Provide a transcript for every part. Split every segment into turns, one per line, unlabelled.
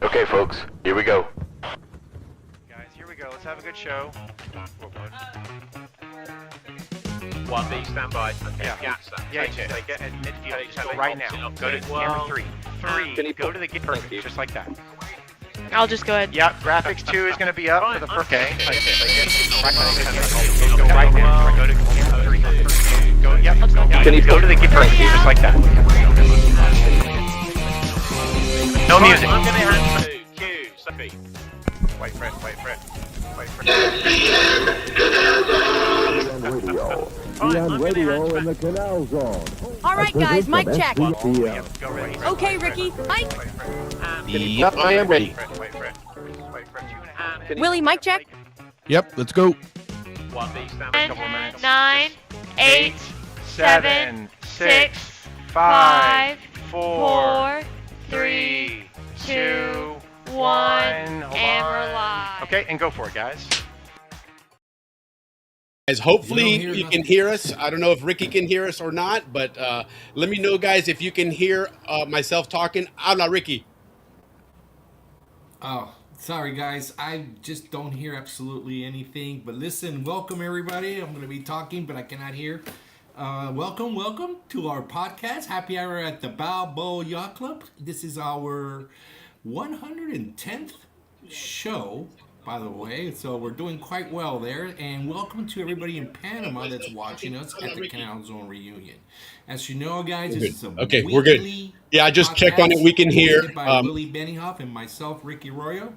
Okay, folks, here we go.
Guys, here we go. Let's have a good show.
1B, stand by.
Yeah.
Yacht, stand.
Yeah,
Take it.
like at midfield.
Take
Just go
it.
right now.
Up.
Go to camera 3. 3. Go to the get perfect, just like that.
I'll just go ahead.
Yep, graphics 2 is going to be up for the first. Okay.
Go
Go right now. Go to camera 3. Go. Yep. Go to the get perfect, just like that. No music.
I'm going to hand to Q. Sophie.
Wait for it.
On radio in the Canal Zone.
All right, guys, mic check.
Go ready.
Okay, Ricky, mic.
Yep, I am ready.
Wait for it. 2.5.
Willie, mic check.
Yep, let's go.
1B, stand by.
10,
Couple minutes.
9, 8, 7, 6,
5,
4,
3, 2,
1,
and
and we're live.
Okay, and go for it, guys.
Guys, hopefully you can hear us. I don't know if Ricky can hear us or not, but let me know, guys, if you can hear myself talking. I'm not Ricky.
Oh, sorry guys. I just don't hear absolutely anything. But listen, welcome everybody. I'm going to be talking, but I cannot hear. Welcome to our podcast. Happy hour at the Balboa Yacht Club. This is our 110th show, by the way. So we're doing quite well there. And welcome to everybody in Panama that's watching us at the Canal Zone reunion. As you know, guys, this is a
We're good. Yeah, I just checked on it. We can hear.
Hosted by Willie Benioff and myself, Ricky Royo.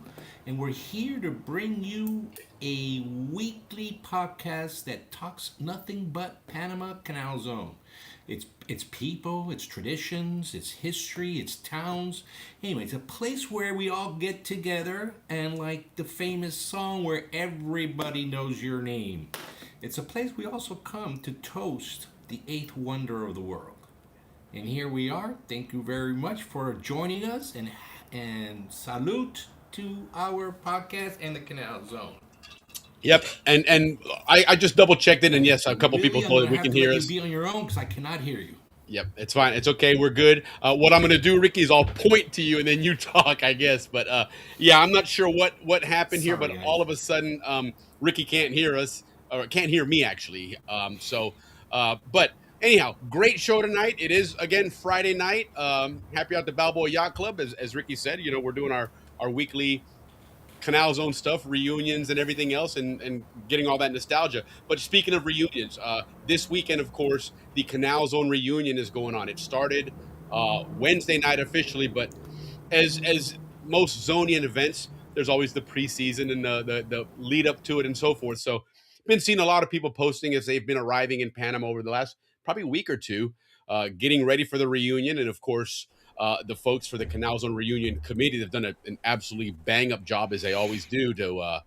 And we're here to bring you a weekly podcast that talks nothing but Panama Canal Zone. It's people, it's traditions, it's history, it's towns. Anyway, it's a place where we all get together and like the famous song where everybody knows your name. It's a place we also come to toast the eighth wonder of the world. And here we are. Thank you very much for joining us and salute to our podcast and the Canal Zone.
Yep, and I just double checked it, and yes, a couple people told
me
we can hear us.
You be on your own because I cannot hear you.
Yep, it's fine. It's okay. We're good. What I'm going to do, Ricky, is I'll point to you, and then you talk, I guess. But yeah, I'm not sure what happened here, but all of a sudden, Ricky can't hear us, or can't hear me actually. But anyhow, great show tonight. It is again Friday night. Happy out the Balboa Yacht Club, as Ricky said. You know, we're doing our weekly Canal Zone stuff, reunions and everything else, and getting all that nostalgia. But speaking of reunions, this weekend, of course, the Canal Zone reunion is going on. It started Wednesday night officially, but as most Zonian events, there's always the preseason and the lead up to it and so forth. So been seeing a lot of people posting as they've been arriving in Panama over the last probably week or two, getting ready for the reunion. And of course, the folks for the Canal Zone Reunion Committee have done an absolutely bang-up job, as they always do, to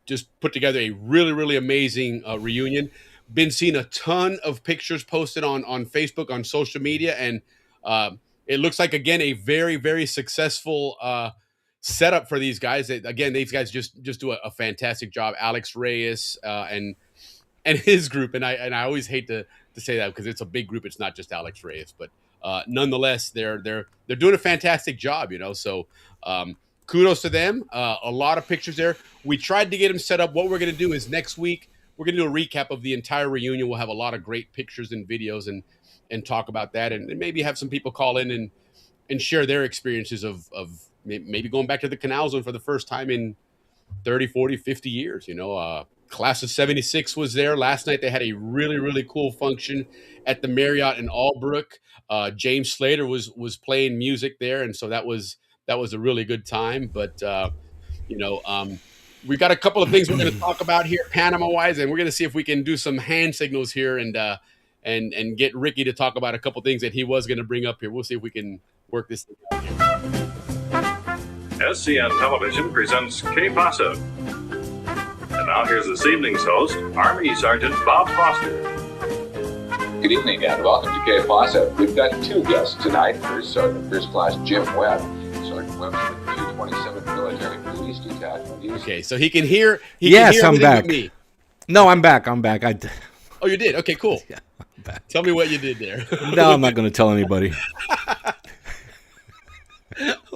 just put together a really, really amazing reunion. Been seeing a ton of pictures posted on Facebook, on social media, and it looks like, again, a very, very successful setup for these guys. Again, these guys just do a fantastic job. Alex Reyes and his group, and I always hate to say that because it's a big group. It's not just Alex Reyes, but nonetheless, they're doing a fantastic job, you know. So kudos to them. A lot of pictures there. We tried to get them set up. What we're going to do is next week we're going to do a recap of the entire reunion. We'll have a lot of great pictures and videos and talk about that, and maybe have some people call in and share their experiences of maybe going back to the Canal Zone for the first time in 30, 40, 50 years. You know, Class of 76 was there last night. They had a really, really cool function at the Marriott in Albrook. James Slater was playing music there, and so that was a really good time. But we've got a couple of things we're going to talk about here, Panama-wise, and we're going to see if we can do some hand signals here and get Ricky to talk about a couple things that he was going to bring up here. We'll see if we can work this thing out here.
SCN Television presents Que Pasa. And now here's this evening's host, Army Sergeant Bob Foster.
Good evening and welcome to Que Pasa. We've got two guests tonight. First Sergeant First Class Jim Webb. Sergeant Webb's with the 227th Military Police Detachment.
Okay, so he can hear.
Yes, I'm back.
Me.
No, I'm back.
Oh, you did? Okay, cool.
Yeah, I'm back.
Tell me what you did there.
No, I'm not going to tell anybody.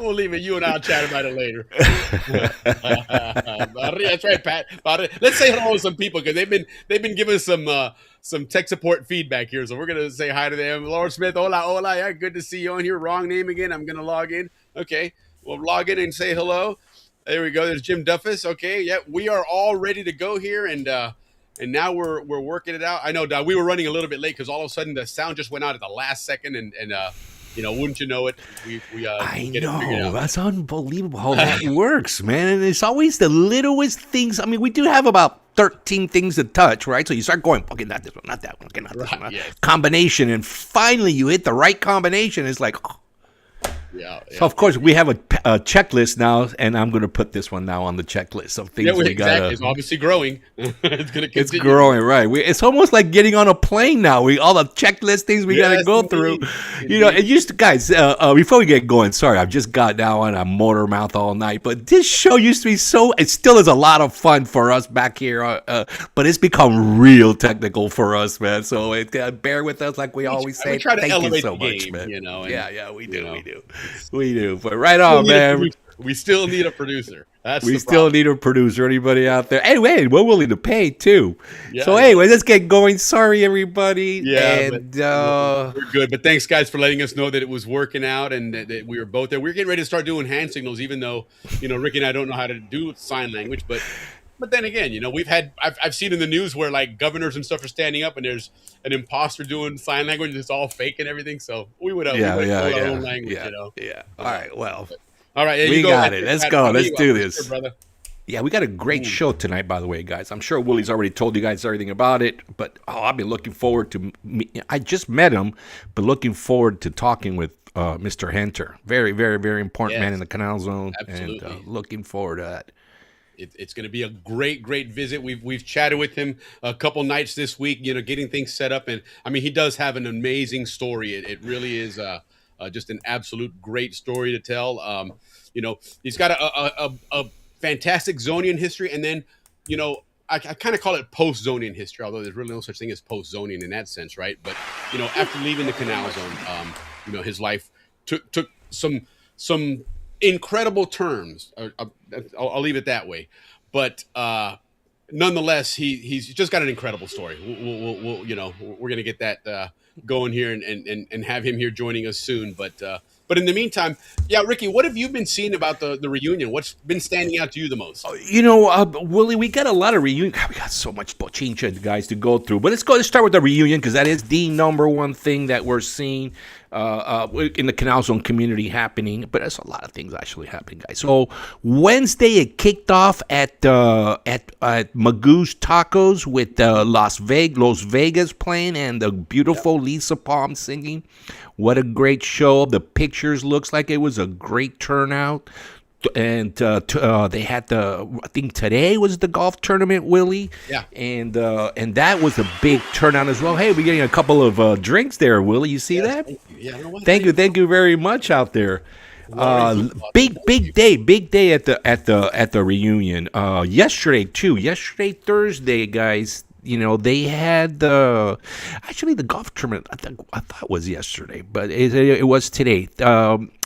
We'll leave it. You and I'll chat about it later. That's right, Pat. Let's say hello to some people because they've been giving some tech support feedback here. So we're gonna say hi to them. Lord Smith, hola. Yeah, good to see you on here. Wrong name again. I'm gonna log in. Okay, we'll log in and say hello. There we go. There's Jim Duffus. Okay, yeah, we are all ready to go here, and now we're working it out. I know we were running a little bit late because all of a sudden the sound just went out at the last second, and wouldn't you know it, we
I
get it figured
know.
out.
That's unbelievable how that works, man. And it's always the littlest things. I mean, we do have about 13 things to touch, right? So you start going, okay, not this one, not that one, okay, not this one.
Yes.
Combination, and finally you hit the right combination. It's like, oh.
Yeah.
So of course we have a checklist now, and I'm going to put this one now on the checklist of things we got.
Exactly. It's obviously growing. It's going to continue.
It's growing, right? It's almost like getting on a plane now. All the checklist things we got to go through.
Indeed.
It used to, guys. Before we get going, sorry, I've just got now on a motor mouth all night. But this show used to be it still is a lot of fun for us back here. But it's become real technical for us, man. So bear with us, like we always say.
We try to
Thank
elevate
you so
the
much,
game,
man.
Yeah,
We do. But right on, man.
We still need a producer.
We still need a producer. Anybody out there? Anyway, we're willing to pay too.
Yeah,
so anyway, let's get going. Sorry, everybody.
Yeah,
and
we're good. But thanks, guys, for letting us know that it was working out and that we were both there. We're getting ready to start doing hand signals, even though Ricky and I don't know how to do sign language. But then again, I've seen in the news where like governors and stuff are standing up, and there's an imposter doing sign language. It's all fake and everything. So we would our own language.
Yeah. All right. Well.
All right,
we got it. Let's go. Let's do this.
Brother.
Yeah, we got a great show tonight, by the way, guys. I'm sure Willie's already told you guys everything about it, but I've been looking forward to. I just met him, but looking forward to talking with Mr. Henter. Very, very, very important man in the Canal Zone,
Absolutely.
and looking forward to that.
It's going to be a great visit. We've chatted with him a couple nights this week, getting things set up, and I mean he does have an amazing story. It really is. Just an absolute great story to tell. He's got a fantastic Zonian history, and then, I kind of call it post-Zonian history, although there's really no such thing as post-Zonian in that sense, right? But, after leaving the Canal Zone, his life took some incredible turns. I'll leave it that way. But nonetheless, he's just got an incredible story. We're going to get that going here and have him here joining us soon. But in the meantime, Ricky, what have you been seeing about the reunion? What's been standing out to you the most?
Willie, we got a lot of reunion. God, we got so much bochincha, guys, to go through. But let's start with the reunion, because that is the number one thing that we're seeing in the Canal Zone community happening. But there's a lot of things actually happening, guys. So Wednesday it kicked off at Magoo's Tacos with Las Vegas playing and the beautiful Lisa Palm singing. What a great show. The pictures looks like it was a great turnout. And they had I think today was the golf tournament, Willie.
Yeah.
And that was a big turnout as well. Hey, we're getting a couple of drinks there, Willie. You see that? Thank you. Thank you very much out there. Big day at the reunion. Yesterday Thursday, guys. They had the golf tournament. I thought it was yesterday, but it was today.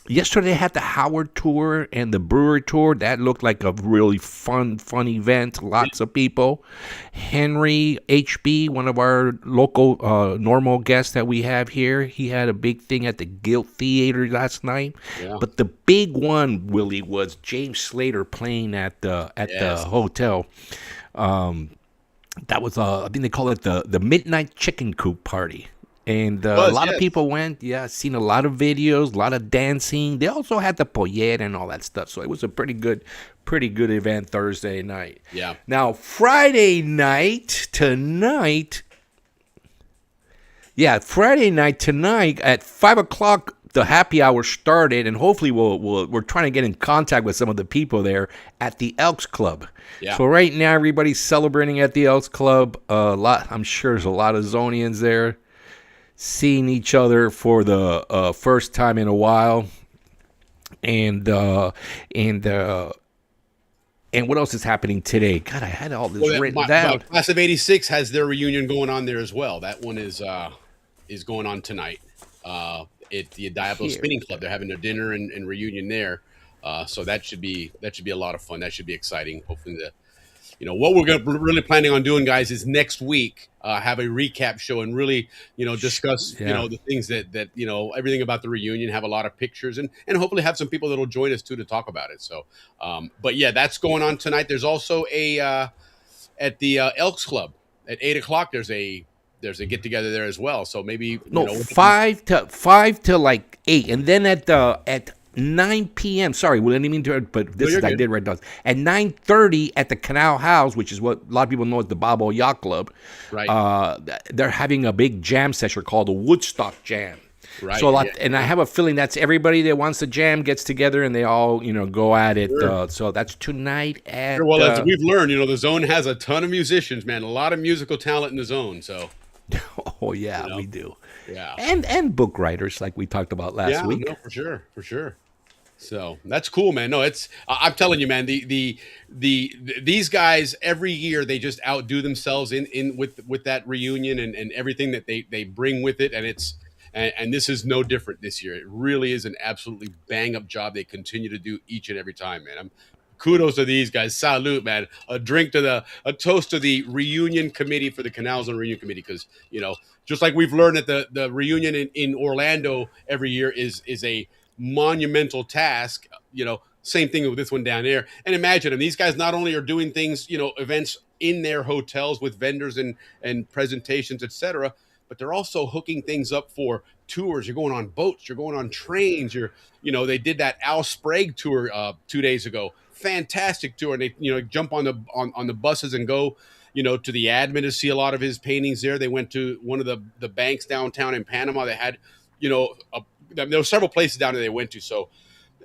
Yesterday they had the Howard Tour and the Brewery Tour. That looked like a really fun event. Lots of people. Henry HB, one of our local normal guests that we have here, he had a big thing at the Guild Theater last night. Yeah. But the big one, Willie, was James Slater playing at the hotel. That was I think they call it the Midnight Chicken Coop Party. And a lot of people went. Yeah, seen a lot of videos, a lot of dancing. They also had the pollera and all that stuff. So it was a pretty good event Thursday night.
Yeah.
Now Friday night tonight at 5:00, the happy hour started, and hopefully we're trying to get in contact with some of the people there at the Elks Club. Yeah. So right now everybody's celebrating at the Elks Club. I'm sure there's a lot of Zonians there, seeing each other for the first time in a while, and what else is happening today? God, I had all this written down.
Class of '86 has their reunion going on there as well. That one is going on tonight. at the Diablo
Here
Spinning
we
Club.
go.
They're having their dinner and reunion there. So that should be a lot of fun. That should be exciting. Hopefully what we're really planning on doing, guys, is next week have a recap show and really discuss
Yeah.
the things that everything about the reunion, have a lot of pictures, and hopefully have some people that'll join us too to talk about it. So but yeah, that's going on tonight. There's also a at the Elks Club at 8 o'clock. There's a get together there as well. So maybe
No, 5 to like 8, and then at 9 p.m. Sorry, we didn't mean to, but this
you're
is I
good.
did write down. At 9:30 at the Canal House, which is what a lot of people know as the Balboa Yacht Club.
Right.
They're having a big jam session called the Woodstock Jam.
Right.
So
yeah.
and I have a feeling that's everybody that wants to jam gets together and they all go at it.
Sure.
So that's tonight at.
Well, as we've learned, the zone has a ton of musicians, man. A lot of musical talent in the zone. So.
Oh yeah, we do.
Yeah.
And book writers like we talked about last week.
No, for sure. So that's cool, man. No, I'm telling you, man. These guys every year they just outdo themselves in with that reunion and everything that they bring with it, and this is no different this year. It really is an absolutely bang up job they continue to do each and every time, man. Kudos to these guys. Salute, man. A toast to the reunion committee for the Canal Zone Reunion Committee, because just like we've learned that the reunion in Orlando every year is a monumental task. Same thing with this one down there. And imagine them. These guys not only are doing things, events in their hotels with vendors and presentations, etc., but they're also hooking things up for tours. You're going on boats. You're going on trains. They did that Al Sprague tour 2 days ago. Fantastic tour. And they, jump on the buses and go, to the admin to see a lot of his paintings there. They went to one of the banks downtown in Panama. They had, there were several places down there they went to. So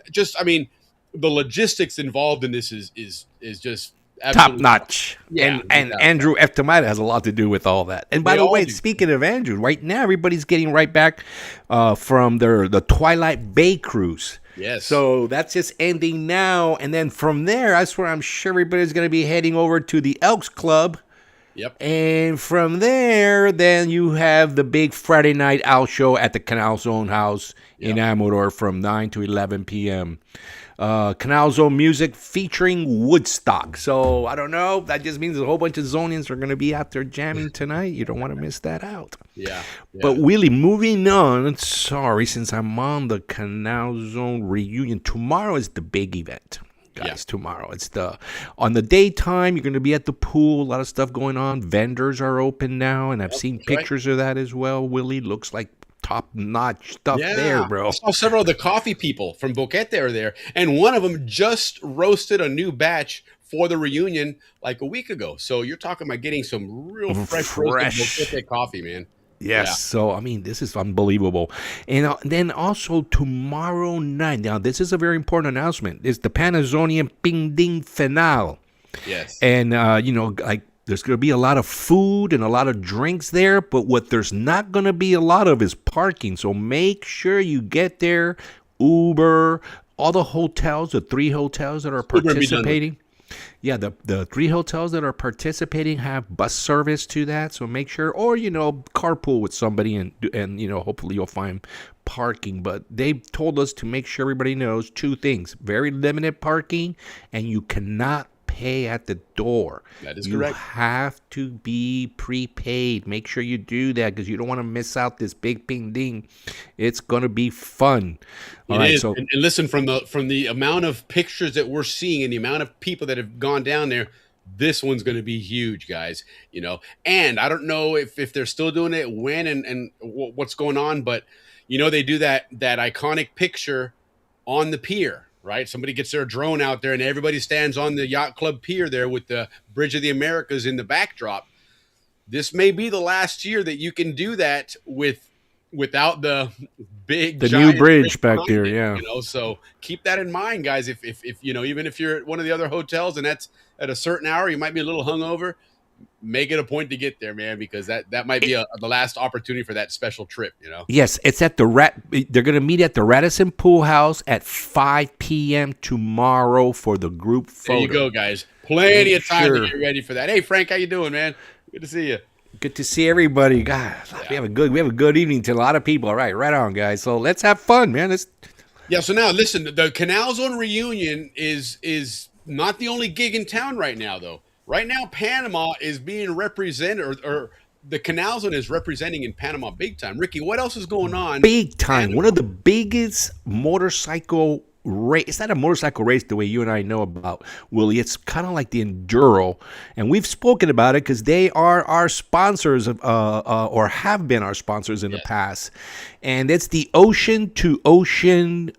the logistics involved in this is just
top notch.
Yeah,
and Andrew Eftemida has a lot to do with all that. And by the way, speaking of Andrew, right now everybody's getting right back from the Twilight Bay cruise.
Yes.
So that's just ending now, and then from there, I swear I'm sure everybody's going to be heading over to the Elks Club.
Yep.
And from there, then you have the big Friday night out show at the Canal Zone House in Amador from 9 to 11 p.m. Canal Zone music featuring Woodstock. So I don't know. That just means a whole bunch of Zonians are going to be out there jamming tonight. You don't want to miss that out.
Yeah.
But Willie, moving on. Sorry, since I'm on the Canal Zone reunion, tomorrow is the big event. Guys, tomorrow it's on the daytime. You're going to be at the pool. A lot of stuff going on. Vendors are open now, and I've seen pictures of that as well. Willie, looks like top-notch stuff there, bro.
I saw several of the coffee people from Boquete are there, and one of them just roasted a new batch for the reunion like a week ago. So you're talking about getting some real fresh roasted Boquete coffee, man.
Yes.
Yeah.
So, this is unbelievable. And then also tomorrow night, now this is a very important announcement, it's the Panazonian Ping Ding Finale.
Yes.
And, there's going to be a lot of food and a lot of drinks there, but what there's not going to be a lot of is parking. So make sure you get there, Uber, all the hotels, the 3 hotels that are participating. Yeah, the 3 hotels that are participating have bus service to that, so make sure, or carpool with somebody and hopefully you'll find parking. But they've told us to make sure everybody knows 2 things: very limited parking, and you cannot pay at the door.
That is
correct.
correct.
You have to be prepaid. Make sure you do that because you don't want to miss out this big ping ding. It's gonna be fun.
It is. And listen, from the amount of pictures that we're seeing and the amount of people that have gone down there, this one's going to be huge, guys. And I don't know if they're still doing it, when and what's going on, but they do that iconic picture on the pier, right? Somebody gets their drone out there and everybody stands on the Yacht Club pier there with the Bridge of the Americas in the backdrop. This may be the last year that you can do that without the big
new bridge back there. Yeah.
So keep that in mind, guys. If even if you're at one of the other hotels and that's at a certain hour, you might be a little hungover, make it a point to get there, man, because that might be the last opportunity for that special trip.
Yes, it's at they're going to meet at the Radisson Pool House at 5 p.m. tomorrow for the group photo.
There you go, guys. Plenty of time to get ready for that. Hey, Frank, how you doing, man? Good to see you.
Good to see everybody. God, we have a good evening to a lot of people. All right, right on, guys. So let's have fun, man.
Yeah. So now, listen, the Canal Zone reunion is not the only gig in town right now, though. Right now, Panama is being represented, or the Canal Zone is representing in Panama big time. Ricky, what else is going on?
Big time. One of the biggest motorcycle race. It's not a motorcycle race the way you and I know about, Willie. It's kind of like the enduro, and we've spoken about it because they are our sponsors of, or have been our sponsors in the past. And it's the Ocean to Ocean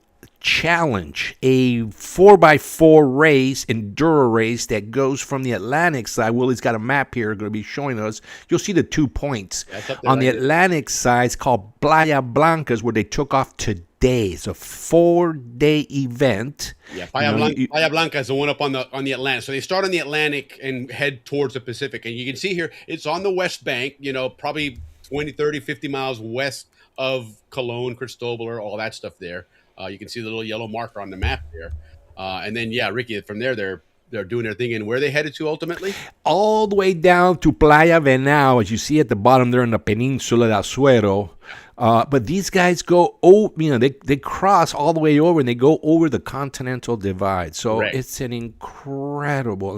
Challenge, a 4x4 race, enduro race that goes from the Atlantic side. Willie's got a map here going to be showing us. You'll see the 2 points. On the Atlantic side, it's called Playa Blancas, where they took off today. It's a 4-day event.
Yeah, Playa Blanca is the one up on the Atlantic. So they start on the Atlantic and head towards the Pacific. And you can see here, it's on the west bank, probably 20, 30, 50 miles west of Colón, Cristobal, or all that stuff there. You can see the little yellow marker on the map there. And then, Ricky, from there, they're doing their thing. And where are they headed to ultimately?
All the way down to Playa Venao, as you see at the bottom there in the Peninsula de Azuero. But these guys go, they cross all the way over and they go over the Continental Divide. So it's an incredible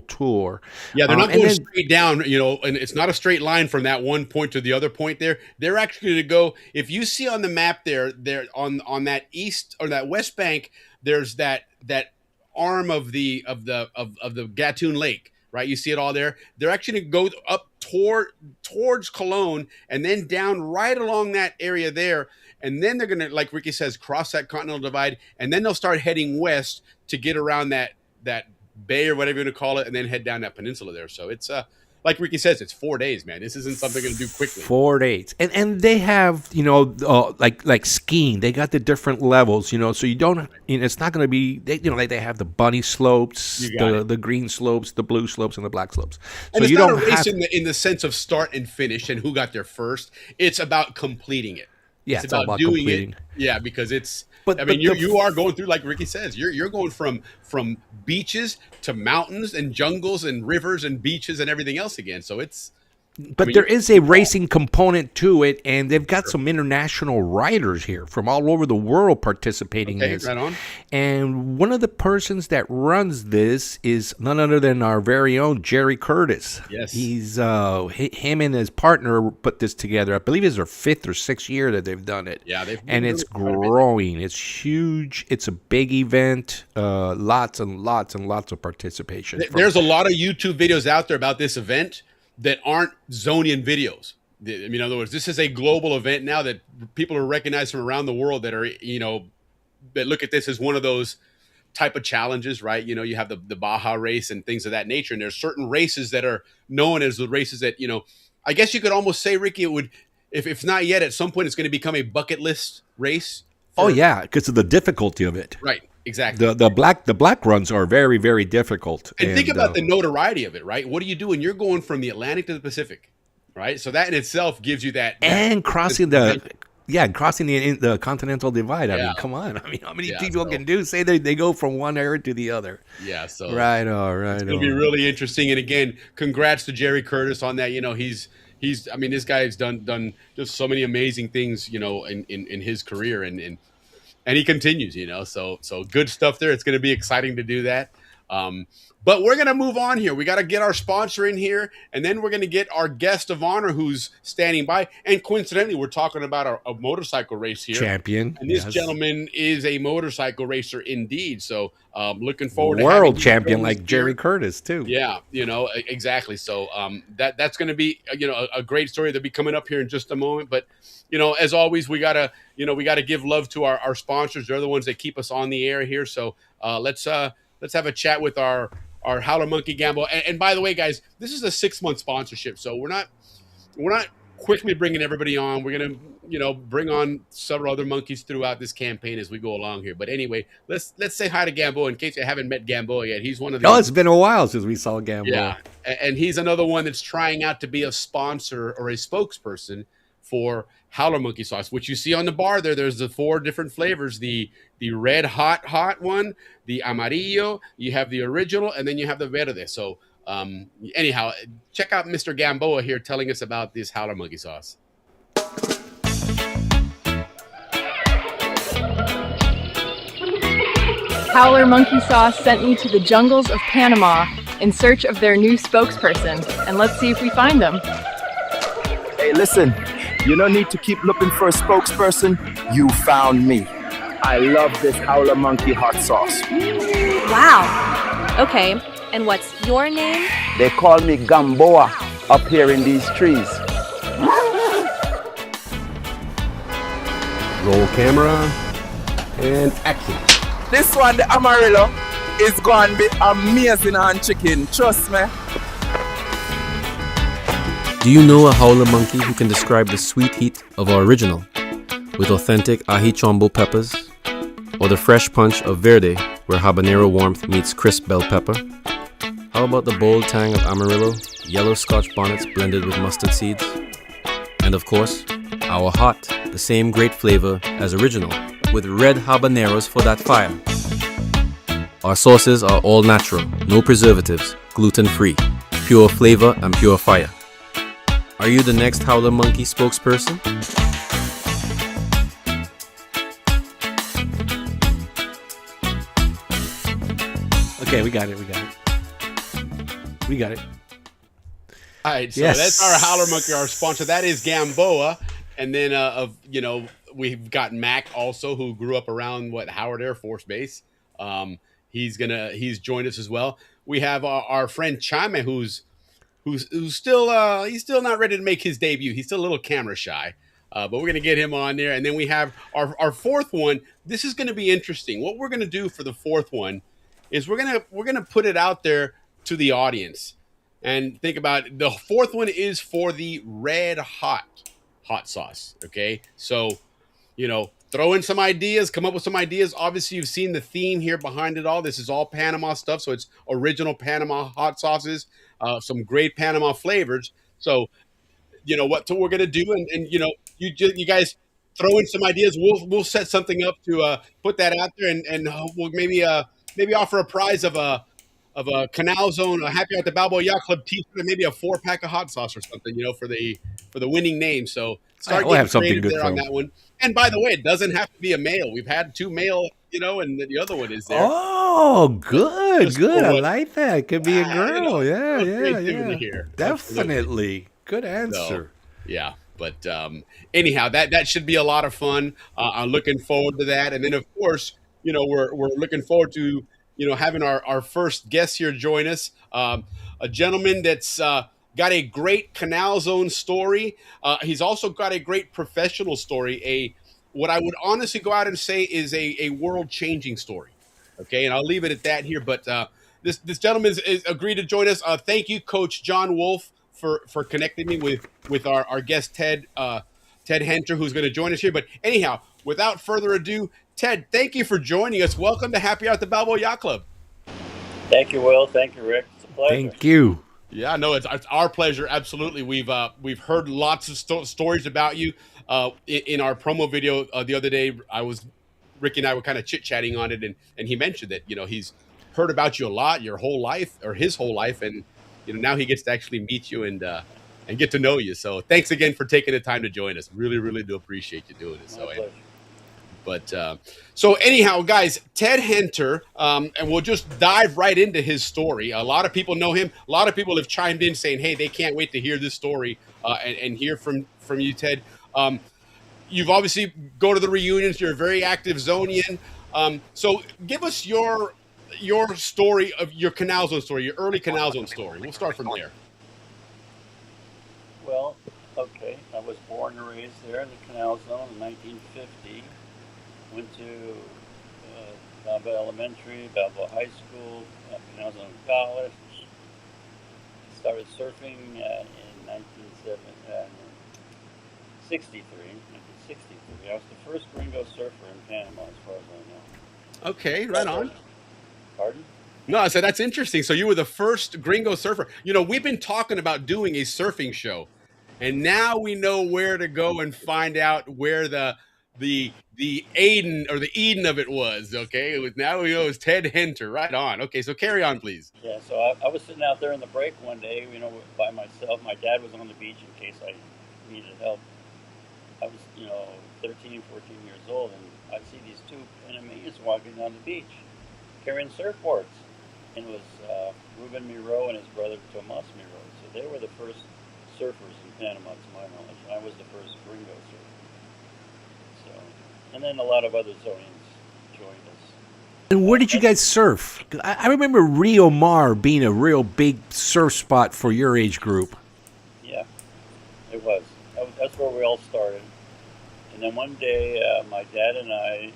tour.
Yeah, they're not going straight down, and it's not a straight line from that one point to the other point there. They're actually going to go, if you see on the map there on that east or that west bank, there's that arm of the Gatun Lake. Right, you see it all there. They're actually going to go up towards Colón and then down right along that area there, and then they're going to, like Ricky says, cross that Continental Divide, and then they'll start heading west to get around that bay or whatever you want to call it, and then head down that peninsula there. So it's like Ricky says, it's 4 days, man. This isn't something going to do quickly.
4 days, and they have like skiing. They got the different levels, so you don't. It's not going to be they have the bunny slopes, the green slopes, the blue slopes, and the black slopes.
And it's not a race in the sense of start and finish and who got there first. It's about completing it.
Yeah, it's about doing completing.
It. Yeah, because it's. You are going through, like Ricky says, you're going from beaches to mountains and jungles and rivers and beaches and everything else again. So it's.
But there is a racing component to it, and they've got some international riders here from all over the world participating in this.
Right on.
And one of the persons that runs this is none other than our very own Jerry Curtis.
Yes.
He's him and his partner put this together. I believe it's their 5th or 6th year that they've done it.
Yeah,
and it's growing. It's huge. It's a big event. Lots and lots and lots of participation.
There's a lot of YouTube videos out there about this event that aren't Zonian videos. In other words, this is a global event now that people are recognized from around the world that are, that look at this as one of those type of challenges, right? You have the Baja race and things of that nature. And there's certain races that are known as the races that, I guess you could almost say, Ricky, it would, if it's not yet, at some point it's going to become a bucket list race.
Because of the difficulty of it.
Right. Exactly.
The black runs are very, very difficult.
And think about the notoriety of it, right? What do you do when you're going from the Atlantic to the Pacific, right? So that in itself gives you that.
And crossing the Continental Divide. I mean, come on. I mean, how many people can say they go from one area to the other?
Yeah. So
right.
It's going to be really interesting. And again, congrats to Jerry Curtis on that. He's. I mean, this guy's done just so many amazing things, in his career and he continues, so good stuff there. It's going to be exciting to do that. But we're going to move on here. We got to get our sponsor in here, and then we're going to get our guest of honor who's standing by. And coincidentally, we're talking about a motorcycle race here.
Champion.
And this gentleman is a motorcycle racer indeed. So looking forward
to world champion like Jerry Curtis, too.
Yeah, exactly. So that's going to be, a great story that'll be coming up here in just a moment. But, as always, we got to give love to our sponsors. They're the ones that keep us on the air here. So let's have a chat with our Howler Monkey Gamble. And by the way, guys, this is a 6-month sponsorship, so we're not quickly bringing everybody on. We're gonna bring on several other monkeys throughout this campaign as we go along here. But anyway, let's say hi to Gamboa in case you haven't met Gamboa yet. He's one of the.
Oh, it's been a while since we saw Gamboa.
Yeah, and he's another one that's trying out to be a sponsor or a spokesperson for Howler Monkey Sauce, which you see on the bar there. There's the 4 different flavors: the red hot one, the amarillo, you have the original, and then you have the verde. So Anyhow, check out Mr. Gamboa here telling us about this howler monkey sauce.
Howler Monkey Sauce sent me to the jungles of Panama in search of their new spokesperson, and let's see if we find them.
Hey, listen, you don't need to keep looking for a spokesperson. You found me. I love this Howler Monkey hot sauce.
Wow. Okay, and what's your name?
They call me Gamboa up here in these trees.
Roll camera and action.
This one, the Amarillo, is going to be amazing on chicken. Trust me.
Do you know a howler monkey who can describe the sweet heat of our original with authentic ají chombo peppers, or the fresh punch of verde where habanero warmth meets crisp bell pepper? How about the bold tang of Amarillo, yellow Scotch bonnets blended with mustard seeds? And of course, our hot, the same great flavor as original, with red habaneros for that fire. Our sauces are all natural, no preservatives, gluten-free, pure flavor and pure fire. Are you the next Howler Monkey spokesperson?
Okay, we got it. We got it.
All right, so
Yes.
that's our howler monkey, our sponsor. That is Gamboa, and then we've got Mac also, who grew up around Howard Air Force Base. He's joined us as well. We have our friend Chime, who's still he's still not ready to make his debut. He's still a little camera shy, but we're gonna get him on there. And then we have our fourth one. This is gonna be interesting. What we're gonna do for the fourth one is we're gonna put it out there to the audience and think about it. The fourth one is for the red hot sauce. Okay, so throw in some ideas, come up with some ideas. Obviously, you've seen the theme here behind it all. This is all Panama stuff, so it's original Panama hot sauces, some great Panama flavors. So, what we're gonna do, and you guys throw in some ideas. We'll set something up to put that out there, and we'll maybe offer a prize of a Canal Zone, a Happy at the Balboa Yacht Club T-shirt, and maybe a 4-pack of hot sauce or something, for the winning name. So start
We'll
getting
have something
creative
good
there
for
on
them.
that one. And by the way, it doesn't have to be a male. We've had 2 male, and the other one is there.
Oh, good,
Just
good.
for
I
what-
like that. Could be a girl. Yeah,
creativity
yeah.
here.
Definitely. Good answer.
Yeah, but anyhow, that should be a lot of fun. I'm looking forward to that, and then of course, we're looking forward to having our first guest here join us, a gentleman that's got a great Canal Zone story. He's also got a great professional story. What I would honestly go out and say is a world-changing story. Okay, and I'll leave it at that here. But this gentleman is agreed to join us. Thank you, Coach John Wolf, for connecting me with our guest Ted Henter, who's going to join us here. But anyhow, without further ado, Ted, thank you for joining us. Welcome to Happy Hour at the Balboa Yacht Club.
Thank you, Will. Thank you, Rick. It's a pleasure.
Thank you.
Yeah, no, it's our pleasure. Absolutely, we've heard lots of stories about you in our promo video the other day. Ricky and I were kind of chit chatting on it, and he mentioned that he's heard about you a lot, your whole life or his whole life, and now he gets to actually meet you and get to know you. So thanks again for taking the time to join us. Really, really do appreciate you doing it. So anyhow, guys, Ted Henter, and we'll just dive right into his story. A lot of people know him. A lot of people have chimed in saying, hey, they can't wait to hear this story and hear from you, Ted. You've obviously go to the reunions. You're a very active Zonian. So give us your story of your Canal Zone story, your early Canal Zone story. We'll start from there.
Well, okay. I was born and raised there in the Canal Zone in 1950. Went to Balboa Elementary, Balboa High School, Canal Zone College. Started surfing in 1963. I was the first gringo surfer in Panama, as far as I know.
Okay, right on.
Pardon?
No, I said that's interesting. So you were the first gringo surfer. We've been talking about doing a surfing show, and now we know where to go and find out where the the Aiden or the Eden of it was. Okay, it was, now we know it's Ted Henter. Right on. Okay, so carry on, please.
Yeah, so I was sitting out there in the break one day, by myself. My dad was on the beach in case I needed help. I was, 13, 14 years old, and I see these two Panamanians walking down the beach carrying surfboards. And it was Ruben Miro and his brother Tomas Miro. So they were the first surfers in Panama, to my knowledge. I was the first gringo surfer. So, and then a lot of other Zonians joined us.
And where did you guys surf? I remember Rio Mar being a real big surf spot for your age group.
Yeah, it was. That's where we all started. And then one day, my dad and I,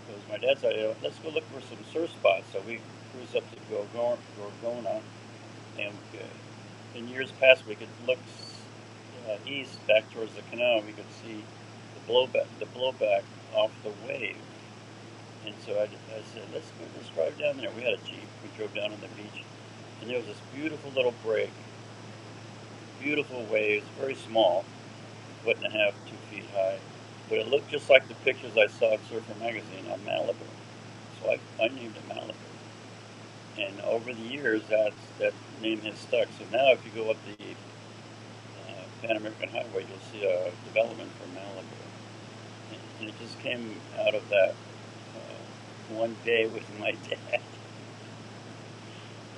it was my dad's idea, let's go look for some surf spots. So we cruised up to Gorgona, and in years past, we could look east back towards the canal. We could see the blowback off the wave. And so I said, let's drive down there. We had a Jeep. We drove down on the beach, and there was this beautiful little break, beautiful waves, very small, 1.5 to 2 feet high. But it looked just like the pictures I saw in Surfer Magazine on Malibu. So I named it Malibu. And over the years, that name has stuck. So now if you go up the Pan American Highway, you'll see a development for Malibu. And it just came out of that one day with my dad.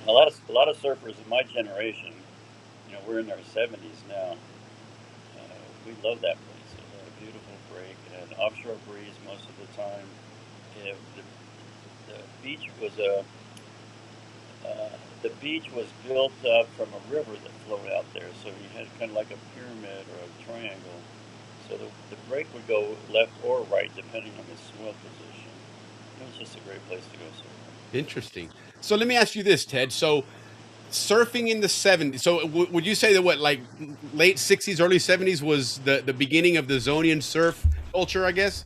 A lot of surfers in my generation, we're in our 70s now. We love that place. It had a beautiful break. It had an offshore breeze most of the time. The beach was built up from a river that flowed out there, so you had kind of like a pyramid or a triangle. So the break would go left or right depending on the swell position. It was just a great place to go surfing.
Interesting. So let me ask you this, Ted. So surfing in the 70s. So would you say that late 60s, early 70s was the beginning of the Zonian surf culture, I guess?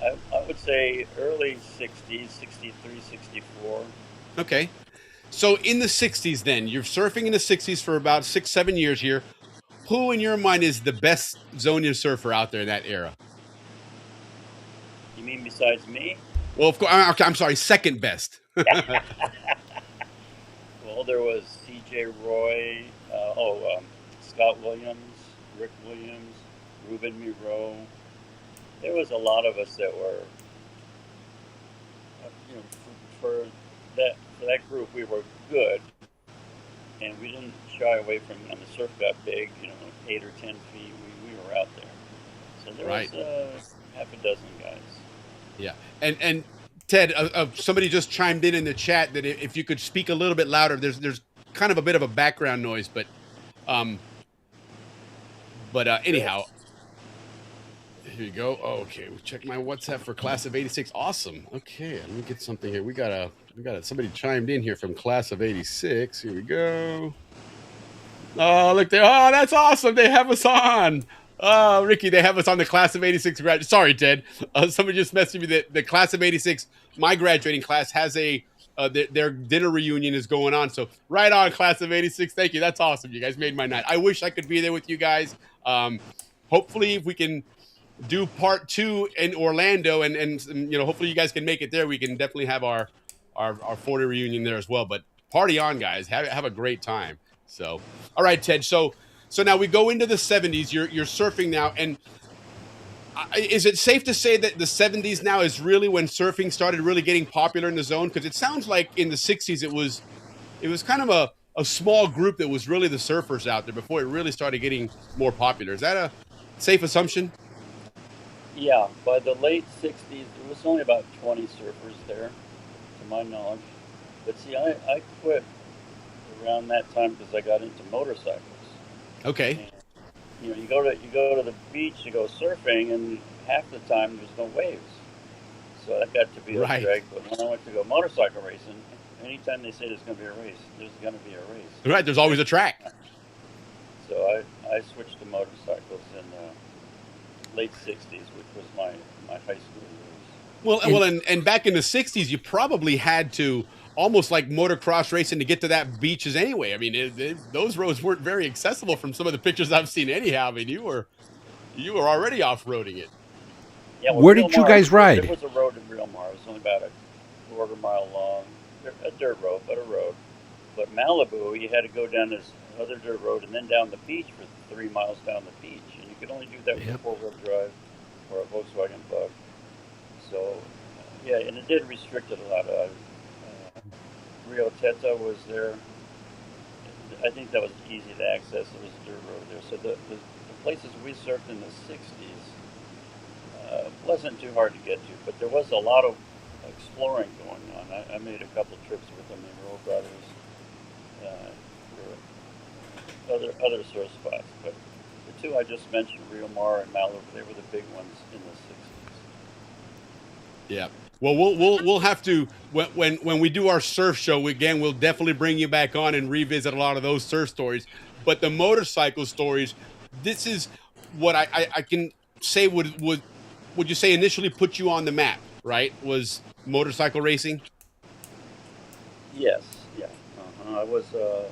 I would say early 60s, 63, 64.
Okay. So in the 60s then, you're surfing in the 60s for about 6-7 years here. Who in your mind is the best Zonian surfer out there in that era?
You mean besides me?
Well, of course, I'm sorry, second best.
Well, there was C.J. Roy, Scott Williams, Rick Williams, Ruben Miro. There was a lot of us that were, for that group, we were good, and we didn't shy away from it. When the surf got big, 8 or 10 feet, we were out there. So there was half a dozen guys.
Yeah, and Ted, somebody just chimed in the chat that if you could speak a little bit louder, there's kind of a bit of a background noise, but anyhow, here you go. Okay, we'll check my WhatsApp for class of '86. Awesome. Okay, let me get something here. We got somebody chimed in here from class of '86. Here we go. Oh, look there. Oh, that's awesome. They have us on. Oh, Ricky, they have us on the class of '86 graduate. Sorry, Ted. Somebody just messaged me that the class of '86, my graduating class, has their dinner reunion is going on. So right on, class of '86. Thank you. That's awesome. You guys made my night. I wish I could be there with you guys. Hopefully, if we can do part 2 in Orlando, and hopefully you guys can make it there. We can definitely have our 40 reunion there as well. But party on, guys. Have a great time. So, all right, Ted. So now we go into the 70s. You're surfing now, and is it safe to say that the 70s now is really when surfing started really getting popular in the zone? Because it sounds like in the 60s it was kind of a small group that was really the surfers out there before it really started getting more popular. Is that a safe assumption?
Yeah, by the late 60s, there was only about 20 surfers there, to my knowledge. But see, I quit around that time because I got into motorcycles.
Okay.
And, you go to the beach to go surfing, and half the time there's no waves. So that got to be a drag. But when I went to go motorcycle racing, anytime they say there's going to be a race, there's going to be a race.
Right, there's always a track.
So I switched to motorcycles in the late 60s, which was my high school years.
Well, and back in the 60s, you probably had to almost like motocross racing to get to that beaches anyway. I mean, those roads weren't very accessible from some of the pictures I've seen anyhow. I mean, you were already off-roading it.
Yeah, well,
Where
Real
did you
Mar,
guys ride?
There was a road in Real Mar. It was only about a quarter mile long. A dirt road, but a road. But Malibu, you had to go down this other dirt road and then down the beach for 3 miles down the beach. And you could only do that with a four-wheel drive or a Volkswagen Bug. So, yeah, and it did restrict it a lot. Rio Teta was there. I think that was easy to access. There was a dirt road there. So the places we surfed in the 60s wasn't too hard to get to, but there was a lot of exploring going on. I made a couple trips with them in Roll Brothers, other surf spots. But the two I just mentioned, Rio Mar and Malibu, they were the big ones in the 60s.
Yeah. Well, we'll have to when we do our surf show we'll definitely bring you back on and revisit a lot of those surf stories. But the motorcycle stories, this is what I can say would you say initially put you on the map, right? Was motorcycle racing?
Yes, yeah. I was a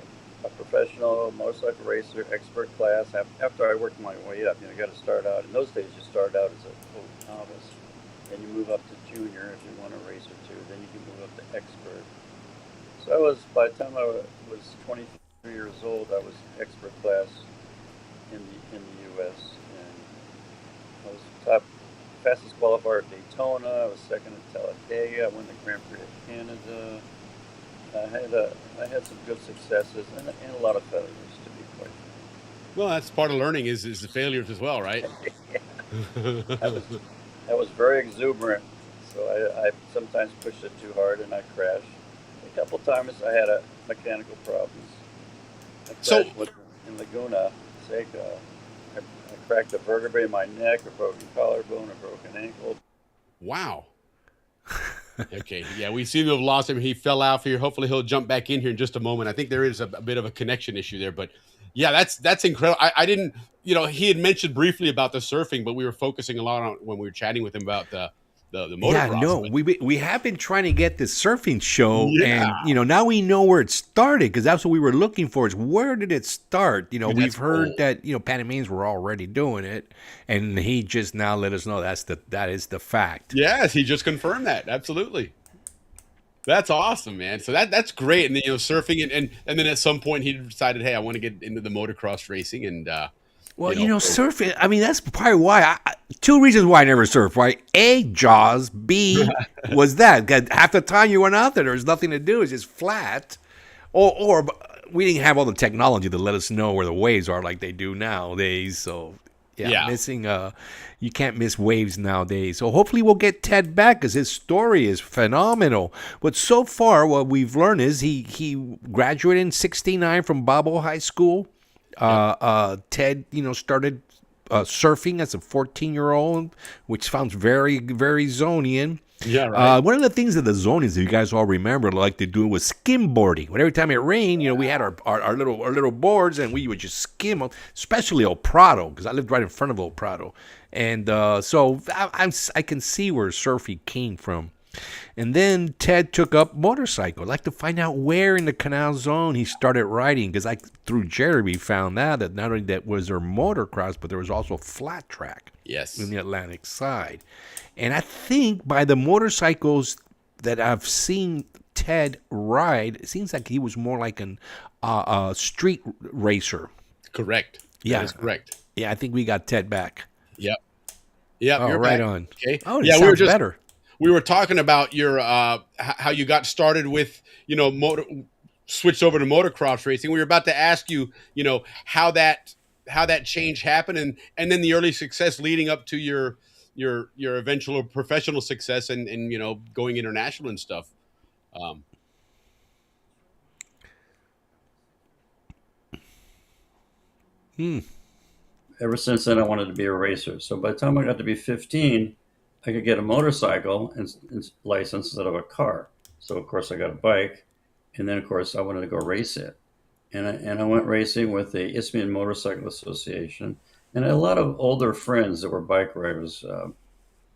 professional motorcycle racer, expert class. After I worked my way up, you got to start out. In those days, you start out as a novice. Then you move up to junior if you want a race or two. Then you can move up to expert. So by the time I was 23 years old, I was expert class in the U.S. and I was fastest qualifier at Daytona. I was second at Talladega. I won the Grand Prix of Canada. I had some good successes and a lot of failures, to be quite frank.
Well, that's part of learning is the failures as well, right?
I was very exuberant, so I sometimes pushed it too hard and I crashed. A couple times I had mechanical problems. I crashed in Laguna Seca. I cracked a vertebrae in my neck, a broken collarbone, a broken ankle.
Wow. Okay, yeah, we seem to have lost him. He fell out here. Hopefully he'll jump back in here in just a moment. I think there is a bit of a connection issue there, but yeah, that's incredible. I didn't, he had mentioned briefly about the surfing, but we were focusing a lot on when we were chatting with him about the motocross.
Yeah, no, we have been trying to get this surfing show, and now we know where it started because that's what we were looking for. Is where did it start? We've heard that Panamanians were already doing it, and he just now let us know that is the fact.
Yes, he just confirmed that. Absolutely, that's awesome, man. So that's great. And then surfing, and then at some point he decided, hey, I want to get into the motocross racing, and
well, surfing, I mean, that's probably why. Two reasons why I never surfed, right? A, Jaws. B, was that. Half the time you went out there was nothing to do. It's just flat. Or we didn't have all the technology to let us know where the waves are like they do nowadays. So, missing, you can't miss waves nowadays. So hopefully we'll get Ted back because his story is phenomenal. But so far, what we've learned is he graduated in '69 from Balboa High School. Ted, started surfing as a 14-year-old, which sounds very, very Zonian.
Yeah, right.
One of the things that the Zonians, that you guys all remember, like to do was skimboarding. When every time it rained, we had our little boards, and we would just skim, especially El Prado, because I lived right in front of El Prado, and so I can see where surfing came from. And then Ted took up motorcycle. I'd like to find out where in the Canal Zone he started riding, because through Jeremy found out that not only that was there motocross, but there was also flat track.
Yes,
in the Atlantic side. And I think by the motorcycles that I've seen Ted ride, it seems like he was more like a street racer.
Correct.
Yeah,
that is correct.
Yeah, I think we got Ted back.
Yep.
Oh,
you're
right
back.
on.
Okay.
Oh, it sounds better.
We were talking about your how you got started with switched over to motocross racing. We were about to ask you how that change happened, and then the early success leading up to your eventual professional success and going international and stuff.
Ever since then, I wanted to be a racer. So by the time I got to be 15. I could get a motorcycle and license instead of a car. So of course I got a bike, and then of course I wanted to go race it, and I went racing with the Isthmian Motorcycle Association, and I had a lot of older friends that were bike riders,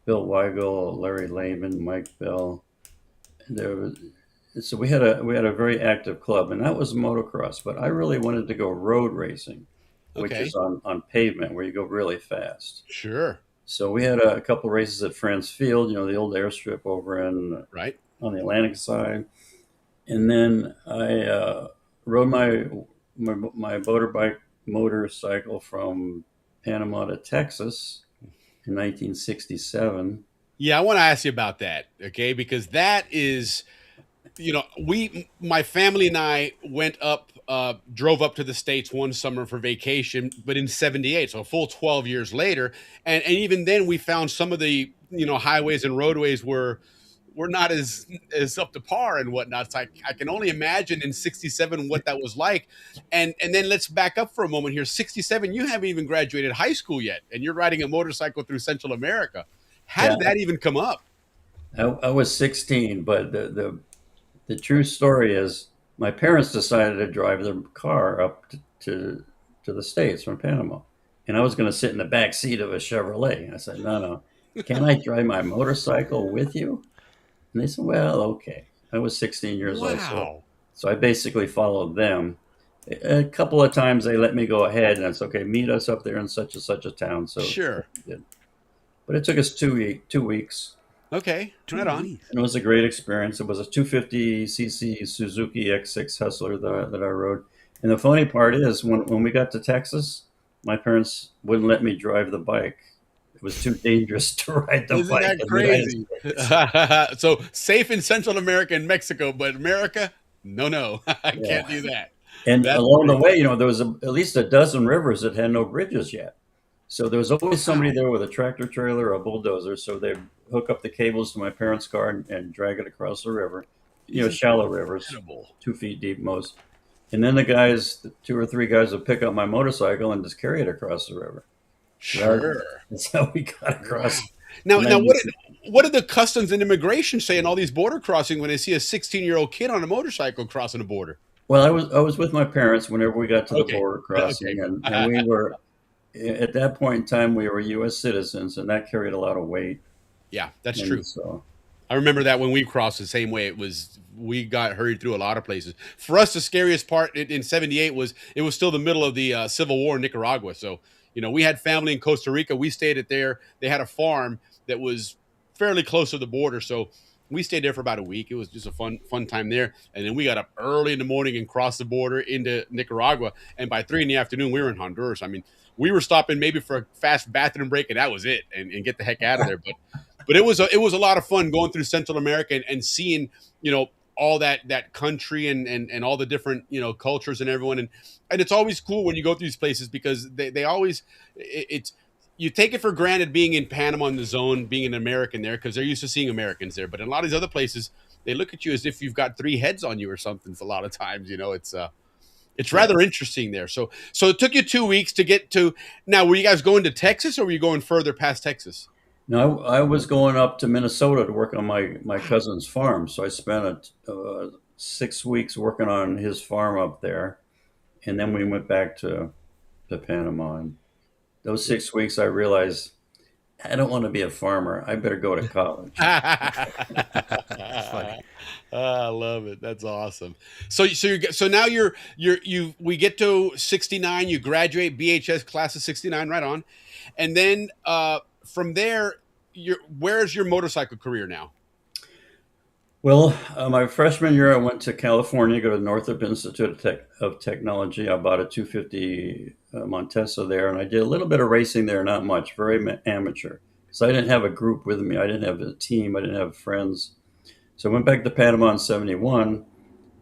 Bill Weigel, Larry Lehman, Mike Bell. So we had a very active club, and that was motocross. But I really wanted to go road racing, which is on pavement where you go really fast.
Sure.
So we had a couple races at France Field, the old airstrip over
right
on the Atlantic side, and then I rode my motorcycle from Panama to Texas in 1967.
Yeah, I want to ask you about that, okay? Because that is, my family and I drove up to the States one summer for vacation, but in '78, so a full 12 years later, and even then we found some of the highways and roadways were not as up to par and whatnot. So I can only imagine in '67 what that was like, and then let's back up for a moment here. '67, you haven't even graduated high school yet, and you're riding a motorcycle through Central America. How did that even come up?
I was 16, but the true story is my parents decided to drive their car up to the States from Panama. And I was going to sit in the back seat of a Chevrolet. I said, no, can I drive my motorcycle with you? And they said, well, okay. I was 16 years old. So I basically followed them. A couple of times they let me go ahead and it's okay, meet us up there in such and such a town. So
sure.
But it took us 2 weeks.
Okay, right on.
And it was a great experience. It was a 250cc Suzuki X6 Hustler that I rode. And the funny part is when we got to Texas, my parents wouldn't let me drive the bike. It was too dangerous to ride the bike.
Isn't that crazy? So safe in Central America and Mexico, but America, no, I can't do that.
And along the way, there was at least a dozen rivers that had no bridges yet. So there was always somebody there with a tractor trailer or a bulldozer. So they'd hook up the cables to my parents' car and drag it across the river, shallow rivers, 2 feet deep most. And then the 2 or 3 guys would pick up my motorcycle and just carry it across the river.
Sure.
That's how we got across.
Now what did the customs and immigration say in all these border crossing when they see a 16-year-old kid on a motorcycle crossing the border?
Well, I was with my parents whenever we got to the border crossing, and we were. At that point in time, we were U.S. citizens, and that carried a lot of weight.
Yeah, that's true.
So,
I remember that when we crossed the same way. We got hurried through a lot of places. For us, the scariest part in '78 was it was still the middle of the Civil War in Nicaragua. So, we had family in Costa Rica. We stayed at there. They had a farm that was fairly close to the border. So we stayed there for about a week. It was just a fun time there. And then we got up early in the morning and crossed the border into Nicaragua. And by 3 PM, we were in Honduras. I mean, we were stopping maybe for a fast bathroom break, and that was it, and get the heck out of there. But it was a lot of fun going through Central America and seeing all that country and all the different cultures and everyone, and it's always cool when you go through these places because they always you take it for granted being in Panama in the zone, being an American there because they're used to seeing Americans there. But in a lot of these other places, they look at you as if you've got 3 heads on you or something. A lot of times, it's rather interesting there. So it took you 2 weeks to get to. Now, were you guys going to Texas or were you going further past Texas?
No, I was going up to Minnesota to work on my cousin's farm. So I spent 6 weeks working on his farm up there, and then we went back to Panama. And those 6 weeks, I realized I don't want to be a farmer. I better go to college.
That's funny. I love it. That's awesome. So now we get to 69. You graduate BHS class of 69, right on, and then from there, where's your motorcycle career now?
Well, my freshman year, I went to California, go to Northrop Institute of Technology. I bought a 250 Montesa there, and I did a little bit of racing there, not much, very amateur. So I didn't have a group with me. I didn't have a team. I didn't have friends. So I went back to Panama in '71,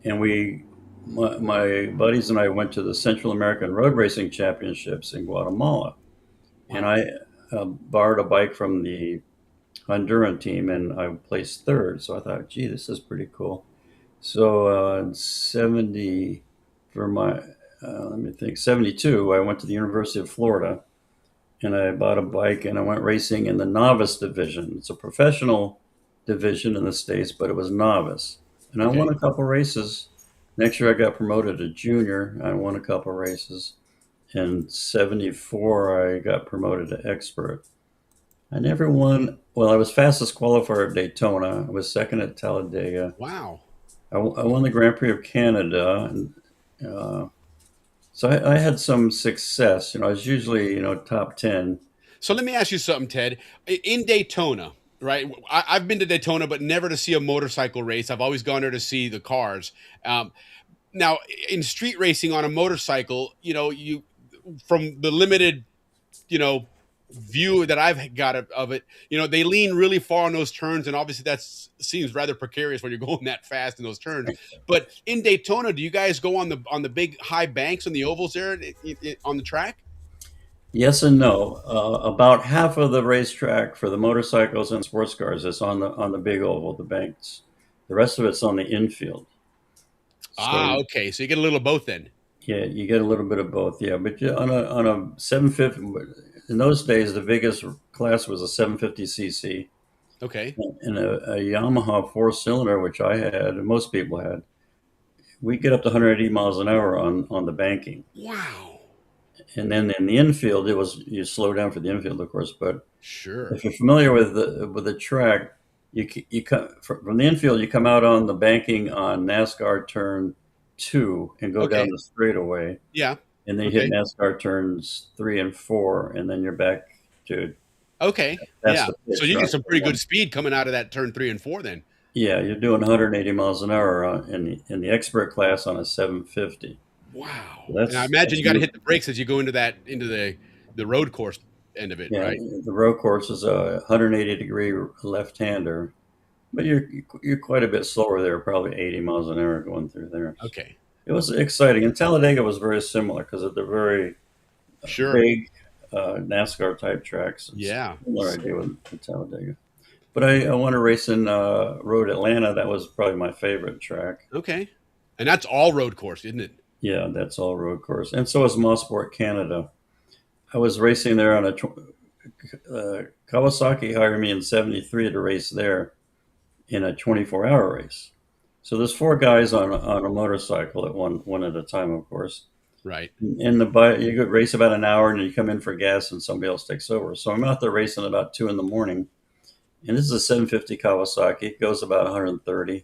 and my buddies and I went to the Central American Road Racing Championships in Guatemala. Wow. And I borrowed a bike from the Honduran team, and I placed 3rd. So I thought, gee, this is pretty cool. So in 72, I went to the University of Florida, and I bought a bike, and I went racing in the novice division. It's a professional division in the States, but it was novice. And I won a couple races. Next year, I got promoted to junior. I won a couple races. In '74, I got promoted to expert. I never won. Well, I was fastest qualifier at Daytona. I was 2nd at Talladega.
Wow.
I won the Grand Prix of Canada. And, so I had some success. I was usually, top 10.
So let me ask you something, Ted. In Daytona, right? I've been to Daytona, but never to see a motorcycle race. I've always gone there to see the cars. Now, in street racing on a motorcycle, you from the limited, you know, view that I've got of it, they lean really far on those turns, and obviously that seems rather precarious when you're going that fast in those turns. But in Daytona, do you guys go on the big high banks on the ovals there on the track?
Yes and no. About half of the racetrack for the motorcycles and sports cars is on the big oval, the banks. The rest of it's on the infield.
Okay. So you get a little of both then.
Yeah, you get a little bit of both. Yeah, but on a 750, in those days, the biggest class was a 750cc.
Okay.
And a Yamaha 4-cylinder, which I had, and most people had, we get up to 180 miles an hour on the banking.
Wow.
And then in the infield, you slow down for the infield, of course. But
sure,
if you're familiar with the track, you come from the infield. You come out on the banking on NASCAR turn 2 and go down the straightaway.
Yeah,
and then you hit NASCAR turns 3 and 4, and then you're back to.
Okay. Yeah. So you get some pretty good speed coming out of that turn 3 and 4 then.
Yeah, you're doing 180 miles an hour in the expert class on a 750.
Wow. And I imagine you got to hit the brakes as you go into the road course end of it, right?
The road course is a 180-degree left-hander, but you're quite a bit slower there, probably 80 miles an hour going through there.
Okay.
It was exciting. And Talladega was very similar because of the very big NASCAR-type tracks.
Yeah.
Similar idea with Talladega. But I want to race in Road Atlanta. That was probably my favorite track.
Okay. And that's all road course, isn't it?
Yeah, that's all road course. And so is Mosport Canada. I was racing there on a Kawasaki hired me in 73 to race there in a 24-hour race. So there's 4 guys on a motorcycle at one at a time, of course.
Right.
And you could race about an hour and you come in for gas and somebody else takes over. So I'm out there racing about 2 a.m. And this is a 750 Kawasaki. It goes about 130.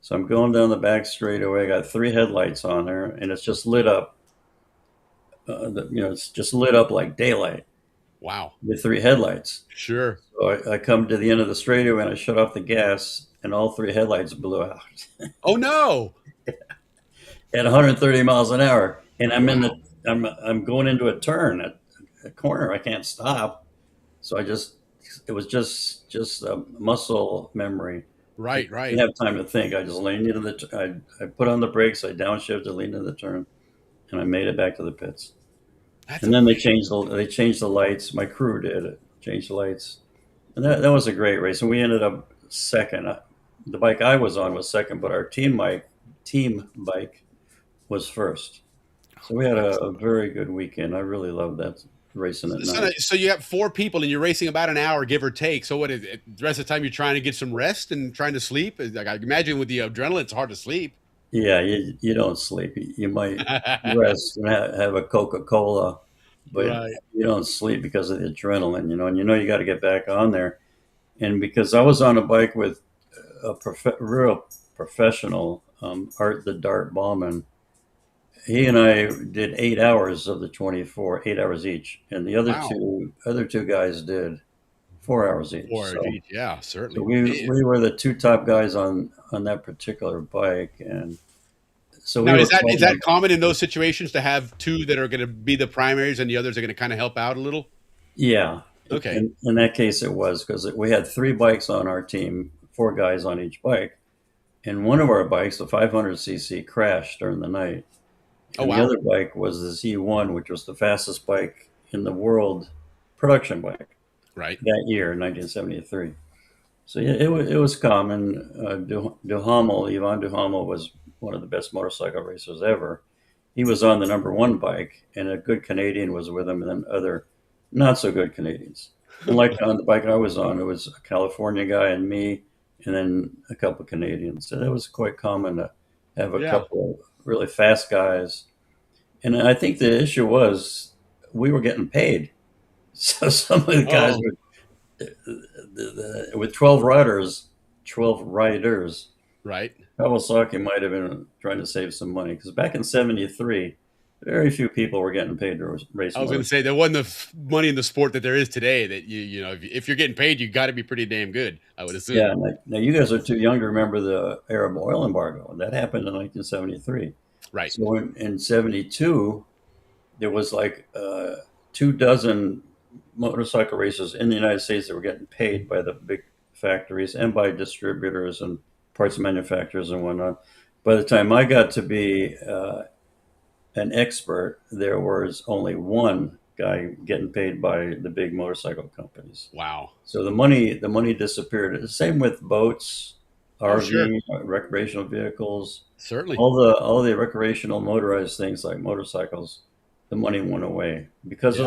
So I'm going down the back straightaway. I got 3 headlights on there, and it's just lit up. It's just lit up like daylight.
Wow.
With 3 headlights.
Sure.
So I come to the end of the straightaway and I shut off the gas, and all 3 headlights blew out.
Oh no!
At 130 miles an hour, and I'm going into a turn at a corner. I can't stop. So it was just a muscle memory.
Right.
I didn't have time to think. I just leaned into I put on the brakes, I downshifted, leaned into the turn, and I made it back to the pits. And then they changed the lights. My crew did change the lights, and that was a great race. And we ended up second. The bike I was on was second, but our team bike was first. So we had a very good weekend. I really loved that racing at night.
So you have 4 people and you're racing about an hour, give or take. So what is it? The rest of the time you're trying to get some rest and trying to sleep? Like I imagine with the adrenaline, it's hard to sleep.
Yeah, you don't sleep. You might rest and have a Coca-Cola, but you don't sleep because of the adrenaline, and you got to get back on there. And because I was on a bike with a real professional, Art the Dart Ballman, he and I did 8 hours of the 24, 8 hours each, and the other two guys did 4 hours each.
4 hours each, yeah, certainly.
So we were the 2 top guys on that particular bike, and so
now is that common in those situations to have 2 that are going to be the primaries and the others are going to kind of help out a little?
Yeah.
Okay.
In that case, it was because we had 3 bikes on our team, 4 guys on each bike, and one of our bikes, the 500cc, crashed during the night. And the other bike was the Z1, which was the fastest bike in the world, production bike.
Right.
That year, 1973. So yeah, it was common. Yvon Duhamel was one of the best motorcycle racers ever. He was on the number 1 bike, and a good Canadian was with him, and then other not so good Canadians. And like on the bike I was on, it was a California guy and me, and then a couple of Canadians. So that was quite common to have a couple of really fast guys. And I think the issue was we were getting paid. So some of the guys with 12 riders, right? Kawasaki might have been trying to save some money because back in '73, very few people were getting paid to race
I was going to say there wasn't the money in the sport that there is today. That you know, if you're getting paid, you got to be pretty damn good. I would assume.
Yeah. Now you guys are too young to remember the Arab oil embargo. That happened in 1973.
Right.
So in 72, there was like 24 motorcycle racers in the United States that were getting paid by the big factories and by distributors and parts manufacturers and whatnot. By the time I got to be an expert, there was only one guy getting paid by the big motorcycle companies.
Wow.
So the money disappeared. The same with boats, RV, recreational vehicles.
Certainly.
All the recreational motorized things like motorcycles, the money went away because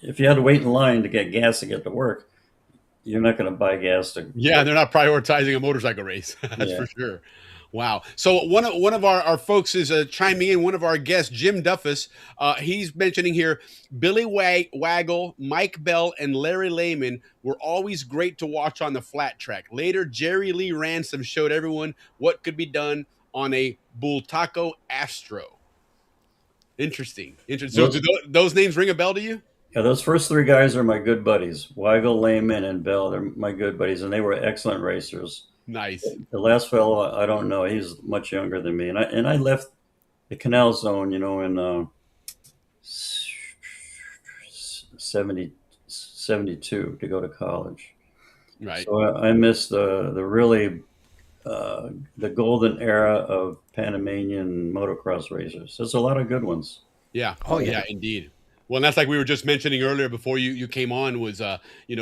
if you had to wait in line to get gas to get to work, you're not going to buy gas to.
Yeah, they're not prioritizing a motorcycle race. That's for sure. Wow. So one of our folks is chiming in. One of our guests, Jim Duffus, he's mentioning here, Billy Waggle, Mike Bell, and Larry Lehman were always great to watch on the flat track. Later, Jerry Lee Ransom showed everyone what could be done on a Bultaco Astro. Interesting. So do those names ring a bell to you?
Yeah, those first three guys are my good buddies. Weigel, Lehman, and Bell. They're my good buddies, and they were excellent racers.
Nice. The
last fellow, I don't know. He's much younger than me, and I left the Canal Zone, you know, in 72 to go to college.
Right.
So I missed the really the golden era of Panamanian motocross racers. There's a lot of good ones.
Yeah. Oh yeah, indeed. Well, and that's like we were just mentioning earlier before you came on was,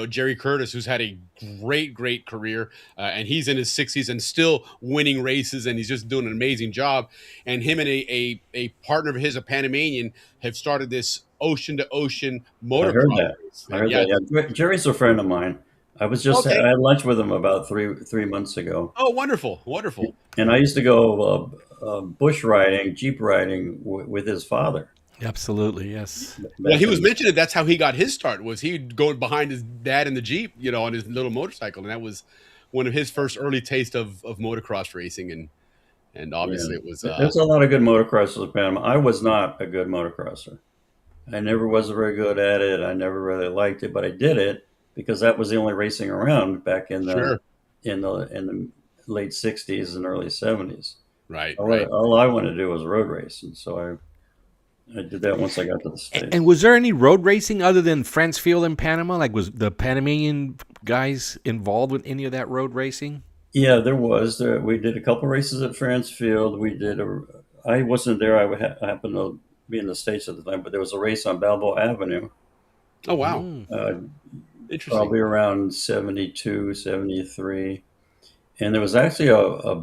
Jerry Curtis, who's had a great career, and he's in his 60s and still winning races, and he's just doing an amazing job. And him and a partner of his, a Panamanian, have started this ocean to ocean motocross race.
I heard that. Yeah. Jerry's a friend of mine. I was just I had lunch with him about three months ago.
Oh, wonderful.
And I used to go bush riding, jeep riding with his father.
Absolutely, yes.
Well, he was mentioning that's how he got his start. Was he'd go behind his dad in the Jeep, on his little motorcycle, and that was one of his first early taste of motocross racing, and obviously it was.
There's a lot of good motocrossers in Panama. I was not a good motocrosser. I never was very good at it. I never really liked it, but I did it because that was the only racing around back in the in the late '60s and early '70s.
Right.
All I wanted to do was road race, and so I did that once I got to the States.
And was there any road racing other than France Field in Panama? Like, was the Panamanian guys involved with any of that road racing?
Yeah, there was. We did a couple races at France Field. I wasn't there. I happened to be in the States at the time, but there was a race on Balboa Avenue.
Oh, wow. Interesting.
Probably around 72, 73. And there was actually a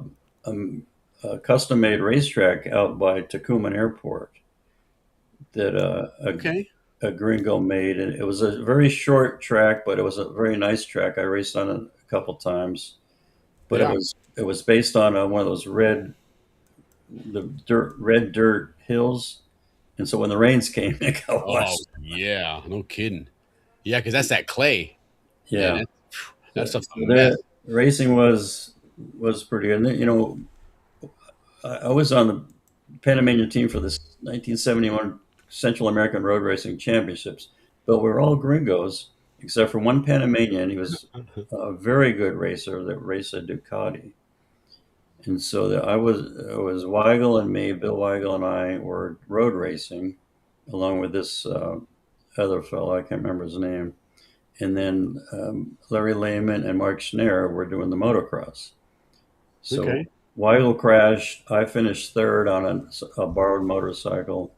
custom-made racetrack out by Tucumán Airport that a gringo made, and it was a very short track, but it was a very nice track. I raced on it a couple times, but it was based on one of those red dirt hills, and so when the rains came, it got washed.
Yeah, no kidding. Yeah, because that's that clay.
Yeah,
that's stuff.
Racing was pretty good. And I was on the Panamanian team for this 1971 Central American Road Racing Championships, but we were all gringos except for one Panamanian. He was a very good racer that raced a Ducati, and so it was Weigel and me, Bill Weigel and I were road racing, along with this other fellow, I can't remember his name, and then Larry Lehman and Mark Schneer were doing the motocross. So Weigel crashed. I finished third on a borrowed motorcycle.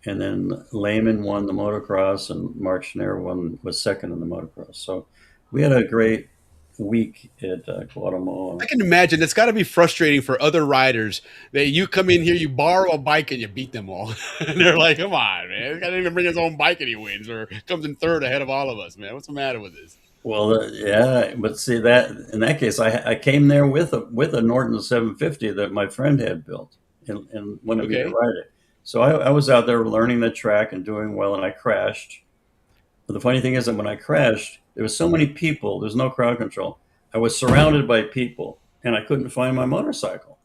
And then Lehman won the motocross, and Mark Schneer was second in the motocross. So we had a great week at Guatemala.
I can imagine it's got to be frustrating for other riders that you come in here, you borrow a bike, and you beat them all. And they're like, "Come on, man! This guy didn't even bring his own bike, and he wins, or comes in third ahead of all of us, man. What's the matter with this?"
Well, yeah, but see that in that case, I came there with a Norton 750 that my friend had built and wanted me to ride it. So I was out there learning the track and doing well, and I crashed. But the funny thing is that when I crashed, there was so many people, there's no crowd control. I was surrounded by people, and I couldn't find my motorcycle.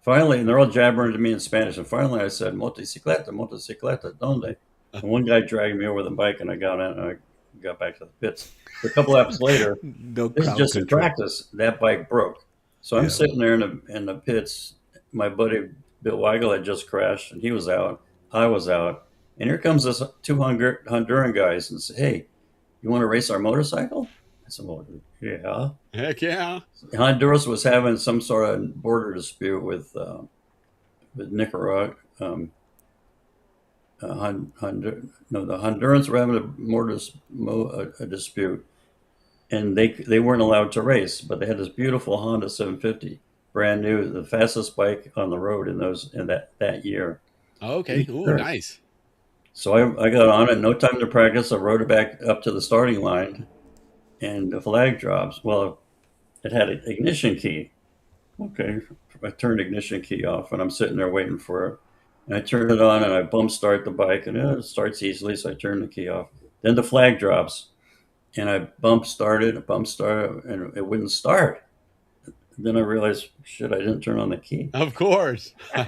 finally, and they're all jabbering to me in Spanish. And finally, I said, "Motocicleta, motocicleta, donde?" And one guy dragged me over the bike, and I got out and I got back to the pits. A couple laps later,
No
this is
crowd
just in
control.
practice. That bike broke, so I'm
Yeah.
sitting there in the pits. My buddy Bill Weigel had just crashed, and he was out. I was out, and here comes this two Honduran guys and say, "Hey, you want to race our motorcycle?" I said, "Well, yeah."
Heck yeah.
Honduras was having some sort of border dispute with Nicaragua. The Hondurans were having a dispute, and they weren't allowed to race, but they had this beautiful Honda 750, brand new, the fastest bike on the road in that year.
Okay. Ooh,
Sure.
nice.
So I got on it, no time to practice. I rode it back up to the starting line, and the flag drops. Well, it had an ignition key. Okay, I turned the ignition key off, and I'm sitting there waiting for it. And I turn it on, and I bump start the bike, and it starts easily, so I turn the key off. Then the flag drops, and I bump started, and it wouldn't start. Then I realized, shit, I didn't turn on the key.
Of course. So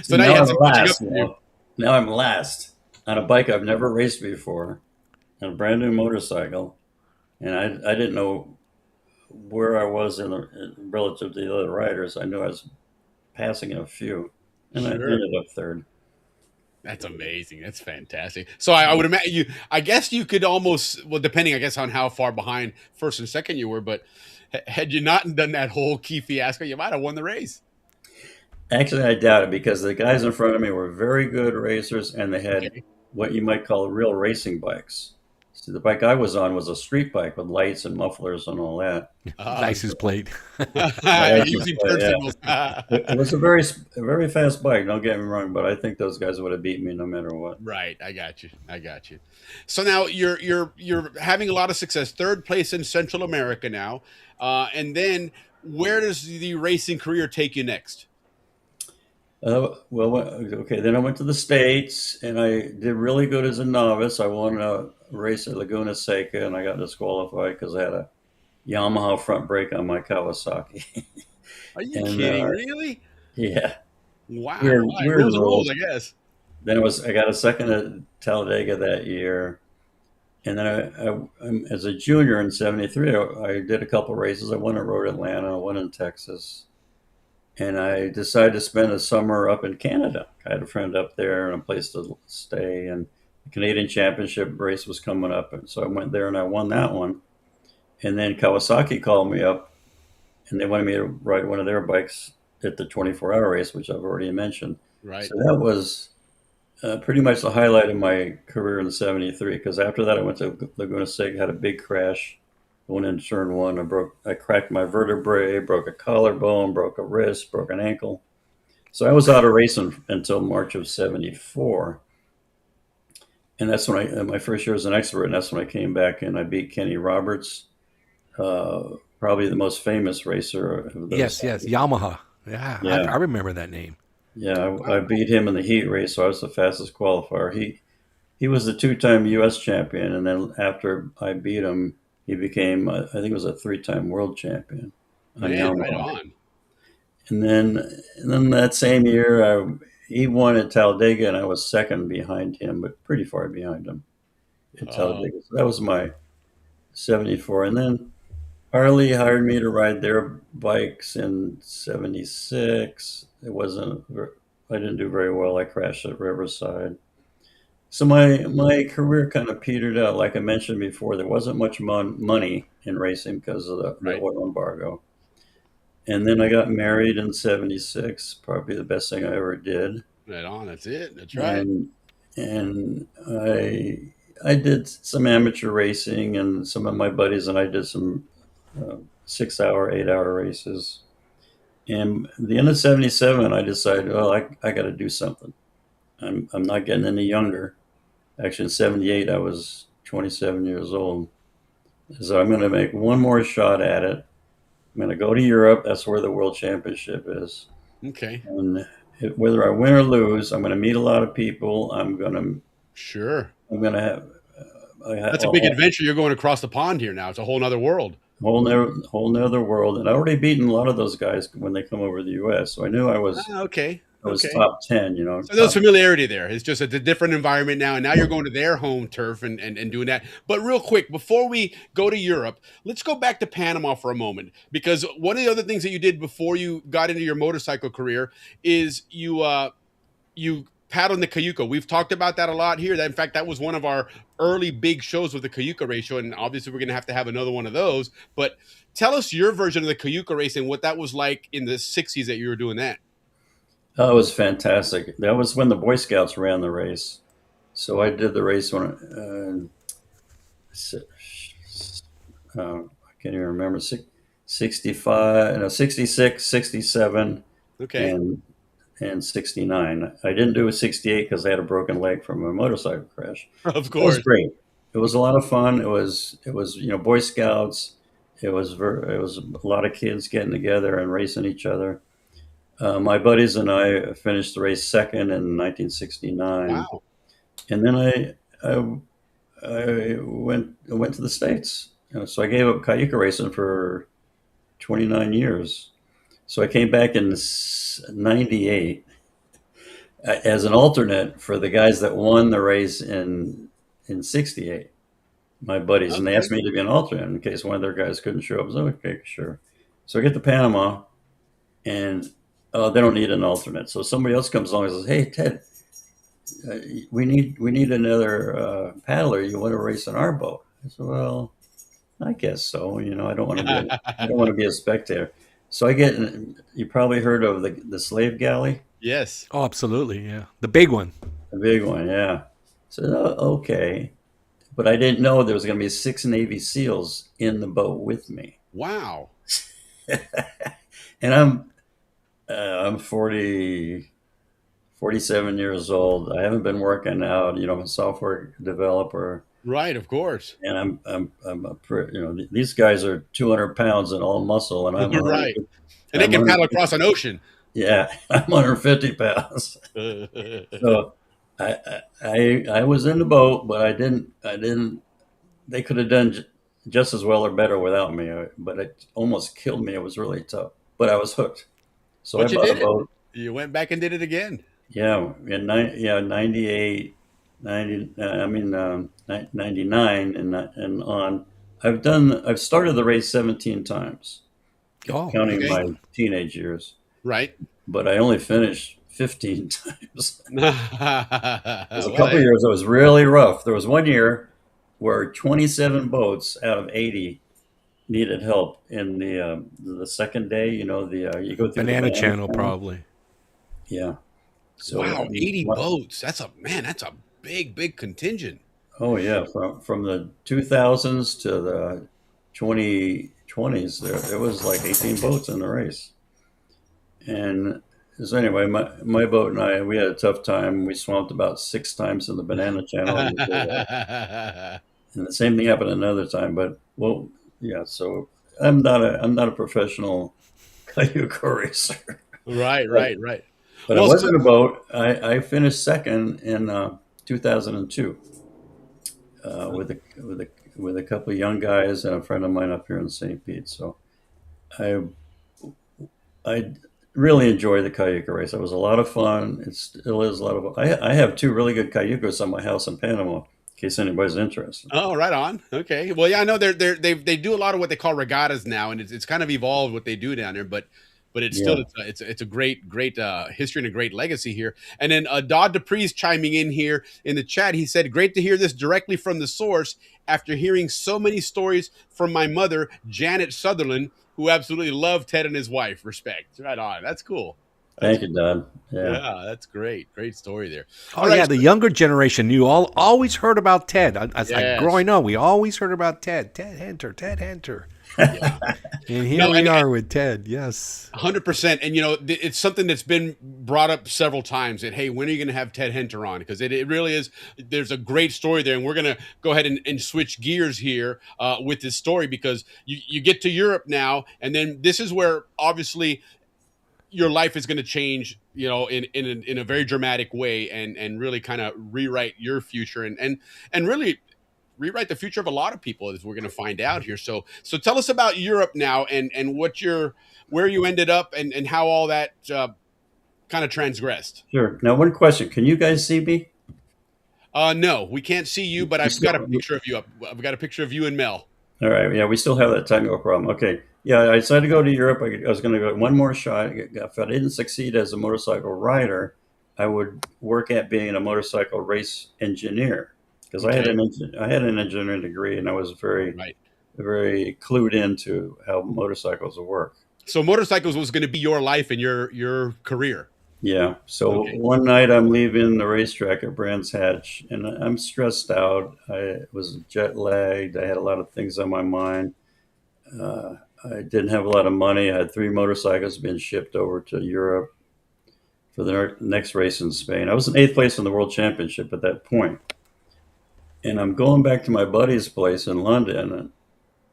So
now you
now
have
I'm
some catching up
last.
to do.
Now I'm last on a bike I've never raced before, on a brand new motorcycle, and I didn't know where I was relative to the other riders. I knew I was passing a few, and I
Sure.
ended up third.
That's amazing. That's fantastic. So I would imagine you. I guess you could almost, well, depending, I guess, on how far behind first and second you were. But had you not done that whole key fiasco, you might have won the race.
Actually, I doubt it because the guys in front of me were very good racers, and they had
Okay.
what you might call real racing bikes. See, the bike I was on was a street bike with lights and mufflers and all that.
License plate.
Using turn
Yeah.
signals.
It was a very fast bike. Don't get me wrong, but I think those guys would have beat me no matter what.
Right, I got you. I got you. So now you're having a lot of success. Third place in Central America now, and then where does the racing career take you next?
Okay. Then I went to the States, and I did really good as a novice. I won a race at Laguna Seca, and I got disqualified because I had a Yamaha front brake on my Kawasaki.
Are you
And,
kidding? Really?
Yeah.
Wow.
Weird,
All right,
weird
rules are rules,
rules.
I guess.
Then I got a second at Talladega that year, and then as a junior in '73, I did a couple races. I won at Road Atlanta, I won in Texas, and I decided to spend a summer up in Canada. I had a friend up there and a place to stay, and the Canadian Championship race was coming up, and so I went there and I won that one. And then Kawasaki called me up, and they wanted me to ride one of their bikes at the 24-hour race, which I've already mentioned.
Right.
So that was pretty much the highlight of my career in '73. Because after that, I went to Laguna Seca, had a big crash. I went into turn one. I cracked my vertebrae, broke a collarbone, broke a wrist, broke an ankle. So I was out of racing until March of '74, and that's when my first year as an expert. And that's when I came back and I beat Kenny Roberts, probably the most famous racer of those.
Yes, Yamaha. Yeah,
Yeah.
I remember that name.
Yeah, I beat him in the heat race, so I was the fastest qualifier. He was the two-time U.S. champion, and then after I beat him, he became, I think it was a three-time world champion. on
Man,
Yamaha.
right on.
And then that same year, he won at Talladega, and I was second behind him, but pretty far behind him at Talladega. So that was my '74. And then Harley hired me to ride their bikes in '76. I didn't do very well. I crashed at Riverside. So my career kind of petered out. Like I mentioned before, there wasn't much money in racing because of the oil embargo. And then I got married in '76, probably the best thing I ever did.
Right on. That's it. That's right.
And I did some amateur racing, and some of my buddies and I did some 6-hour, 8-hour races. And at the end of '77, I decided, well, I got to do something. I'm not getting any younger. Actually, in '78, I was 27 years old. So I'm going to make one more shot at it. I'm going to go to Europe. That's where the World Championship is.
Okay.
And whether I win or lose, I'm going to meet a lot of people. I'm going to have.
That's a big adventure. You're going across the pond here now. It's a whole nother world.
whole nother world. And I already beaten a lot of those guys when they come over to the U.S. So I knew
Okay.
I was
Okay.
top 10. You know,
So there's
top.
familiarity there. It's just a different environment now, and now you're going to their home turf and doing that. But real quick, before we go to Europe, let's go back to Panama for a moment, because one of the other things that you did before you got into your motorcycle career is you paddled in the Cayuca. We've talked about that a lot here. That, in fact, that was one of our early big shows with the Cayuca ratio, and obviously we're going to have another one of those. But tell us your version of the Cayuca race and what that was like in the '60s that you were doing that.
Oh, it was fantastic. That was when the Boy Scouts ran the race. So I did the race when I can't even remember 65, no, 66, 67,
Okay.
and 69. I didn't do a 68 because I had a broken leg from a motorcycle crash.
Of
It was
course.
great. It was a lot of fun. It was Boy Scouts. It was a lot of kids getting together and racing each other. My buddies and I finished the race second in 1969,
Wow.
and then I went to the States. So I gave up Cayuca racing for 29 years. So I came back in '98 as an alternate for the guys that won the race in '68. My buddies, and they
Okay.
asked me to be an alternate in case one of their guys couldn't show up. I was like, okay, sure. So I get to Panama, and they don't need an alternate. So somebody else comes along and says, "Hey, Ted, we need another paddler. You want to race in our boat?" I said, "Well, I guess so. I don't want to I don't want to be a spectator." So I get. You probably heard of the slave galley.
Yes.
Oh, absolutely. Yeah. The big one.
The big one, yeah. So okay, but I didn't know there was going to be 6 Navy SEALs in the boat with me.
Wow.
And I'm 47 years old. I haven't been working out. I'm a software developer,
Right. Of course.
and these guys are 200 pounds and all muscle, and I'm
Right.
100,
And they
I'm
can paddle
150.
across an ocean.
Yeah, I'm 150 pounds. So I was in the boat, but I didn't. They could have done just as well or better without me, but it almost killed me. It was really tough, but I was hooked. So I
But you
bought a
did it.
boat.
You went back and did it again.
Yeah, yeah, 98, 90. 99 and on. I've started the race 17 times,
Oh,
counting
okay.
my teenage years,
Right.
but I only finished 15 times. There's a
Well,
couple of years that was really rough. There was one year where 27 boats out of 80 needed help in the second day. You go through the
Banana Channel,
Channel.
probably.
Yeah. So
wow, 80 boats. That's a big contingent.
Oh yeah, from the 2000s to the 2020s, there was like 18 boats in the race. And so anyway, my boat and I, we had a tough time. We swamped about 6 times in the Banana Channel. And the same thing happened another time. But well, yeah. So I'm not a professional Cayuga racer.
Right.
But I was in a boat. I finished second in 2002 with a couple of young guys and a friend of mine up here in St. Pete. So I really enjoy the Cayuga race. It was a lot of fun. It still is a lot of fun. I have 2 really good Cayugas on my house in Panama, in case anybody's interested.
Oh, right on. Okay. Well, yeah, I know they do a lot of what they call regattas now, and it's kind of evolved what they do down there, but it's still
Yeah.
it's a great history and a great legacy here. And then Dodd Dupree's chiming in here in the chat. He said, "Great to hear this directly from the source after hearing so many stories from my mother, Janet Sutherland, who absolutely loved Ted and his wife. Respect." Right on. That's cool.
Thank you, Don. Yeah.
Yeah, that's great. Great story there.
Oh,
All right,
yeah. The younger generation always heard about Ted.
Yes.
Growing up, we always heard about Ted. Ted Henter.
Yeah.
And here we are with Ted. Yes.
100%. And, it's something that's been brought up several times that, hey, when are you going to have Ted Henter on? Because it really is. There's a great story there. And we're going to go ahead and switch gears here with this story, because you get to Europe now. And then this is where, obviously, your life is going to change, in a very dramatic way, and really kind of rewrite your future and really rewrite the future of a lot of people, as we're going to find out here. So tell us about Europe now, and where you ended up, and how all that kind of transgressed.
Sure. Now, one question. Can you guys see me?
No, we can't see you, but I've got a picture of you up. I've got a picture of you and Mel.
All right. Yeah, we still have that technical problem. Okay. Yeah, I decided to go to Europe. I was going to go one more shot. If I didn't succeed as a motorcycle rider, I would work at being a motorcycle race engineer, because I had an engineering degree, and I was very clued into how motorcycles work.
So motorcycles was going to be your life and your career.
Yeah. So one night I'm leaving the racetrack at Brands Hatch, and I'm stressed out. I was jet lagged. I had a lot of things on my mind. I didn't have a lot of money. I had 3 motorcycles being shipped over to Europe for the next race in Spain. I was in 8th place in the World Championship at that point. And I'm going back to my buddy's place in London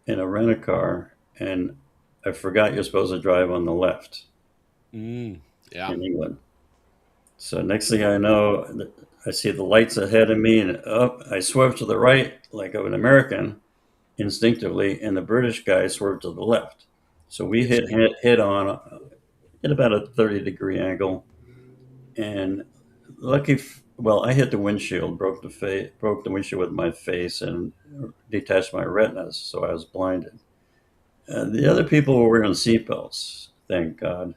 in a rent-a-car, and I forgot you're supposed to drive on the left.
Yeah.
In England. So next thing I know, I see the lights ahead of me, and I swerve to the right like an American instinctively, and the British guy swerved to the left. So we hit head on at about a 30-degree angle, and I hit the windshield, broke the windshield with my face, and detached my retinas, so I was blinded. The other people were wearing seatbelts, thank God.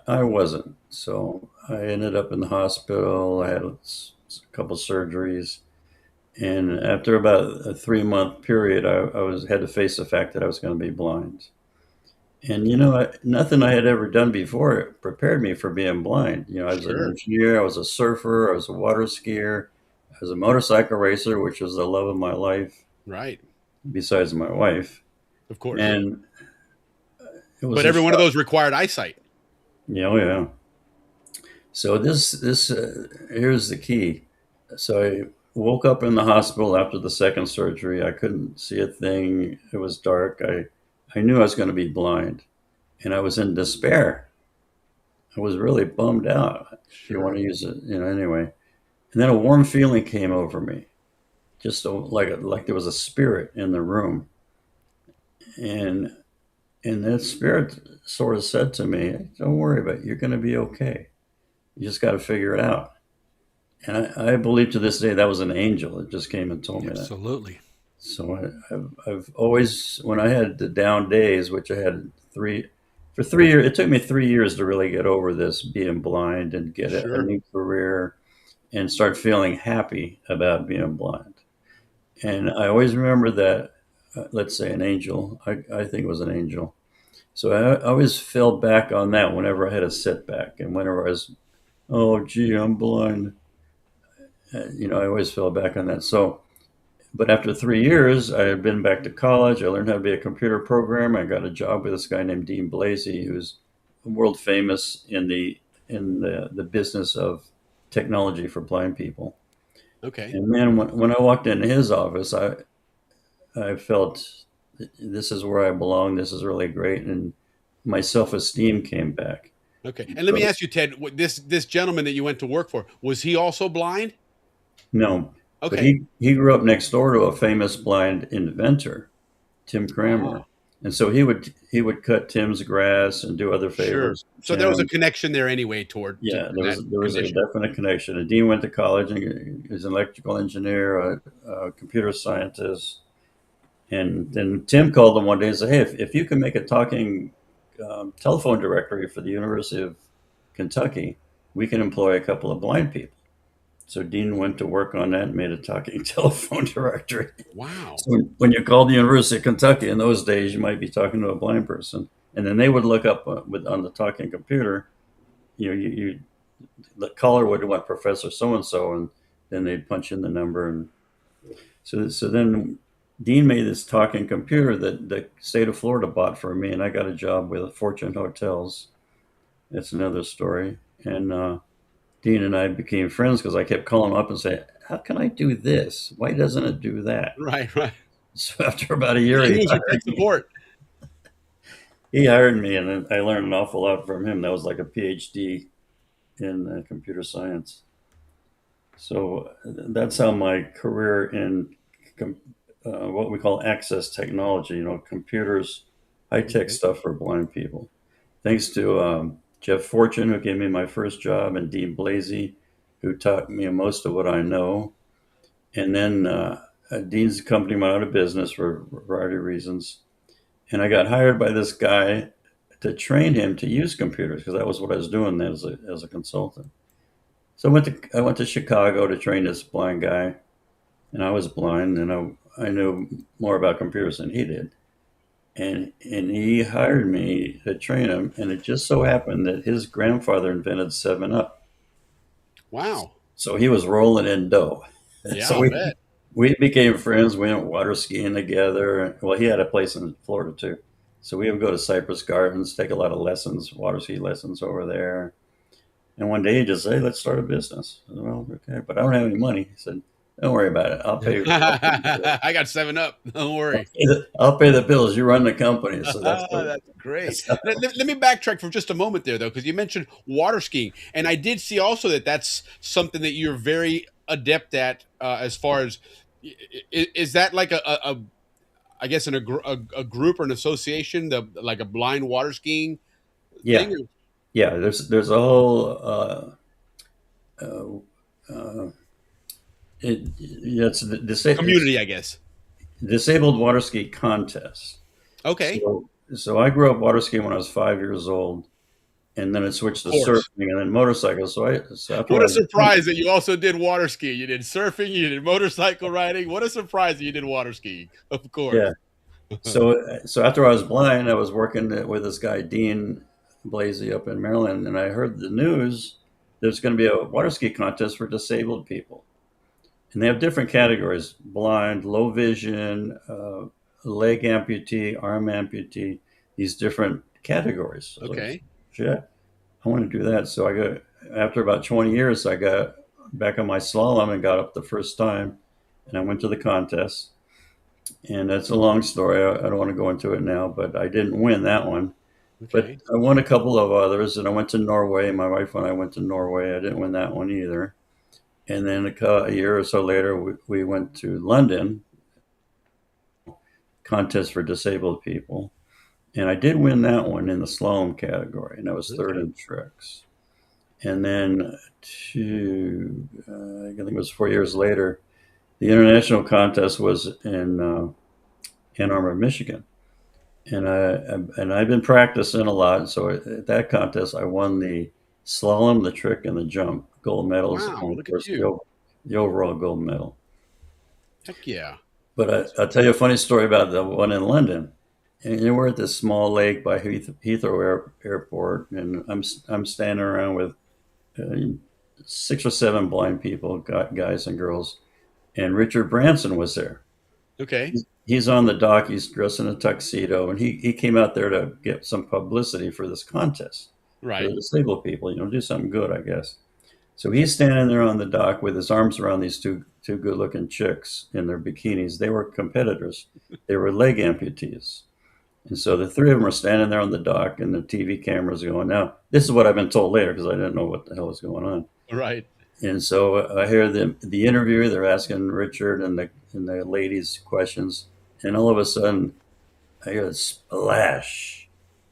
I wasn't. So I ended up in the hospital. I had a couple surgeries. And after about a 3-month period, I had to face the fact that I was going to be blind. And, nothing I had ever done before prepared me for being blind. I was an engineer, I was a surfer, I was a water skier, I was a motorcycle racer, which was the love of my life.
Right.
Besides my wife.
Of course.
And
but every one of those required eyesight.
Yeah. So here's the key. So I woke up in the hospital after the second surgery. I couldn't see a thing. It was dark. I knew I was going to be blind, and I was in despair. I was really bummed out. If you want to use it, anyway. And then a warm feeling came over me, just like there was a spirit in the room, and that spirit sort of said to me, "Don't worry about it. You're going to be okay. You just got to figure it out." And I believe to this day that was an angel. It just came and told me that.
Absolutely.
So I've always, when I had the down days, which I had for 3 years, it took me 3 years to really get over this being blind and get a new career and start feeling happy about being blind. And I always remember that, let's say an angel, I think it was an angel. So I always fell back on that whenever I had a setback, and whenever I was, oh, gee, I'm blind. I always fell back on that. So, but after 3 years, I had been back to college. I learned how to be a computer programmer. I got a job with this guy named Dean Blasey, who's world famous in the business of technology for blind people.
Okay.
And then when I walked into his office, I felt this is where I belong. This is really great, and my self-esteem came back.
Okay. And let me ask you, Ted, this gentleman that you went to work for, was he also blind?
No.
Okay.
But he grew up next door to a famous blind inventor, Tim Kramer.
Oh.
And so he would cut Tim's grass and do other favors.
Sure. So there was a connection there anyway toward.
Yeah, there was a definite connection. And Dean went to college, and he was an electrical engineer, a computer scientist. And then Tim called him one day and said, "Hey, if you can make a talking telephone directory for the University of Kentucky, we can employ a couple of blind people." So Dean went to work on that and made a talking telephone directory.
Wow.
So when you called the University of Kentucky in those days, you might be talking to a blind person. And then they would look up on the talking computer, the caller would want Professor so-and-so, and then they'd punch in the number. And so then Dean made this talking computer that the state of Florida bought for me, and I got a job with Fortune Hotels. That's another story. And Dean and I became friends because I kept calling him up and saying, "How can I do this? Why doesn't it do that?"
Right.
So after about a year, he hired me, and I learned an awful lot from him. That was like a PhD in computer science. So that's how my career in what we call access technology, computers, high-tech stuff for blind people. Thanks to Jeff Fortune, who gave me my first job, and Dean Blasey, who taught me most of what I know. And then Dean's company went out of business for a variety of reasons. And I got hired by this guy to train him to use computers, because that was what I was doing then as a consultant. So I went to Chicago to train this blind guy, and I was blind, and I knew more about computers than he did. And he hired me to train him, and it just so happened that his grandfather invented 7-Up.
Wow.
So he was rolling in dough.
Yeah,
So
I bet.
we became friends. We went water skiing together. Well, he had a place in Florida too. So we would go to Cypress Gardens, take a lot of lessons, water ski lessons over there. And one day he just said, "Hey, let's start a business." I said, "Well, okay, but I don't have any money." He said, "Don't worry about it. I'll pay you.
I got 7-Up. Don't worry.
I'll pay the bills. You run the company." So that's
great. Let me backtrack for just a moment there, though, because you mentioned water skiing, and I did see also that that's something that you're very adept at. As far as is that like I guess a group or an association, like a blind water skiing
Yeah,
thing?
yeah. There's a whole. It's the
Community, I guess.
Disabled water ski contest.
Okay.
So I grew up water skiing when I was 5 years old, and then it switched to surfing and then motorcycles. So after
What a surprise that you also did water skiing. You did surfing, you did motorcycle riding. What a surprise that you did water skiing. Of course.
Yeah. So after I was blind, I was working with this guy, Dean Blasey, up in Maryland, and I heard the news there's going to be a water ski contest for disabled people. And they have different categories: blind, low vision, leg amputee, arm amputee, these different categories. So
Okay.
shit, I want to do that. So after about 20 years, I got back on my slalom and got up the first time, and I went to the contest. And that's a long story. I don't want to go into it now, but I didn't win that one.
Okay.
But I won a couple of others, and I went to Norway. My wife and I went to Norway. I didn't win that one either. And then a year or so later, we went to London, contest for disabled people. And I did win that one in the slalom category, and I was third in tricks. And then I think it was 4 years later, the international contest was in Ann Arbor, Michigan. And I've been practicing a lot. So at that contest, I won the slalom, the trick, and the jump, gold medals.
Wow,
and of
look at
course,
you.
the overall gold medal.
Heck yeah.
But I'll tell you a funny story about the one in London. And we're at this small lake by Heathrow Airport, and I'm standing around with 6 or 7 blind people, guys and girls, and Richard Branson was there.
Okay.
He's on the dock. He's dressed in a tuxedo, and he came out there to get some publicity for this contest.
Right.
For the disabled people, do something good, I guess. So he's standing there on the dock with his arms around these two good-looking chicks in their bikinis. They were competitors. They were leg amputees. And so the three of them are standing there on the dock, and the TV cameras are going. Now, this is what I've been told later, because I didn't know what the hell was going on.
Right.
And so I hear the interview. They're asking Richard and the ladies questions, and all of a sudden, I hear a splash,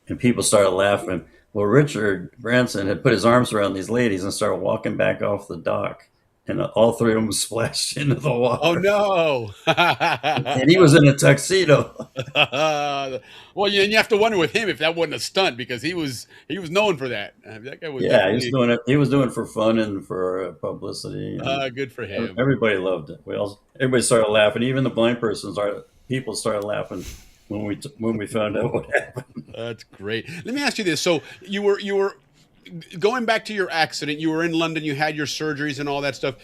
and people started laughing. Well, Richard Branson had put his arms around these ladies and started walking back off the dock, and all three of them splashed into the water.
Oh no!
And he was in a tuxedo.
Well, you have to wonder with him if that wasn't a stunt, because he was known for that. That guy was
He was doing it for fun and for publicity.
Good for him.
Everybody loved it. Everybody started laughing. Even the blind people started laughing when we found out what happened.
That's great. Let me ask you this: so you were going back to your accident. You were in London. You had your surgeries and all that stuff.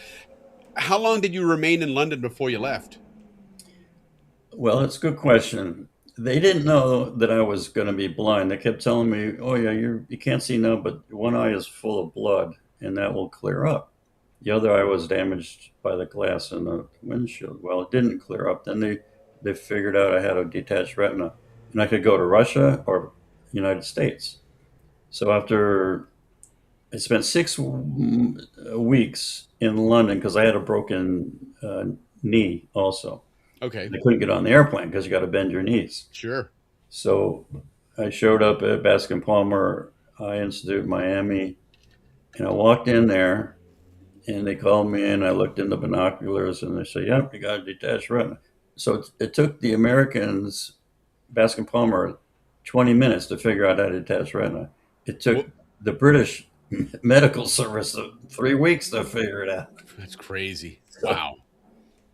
How long did you remain in London before you left?
Well, it's a good question. They didn't know that I was going to be blind. They kept telling me, "Oh yeah, you can't see now, but one eye is full of blood, and that will clear up." The other eye was damaged by the glass in the windshield. Well, it didn't clear up. Then they figured out I had a detached retina, and I could go to Russia or United States. So I spent 6 weeks in London because I had a broken knee also.
Okay.
They couldn't get on the airplane because you got to bend your knees.
Sure.
So I showed up at Bascom Palmer Eye Institute in Miami, and I walked in there, and they called me in. I looked in the binoculars, and they said, "Yep, you got a detached retina." So it took the Americans, Bascom Palmer, 20 minutes to figure out how to detach retina. It took the British medical service 3 weeks to figure it out.
That's crazy. Wow.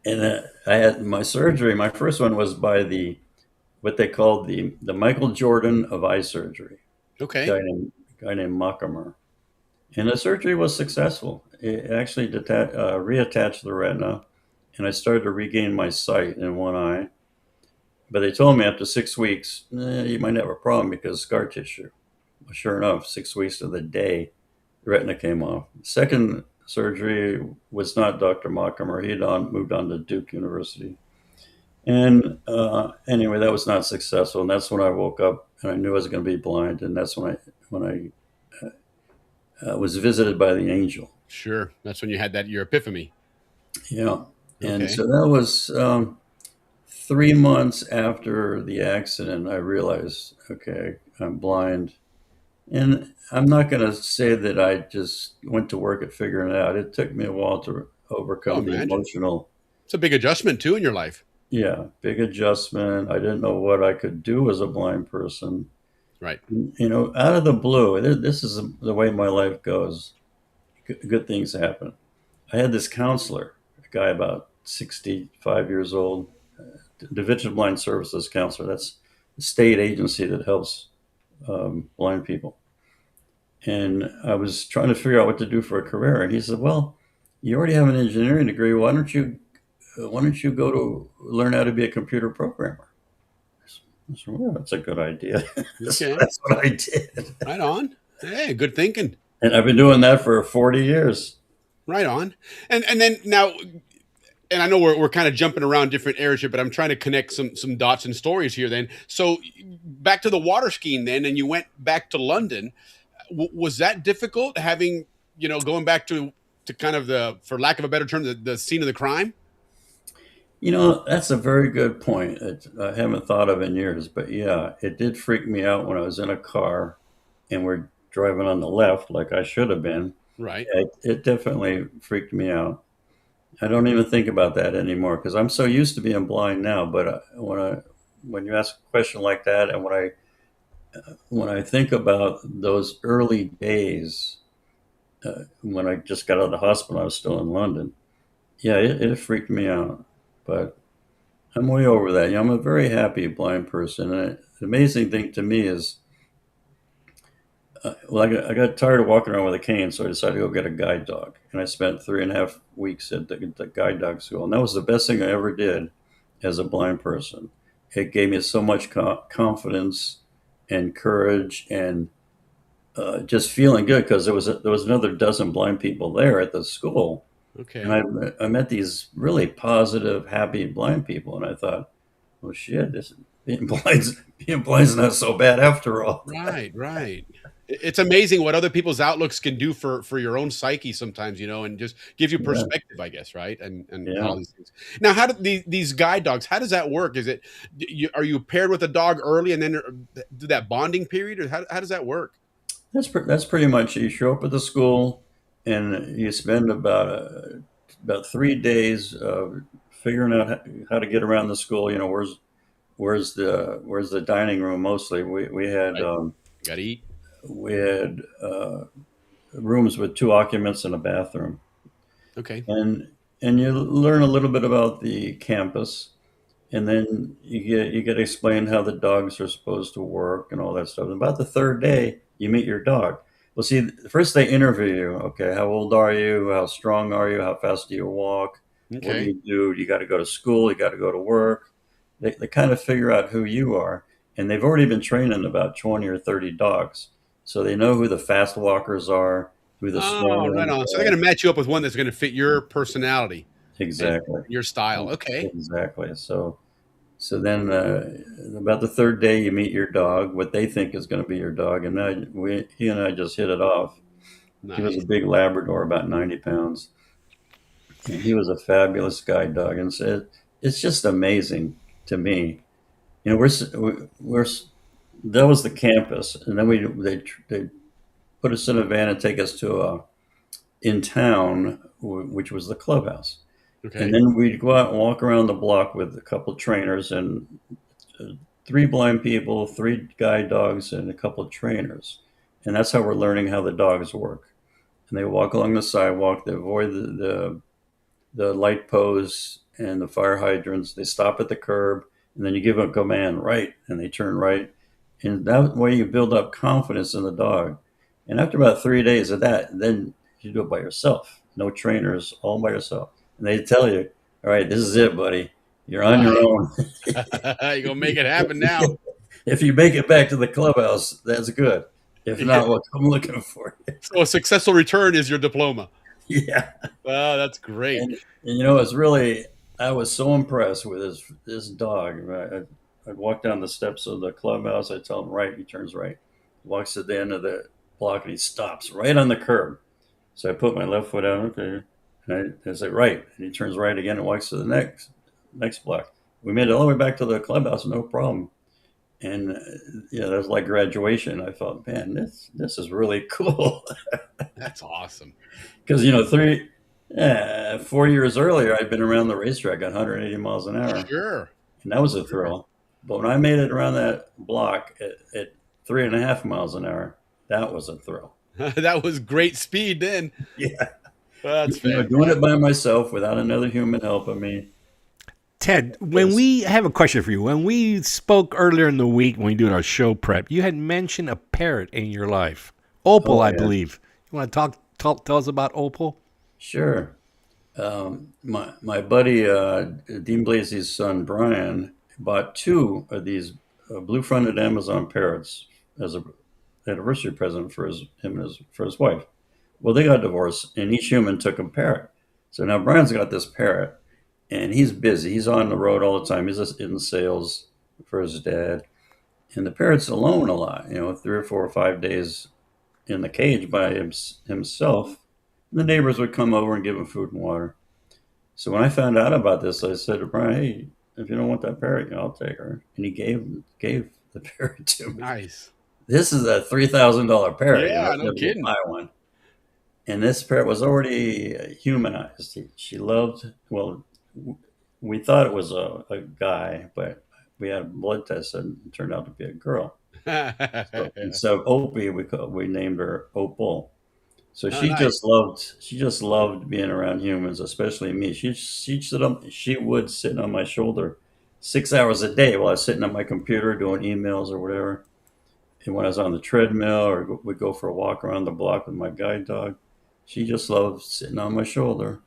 And I had my surgery. My first one was by what they called the Michael Jordan of eye surgery.
Okay.
Guy named Mockamer. And the surgery was successful. It actually reattached the retina, and I started to regain my sight in one eye. But they told me after 6 weeks, you might have a problem because scar tissue. Well, sure enough, 6 weeks to the day, the retina came off. The second surgery was not Dr. Mockamer. He had moved on to Duke University. And anyway, that was not successful. And that's when I woke up and I knew I was going to be blind. And that's when I was visited by the angel.
Sure. That's when you had your epiphany.
Yeah. And
Okay.
so that was 3 months after the accident. I realized, okay, I'm blind. And I'm not going to say that I just went to work at figuring it out. It took me a while to overcome the emotional.
It's a big adjustment too in your life.
Yeah, big adjustment. I didn't know what I could do as a blind person.
Right.
You know, out of the blue, this is the way my life goes. Good things happen. I had this counselor, a guy about 65 years old, Division of Blind Services counselor. That's a state agency that helps blind people. And I was trying to figure out what to do for a career. And he said, "Well, you already have an engineering degree. Why don't you go to learn how to be a computer programmer?" I said, "Well, that's a good idea."
Okay.
That's what I did.
Right on. Hey, good thinking.
And I've been doing that for 40 years.
Right on. And then now, and I know we're kind of jumping around different areas here, but I'm trying to connect some dots and stories here then. So back to the water skiing then, and you went back to London. Was that difficult having, going back to kind of for lack of a better term, the scene of the crime?
That's a very good point. I haven't thought of in years, but yeah, it did freak me out when I was in a car and we're driving on the left like I should have been.
Right.
It definitely freaked me out. I don't even think about that anymore because I'm so used to being blind now. But when you ask a question like that, and when I think about those early days when I just got out of the hospital, I was still in London. Yeah, it freaked me out, but I'm way over that. I'm a very happy blind person. And the amazing thing to me is, I got tired of walking around with a cane, so I decided to go get a guide dog. And I spent 3.5 weeks at the guide dog school. And that was the best thing I ever did as a blind person. It gave me so much confidence and courage and just feeling good because there was another dozen blind people there at the school.
Okay.
And I met these really positive, happy blind people. And I thought, well, shit, being blind's not so bad after all.
Right. It's amazing what other people's outlooks can do for your own psyche sometimes, and just give you perspective, I guess, right? And all these things. Now, how do these guide dogs? How does that work? Is it are you paired with a dog early and then do that bonding period, or how does that work?
That's pretty much. You show up at the school, and you spend about 3 days figuring out how to get around the school. Where's the dining room mostly? We had
gotta eat.
We had rooms with 2 occupants and a bathroom.
Okay.
And you learn a little bit about the campus, and then you get explained how the dogs are supposed to work and all that stuff. And about the 3rd day, you meet your dog. Well, see, first they interview you. Okay, how old are you? How strong are you? How fast do you walk?
Okay.
What do you do? You got to go to school. You got to go to work. They kind of figure out who you are, and they've already been training about 20 or 30 dogs. So they know who the fast walkers are, who the strong
right on.
ones
So they're going to match you up with one that's going to fit your personality.
Exactly.
Your style. Okay.
Exactly. So then about the 3rd day, you meet your dog, what they think is going to be your dog. And he and I just hit it off. Nice. He was a big Labrador, about 90 pounds. And he was a fabulous guide dog. And so it's just amazing to me. You know, we're that was the campus, and then they put us in a van and take us to a in town, which was the clubhouse.
Okay.
And then we'd go out and walk around the block with a couple of trainers and 3 blind people, 3 guide dogs, and a couple of trainers. And that's how we're learning how the dogs work. And they walk along the sidewalk, they avoid the light posts and the fire hydrants. They stop at the curb, and then you give a command, right, and they turn right. And that way you build up confidence in the dog. And after about 3 days of that, then you do it by yourself. No trainers, all by yourself. And they tell you, all right, this is it, buddy. You're on your own.
You're going to make it happen now.
If you make it back to the clubhouse, that's good. If not, well, I'm looking for you.
So a successful return is your diploma.
Yeah.
Oh, that's great.
And you know, it's really, I was so impressed with this dog. I'd walk down the steps of the clubhouse. I tell him right, he turns right. Walks to the end of the block and he stops right on the curb. So I put my left foot out, okay, and I say right, and he turns right again and walks to the next block. We made it all the way back to the clubhouse, no problem. And that was like graduation. I thought, man, this is really cool.
That's awesome.
Because 4 years earlier, I'd been around the racetrack at 180 miles an hour.
Sure.
And that was a thrill. But when I made it around that block at 3.5 miles an hour, that was a thrill.
That was great speed then.
Yeah.
That's
doing it by myself without another human helping me.
Ted, I have a question for you. When we spoke earlier in the week, when we did our show prep, you had mentioned a parrot in your life. Opal, I believe. You want to tell us about Opal?
Sure. My buddy, Dean Blasey's son, Brian, bought 2 of these blue-fronted Amazon parrots as an anniversary present for his wife. Well, they got divorced, and each human took a parrot. So now Brian's got this parrot, and he's busy. He's on the road all the time. He's just in sales for his dad. And the parrot's alone a lot, 3 or 4 or 5 days in the cage by himself. And the neighbors would come over and give him food and water. So when I found out about this, I said to Brian, hey, if you don't want that parrot, I'll take her. And he gave the parrot to me.
Nice.
This is a $3,000 parrot.
Yeah, no kidding.
Buy one. And this parrot was already humanized. She loved, we thought it was a guy, but we had a blood test and it turned out to be a girl. So Opie, we named her Opal. So she just loved being around humans, especially me. She would sit on my shoulder 6 hours a day while I was sitting on my computer doing emails or whatever. And when I was on the treadmill or would go for a walk around the block with my guide dog, she just loved sitting on my shoulder.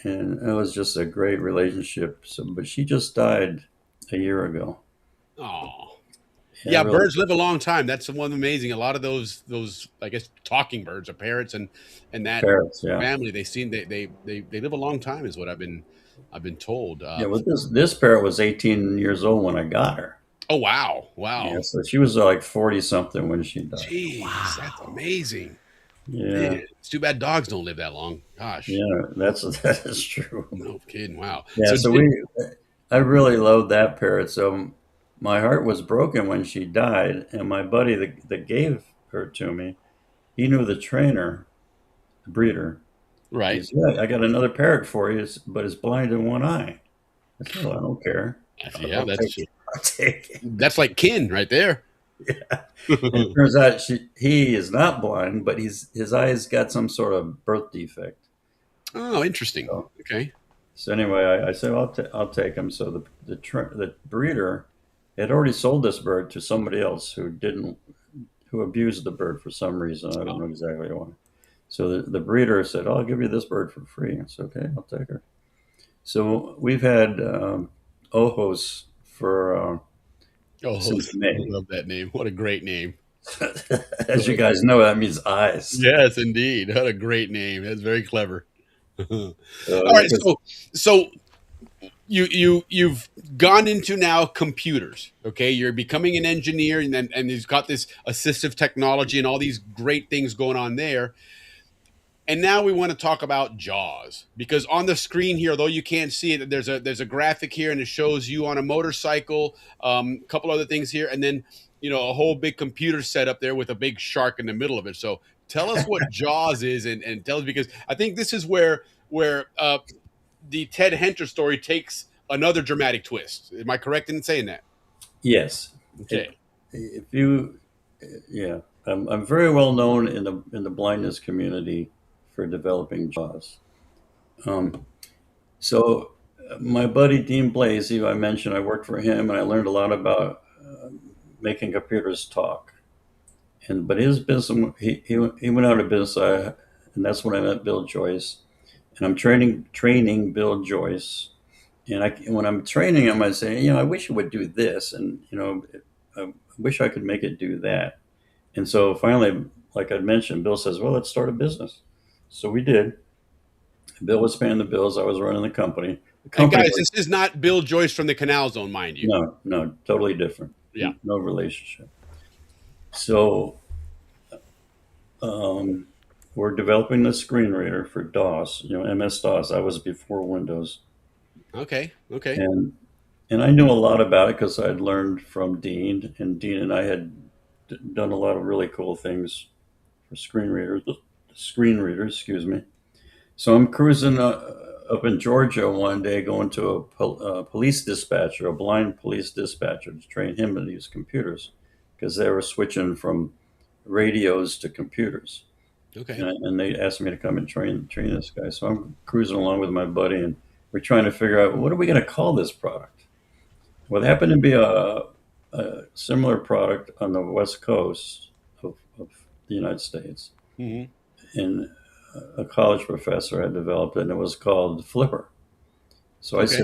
And it was just a great relationship. But she just died a year ago.
Oh, yeah. Really, birds live a long time. That's the one amazing. A lot of those, I guess, talking birds or parrots and that
parrots, yeah.
family. They live a long time, is what I've been told.
Well, this parrot was 18 years old when I got her.
Oh wow!
Yeah, so she was like 40 something when she died.
Jeez, wow. That's amazing.
Yeah,
man, it's too bad dogs don't live that long. Gosh.
Yeah, that is true.
No kidding. Wow.
Yeah, so I really loved that parrot. So my heart was broken when she died, and my buddy that gave her to me, he knew the trainer, the breeder.
Right.
He said, yeah, I got another parrot for you, but it's blind in one eye. I said, well, I don't care.
Yeah,
I'll take it.
That's like kin right there.
Yeah. It turns out he is not blind, but his eyes got some sort of birth defect.
Oh, interesting. Okay.
So anyway, I said, I'll take him. So the breeder had already sold this bird to somebody else who abused the bird for some reason. I don't know exactly why. So the breeder said, I'll give you this bird for free. I said, okay, I'll take her. So we've had Ojos for since May.
I love that name. What a great name.
As you guys know, that means eyes.
Yes, indeed. What a great name. That's very clever. All right, so you've gone into now computers. Okay, you're becoming an engineer, and you've got this assistive technology and all these great things going on there. And now we want to talk about Jaws, because on the screen here, though you can't see it, there's a graphic here, and it shows you on a motorcycle, a couple other things here, and then a whole big computer set up there with a big shark in the middle of it. So tell us what Jaws is, and tell us, because I think this is where the Ted Henter story takes another dramatic twist. Am I correct in saying that?
Yes.
Okay.
If you, yeah, I'm very well known in the blindness community for developing Jaws. So my buddy Dean Blaze, who I mentioned, I worked for him, and I learned a lot about making computers talk. But his business, he went out of business, and that's when I met Bill Joyce. And I'm training Bill Joyce. And when I'm training him, I say, I wish it would do this, and I wish I could make it do that. And so finally, like I mentioned, Bill says, "Well, let's start a business." So we did. Bill was paying the bills. I was running the company.
And guys, this is not Bill Joyce from the Canal Zone, mind you.
No, totally different.
Yeah,
no relationship. So we're developing the screen reader for DOS. MS-DOS. That was before Windows.
Okay.
And I knew a lot about it because I'd learned from Dean, and Dean and I had done a lot of really cool things for screen readers. Excuse me. So I'm cruising up in Georgia one day, going to a police dispatcher, a blind police dispatcher, to train him to use computers, because they were switching from radios to computers.
Okay.
And they asked me to come and train this guy. So I'm cruising along with my buddy, and we're trying to figure out, what are we going to call this product? Well, it happened to be a similar product on the West Coast of the United States.
Mm-hmm.
And a college professor had developed it, and it was called Flipper. So
Okay.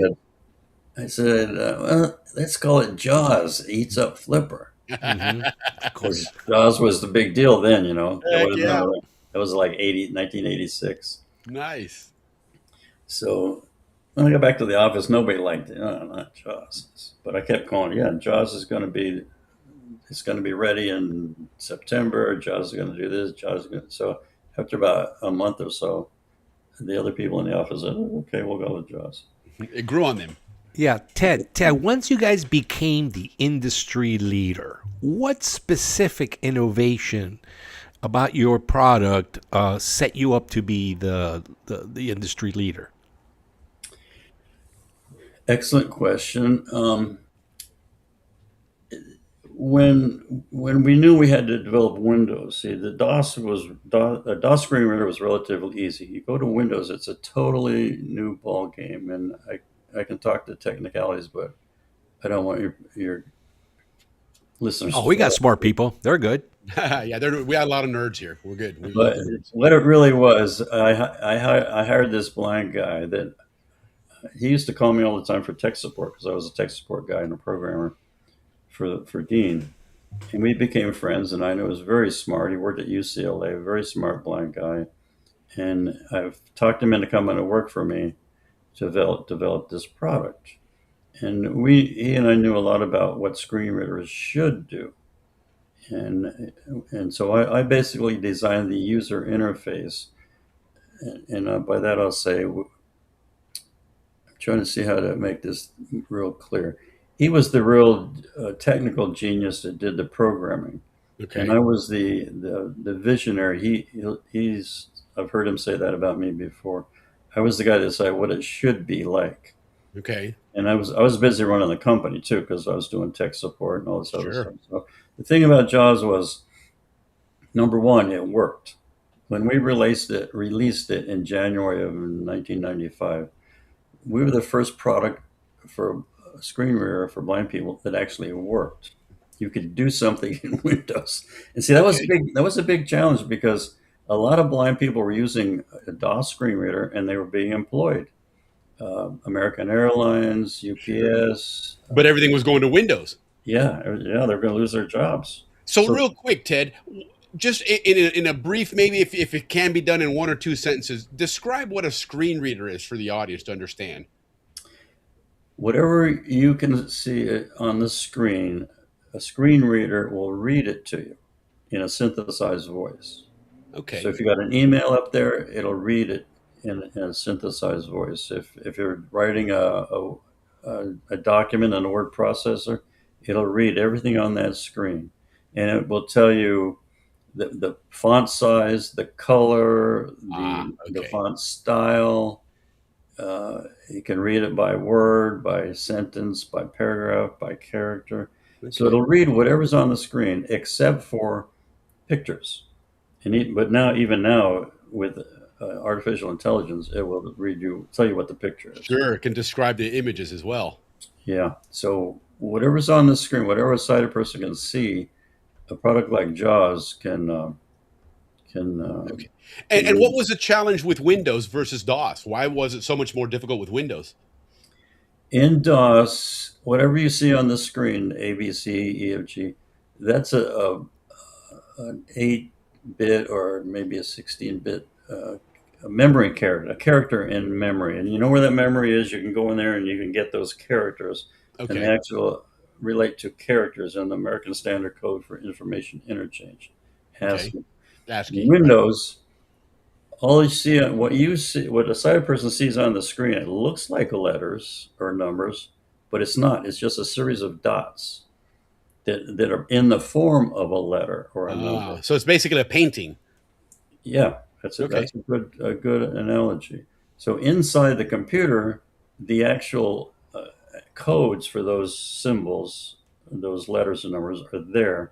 I said, well, let's call it Jaws Eats Up Flipper.
Mm-hmm. Of course.
Jaws was the big deal then,
Yeah.
That was like 1986.
Nice.
So when I got back to the office, nobody liked it. Oh, not Jaws. But I kept going, Jaws is going to be ready in September. Jaws is going to do this. So after about a month or so, the other people in the office said, okay, we'll go with Jaws.
It grew on them.
Yeah, Ted, once you guys became the industry leader, what specific innovation about your product set you up to be the industry leader?
Excellent question. When we knew we had to develop Windows, see, the DOS screen reader was relatively easy. You go to Windows, it's a totally new ball game, and I can talk to technicalities, but I don't want your listeners.
Oh, we got smart people. They're good.
Yeah, we got a lot of nerds here. We're good.
But what it really was, I hired this blind guy that he used to call me all the time for tech support, because I was a tech support guy and a programmer for Dean. And we became friends, and I knew he was very smart. He worked at UCLA, a very smart blind guy. And I've talked him into coming to work for me to develop this product. And he and I knew a lot about what screen readers should do. And so I basically designed the user interface. And by that I'll say, I'm trying to see how to make this real clear. He was the real technical genius that did the programming.
Okay.
And I was the visionary. I've heard him say that about me before. I was the guy that decided what it should be like.
Okay.
And I was busy running the company too, because I was doing tech support and all this other
Sure.
stuff. So the thing about Jaws was, number one, it worked. When we released it in January of 1995, we were the first product for a screen reader for blind people that actually worked. You could do something in Windows. And see, that was a big challenge, because a lot of blind people were using a DOS screen reader and they were being employed. American Airlines, UPS.
But everything was going to Windows.
Yeah, they're going to lose their jobs.
So real quick, Ted, just in a brief, maybe if it can be done in one or two sentences, describe what a screen reader is for the audience to understand.
Whatever you can see on the screen, a screen reader will read it to you in a synthesized voice.
Okay.
So if you got an email up there, it'll read it in a synthesized voice. If you're writing a document in a word processor, it'll read everything on that screen, and it will tell you the font size, the color, the
Okay.
font style. You can read it by word, by sentence, by paragraph, by character. So
Okay.
it'll read whatever's on the screen except for pictures. But now, even now, with artificial intelligence, it will tell you what the picture is.
Sure, it can describe the images as well.
Yeah. So whatever's on the screen, whatever a sighted person can see, a product like JAWS can.
Okay. And what was the challenge with Windows versus DOS? Why was it so much more difficult with Windows?
In DOS, whatever you see on the screen, A, B, C, E, F, G, that's an 8-bit or maybe a 16-bit a memory character, a character in memory. And you know where that memory is? You can go in there and you can get those characters. And
Okay.
they actually relate to characters in the American Standard Code for Information Interchange.
Okay. ASCII.
Windows, all you see, what a sighted person sees on the screen, it looks like letters or numbers, but it's not. It's just a series of dots that are in the form of a letter or a number.
So it's basically a painting.
Yeah, that's a good analogy. So inside the computer, the actual codes for those symbols, those letters and numbers are there.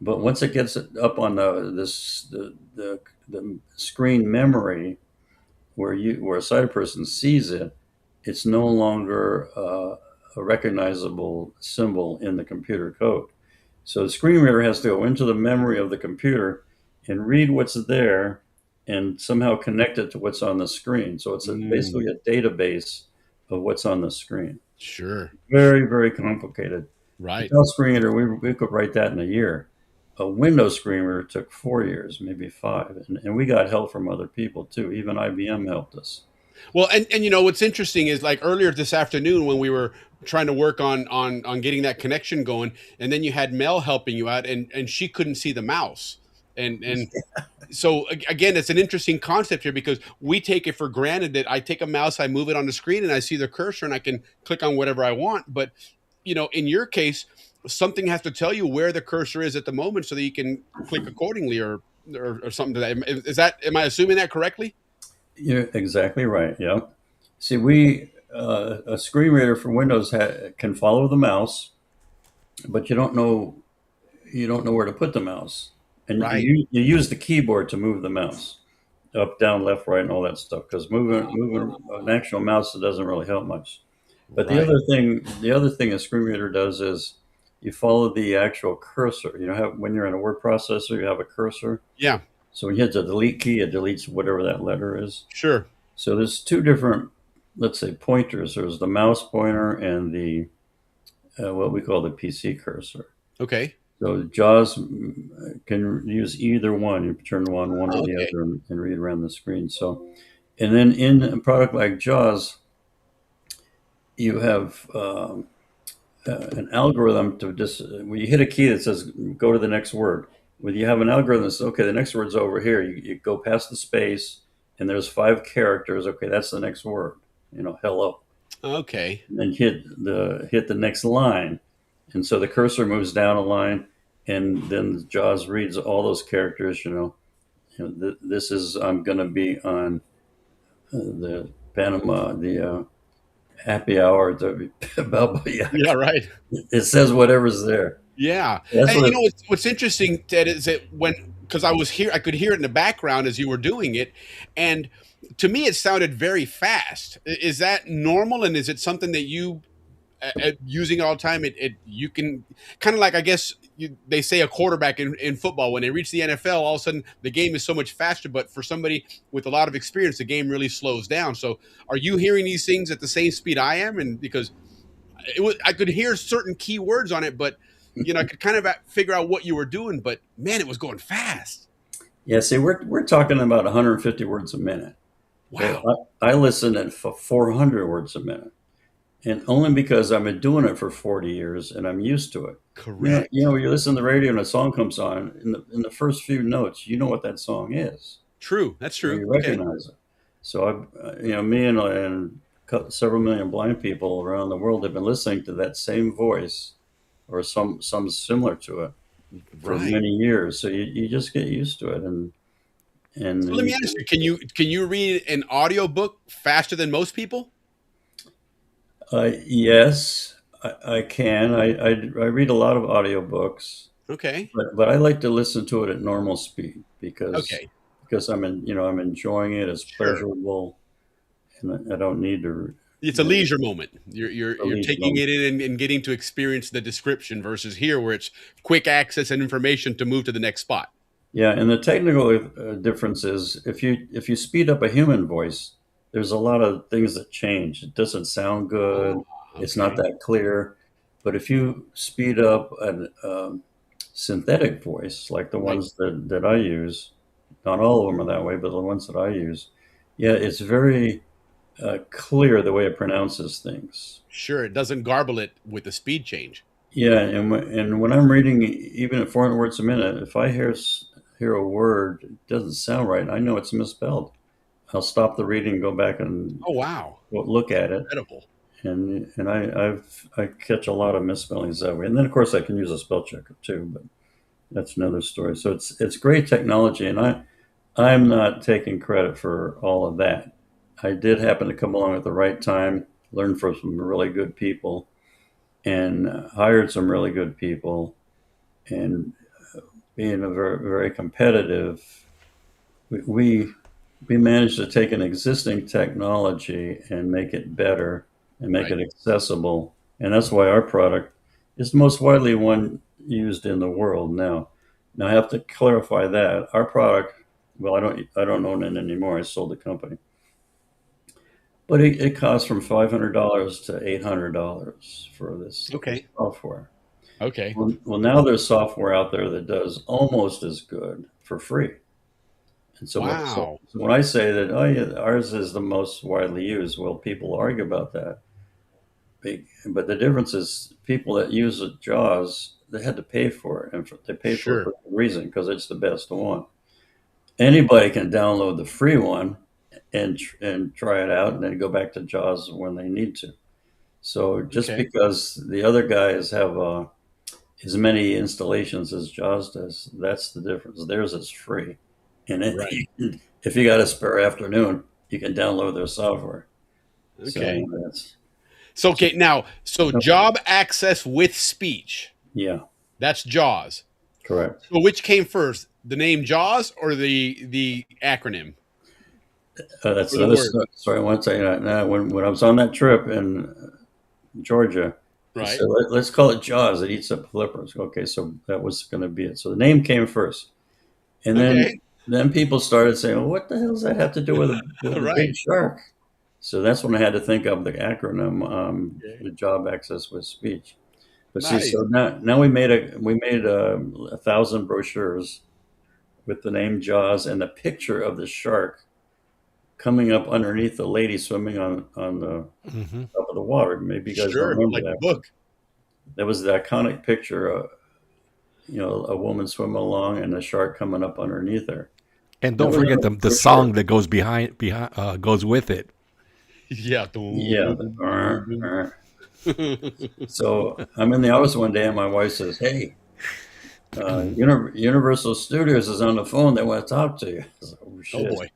But once it gets up on the screen memory, where a sighted person sees it, it's no longer a recognizable symbol in the computer code. So the screen reader has to go into the memory of the computer and read what's there and somehow connect it to what's on the screen. So it's basically a database of what's on the screen.
Sure.
Very, very complicated.
Right.
A screen reader, we could write that in a year. A Windows screen reader took 4 years, maybe 5. And we got help from other people too. Even IBM helped us.
Well, and you know what's interesting is like earlier this afternoon when we were trying to work on getting that connection going, and then you had Mel helping you out, and she couldn't see the mouse, and so again, it's an interesting concept here because we take it for granted that I take a mouse, I move it on the screen, and I see the cursor, and I can click on whatever I want. But you know, in your case, something has to tell you where the cursor is at the moment so that you can click accordingly, or something to that. Is that? Am I assuming that correctly?
You're exactly right. Yeah. See, a screen reader for Windows can follow the mouse, but you don't know where to put the mouse, and
Right.
you use the keyboard to move the mouse up, down, left, right, and all that stuff. Because moving an actual mouse, it doesn't really help much. But
Right.
the other thing a screen reader does is you follow the actual cursor. You know, when you're in a word processor, you have a cursor.
Yeah.
So when you hit the delete key, it deletes whatever that letter is.
Sure.
So there's two different, let's say, pointers. There's the mouse pointer and the what we call the PC cursor.
Okay.
So JAWS can use either one. You turn one or the other, and read around the screen. So, and then in a product like JAWS, you have an algorithm to when you hit a key that says go to the next word. When you have an algorithm that says, okay, the next word's over here, you go past the space and there's 5 characters. Okay, that's the next word. You know, hello.
Okay.
And then hit the next line. And so the cursor moves down a line, and then JAWS reads all those characters. This is, I'm going to be on the Panama, the happy hour, the Balboa Yacht.
Yeah, right.
It says whatever's there.
Yeah.
That's
And you know what's interesting, Ted, is that because I could hear it in the background as you were doing it, and to me it sounded very fast. Is that normal, and is it something that you using it all the time? You can kind of like, I guess they say a quarterback in football, when they reach the NFL, all of a sudden the game is so much faster. But for somebody with a lot of experience, the game really slows down. So are you hearing these things at the same speed I am? And because I could hear certain key words on it, but you know, I could kind of figure out what you were doing, but man, it was going fast.
Yeah, see, we're talking about 150 words a minute.
Wow.
I listen at 400 words a minute. And only because I've been doing it for 40 years and I'm used to it.
Correct.
When you listen to the radio and a song comes on, in the first few notes, you know what that song is.
True. That's
Or
true.
you
Okay.
recognize it. So me and several million blind people around the world have been listening to that same voice or some similar to it for
Right.
many years. So you just get used to it. And
So let me ask you, can you read an audiobook faster than most people?
Yes, I can. I read a lot of audiobooks.
Okay.
But I like to listen to it at normal speed
Okay.
because I'm enjoying it. It's
Sure.
pleasurable, and I don't need to.
It's a leisure moment. You're
leisure
taking
moment.
it in and getting to experience the description versus here where it's quick access and information to move to the next spot.
Yeah, and the technical difference is if you speed up a human voice, there's a lot of things that change. It doesn't sound good. It's not
Okay.
that clear. But if you speed up a synthetic voice, like the
Right.
ones that I use, not all of them are that way, but the ones that I use, yeah, it's very clear the way it pronounces things.
Sure, it doesn't garble it with the speed change.
Yeah, and when I'm reading, even at 400 words a minute, if I hear a word it doesn't sound right, I know it's misspelled. I'll stop the reading, go back and
Oh wow,
look at it,
incredible.
and I catch a lot of misspellings that way. And then of course I can use a spell checker too, but that's another story. So it's great technology, and I'm not taking credit for all of that. I did happen to come along at the right time, learn from some really good people, and hired some really good people, and being a very very competitive, we managed to take an existing technology and make it better and make
Right.
it accessible, and that's why our product is the most widely one used in the world now. Now I have to clarify that our product. Well, I don't own it anymore. I sold the company, but it costs from $500 to $800 for this
Okay.
software.
Okay.
Well, now there's software out there that does almost as good for free. And so,
Wow.
so when I say that, oh yeah, ours is the most widely used, well, people argue about that. But the difference is people that use JAWS, they had to pay for it, and they pay for it
Sure.
for a reason because it's the best one. Anybody can download the free one and try it out, and then go back to JAWS when they need to. So just
Okay.
because the other guys have as many installations as JAWS does, that's the difference. Theirs is free, and
Right.
if you got a spare afternoon, you can download their software.
Okay.
So that's
So okay, now job access with speech.
yeah,
That's JAWS.
correct.
So which came first, the name JAWS or the acronym?
That's
Or the
another
word?
story. I want to tell you that now. When I was on that trip in Georgia, I
Right.
said, let's call it JAWS. It eats up flippers. Okay, so that was going to be it. So the name came first, and
Okay.
then people started saying, well, "What the hell does that have to do with a
Right.
big shark?" So that's when I had to think of the acronym,
Okay.
the job access with speech. But see,
Nice.
so now we made 1,000 brochures with the name JAWS and a picture of the shark coming up underneath the lady swimming on the
Mm-hmm.
top of the water. Maybe you guys don't
Sure,
remember
like the
that.
book.
That was the iconic picture. A woman swimming along and a shark coming up underneath her.
And
That
don't
was
forget
on a
the
brochure.
song that goes goes with it.
Yeah.
Yeah. So I'm in the office one day and my wife says, "Hey, Universal Studios is on the phone. They want to talk to you." I said, oh
Oh
shit!
boy.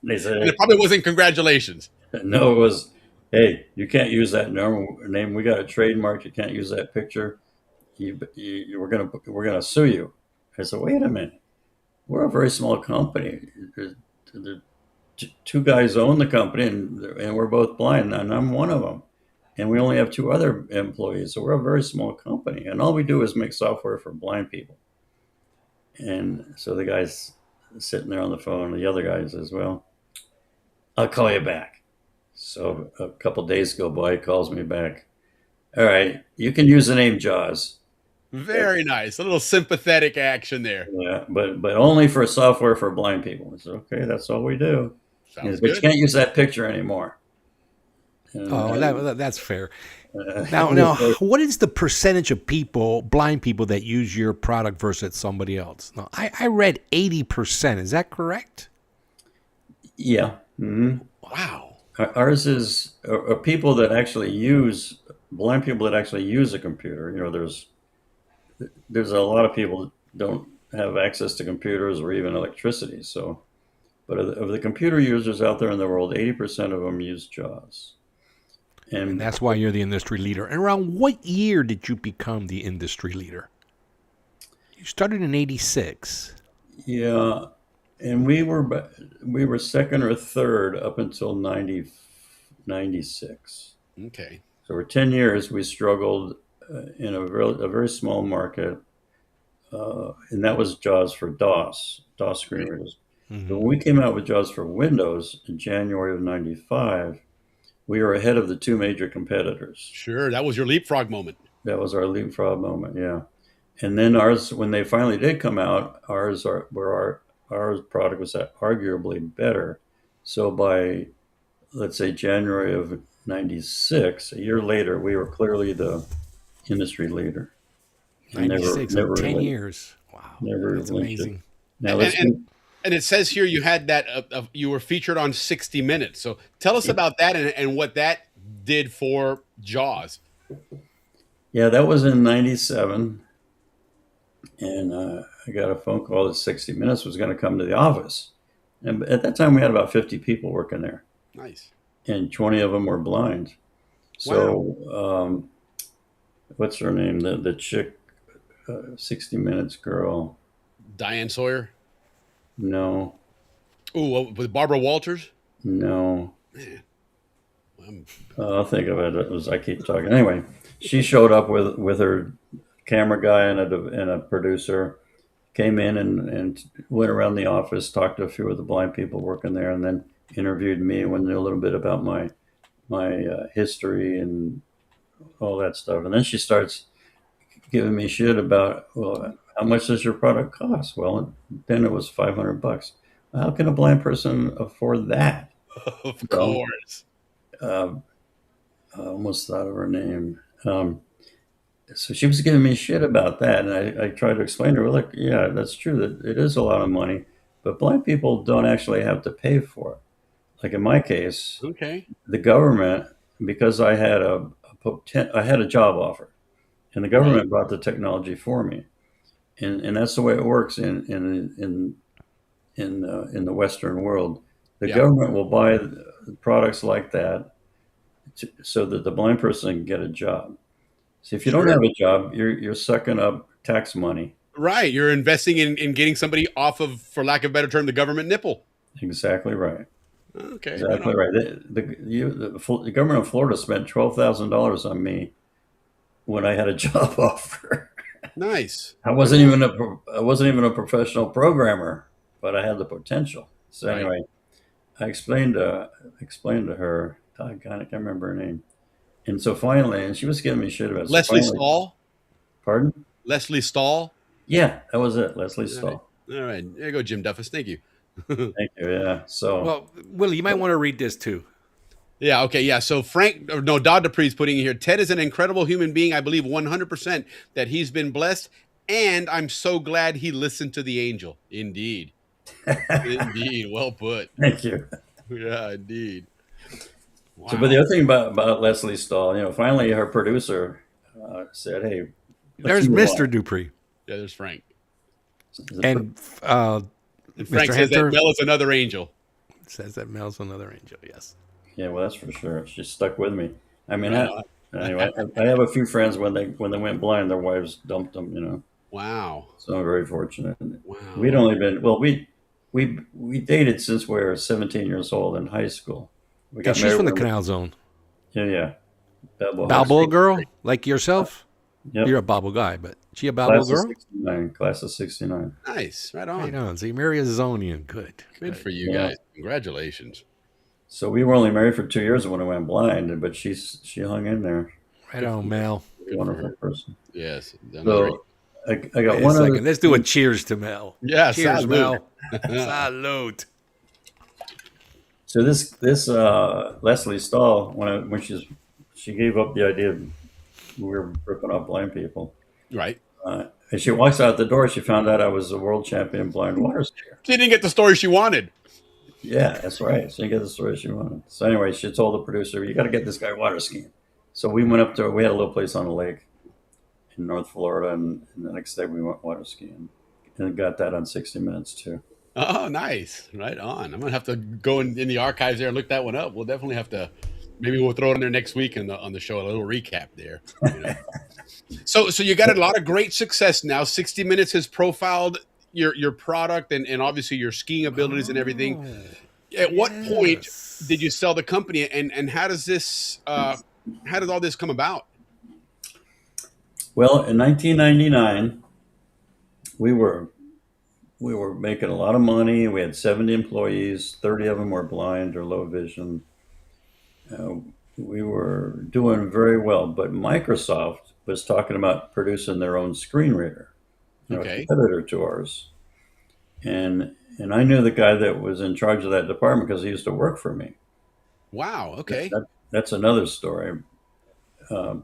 They
And
said,
it probably wasn't congratulations.
"No, it was. Hey, you can't use that normal name. We got a trademark. You can't use that picture. We're gonna sue you." I said, "Wait a minute. We're a very small company. The two guys own the company, and we're both blind, and I'm one of them. And we only have two other employees, so we're a very small company. And all we do is make software for blind people." And so the guy's sitting there on the phone, and the other guy says, "Well, I'll call you back." So a couple days go by, he calls me back. "All right, you can use the name JAWS.
Very nice. A little sympathetic action there.
Yeah, but only for software for blind people." I said, "Okay, that's all we do." He
Sounds
said, "But you
good.
can't use that picture anymore."
That's fair. Now, what is the percentage of people, blind people, that use your product versus somebody else? Now, I read 80%. Is that correct?
Yeah. Mm-hmm.
Wow.
Ours is people that actually use, blind people that actually use a computer. You know, there's a lot of people that don't have access to computers or even electricity. So, but of the computer users out there in the world, 80% of them use JAWS.
And that's why you're the industry leader. And around what year did you become the industry leader? You started in 86.
Yeah, and we were second or third up until 96.
Okay.
So for 10 years, we struggled in a very small market, and that was JAWS for DOS screen readers.
Mm-hmm.
But when we came out with JAWS for Windows in January of 95, we were ahead of the two major competitors.
Sure, that was your leapfrog moment.
That was our leapfrog moment, yeah. And then ours, when they finally did come out, our product was arguably better. So by, let's say, January of 96, a year later, we were clearly the industry leader.
96, 10 years. Wow, that's amazing.
Now,
and it says here you had that you were featured on 60 Minutes. So tell us about that and what that did for JAWS.
Yeah, that was in 97. And I got a phone call that 60 Minutes was going to come to the office. And at that time, we had about 50 people working there.
Nice.
And 20 of them were blind. So, what's her name? The chick, 60 Minutes girl.
Diane Sawyer?
No.
Ooh, with Barbara Walters?
No.
Man.
I'll think of it as I keep talking. Anyway, she showed up with her camera guy and a producer, came in and went around the office, talked to a few of the blind people working there, and then interviewed me and knew a little bit about my history and all that stuff. And then she starts giving me shit about, well, how much does your product cost? Well, then it was $500. How can a blind person afford that?
Of course.
I almost thought of her name. So she was giving me shit about that. And I tried to explain to her, look, yeah, that's true that it is a lot of money, but blind people don't actually have to pay for it. Like in my case, the government, because I had a job offer, and the government brought the technology for me, and that's the way it works in the Western world. The government will buy products like that so that the blind person can get a job. So if you don't have a job, you're sucking up tax money.
Right, you're investing in getting somebody off of, for lack of a better term, the government nipple.
Exactly right.
Okay,
exactly right. The government of Florida spent $12,000 on me when I had a job offer.
Nice.
I wasn't even a professional programmer, but I had the potential. So anyway, I explained to her. I can't remember her name. And so finally, and she was giving me shit about it.
Leslie Stahl.
Pardon?
Leslie Stahl.
Yeah, that was it. Leslie Stahl.
All right, there you go, Jim Duffus. Thank you.
Thank you. Yeah. So,
well, Willie, you might want to read this too.
Yeah. Okay. Yeah. So Dodd Dupree's putting in here. Ted is an incredible human being. I believe 100% that he's been blessed, and I'm so glad he listened to the angel. Indeed. Indeed. Well put.
Thank you.
Yeah. Indeed.
Wow. So, but the other thing about Leslie Stahl, finally her producer said, "Hey,
there's Mr. Dupree."
Yeah, there's Frank.
And
Frank says that Mel is another angel.
Says that Mel's another angel. Yes.
Yeah, well, that's for sure. She stuck with me. I mean, anyway, I have a few friends when they went blind, their wives dumped them.
Wow.
So I'm very fortunate.
Wow.
We'd only been we dated since we were 17 years old in high school. We got
she's from the Canal Zone.
Yeah.
Balboa girl, like yourself.
Yep.
You're a Balboa guy, but she a Balboa girl?
Class of 69.
Nice. Right on.
Right on. So you marry a Zonian. Good
for you guys. Congratulations.
So we were only married for 2 years when I went blind, but she hung in there.
Right on, Mel.
Wonderful person.
Yes.
So I got
Wait
one
a
other.
second. Let's do a cheers to Mel.
Yeah.
Cheers,
salute.
Mel. Salute.
So this Leslie Stahl, when she gave up the idea of we were ripping off blind people,
Right.
and she walks out the door, she found out I was a world champion blind water skier.
She didn't get the story she wanted.
Yeah, that's right. She didn't get the story she wanted. So anyway, she told the producer, "You got to get this guy water skiing." So we went up to. We had a little place on the lake in North Florida, and the next day we went water skiing, and got that on 60 Minutes too.
Oh, nice. Right on. I'm gonna have to go in the archives there and look that one up. We'll definitely have to. Maybe we'll throw it in there next week on the show. A little recap there. You know? So you got a lot of great success now. 60 Minutes has profiled your product and obviously your skiing abilities and everything. At what point did you sell the company, and how does this how did all this come about?
Well, in 1999, we were making a lot of money. We had 70 employees. 30 of them were blind or low vision. We were doing very well, but Microsoft was talking about producing their own screen reader, a competitor to ours. And I knew the guy that was in charge of that department because he used to work for me.
Wow. Okay.
That's another story. So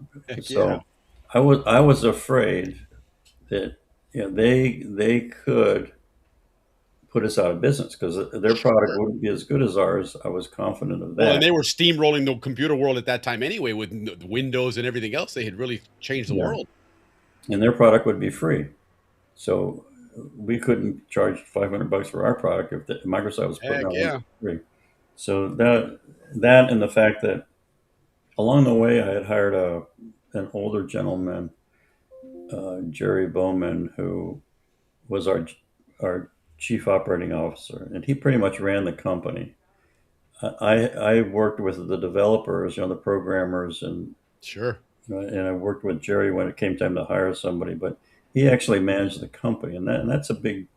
yeah.
I was afraid that they could put us out of business because their product wouldn't be as good as ours. I was confident of that.
Well, and they were steamrolling the computer world at that time anyway, with Windows and everything else. They had really changed the world.
And their product would be free. So we couldn't charge $500 for our product if Microsoft was putting out free. So that and the fact that along the way I had hired an older gentleman, Jerry Bowman, who was our chief operating officer, and he pretty much ran the company. I worked with the developers, the programmers, and and I worked with Jerry when it came time to hire somebody. But he actually managed the company, and that's a big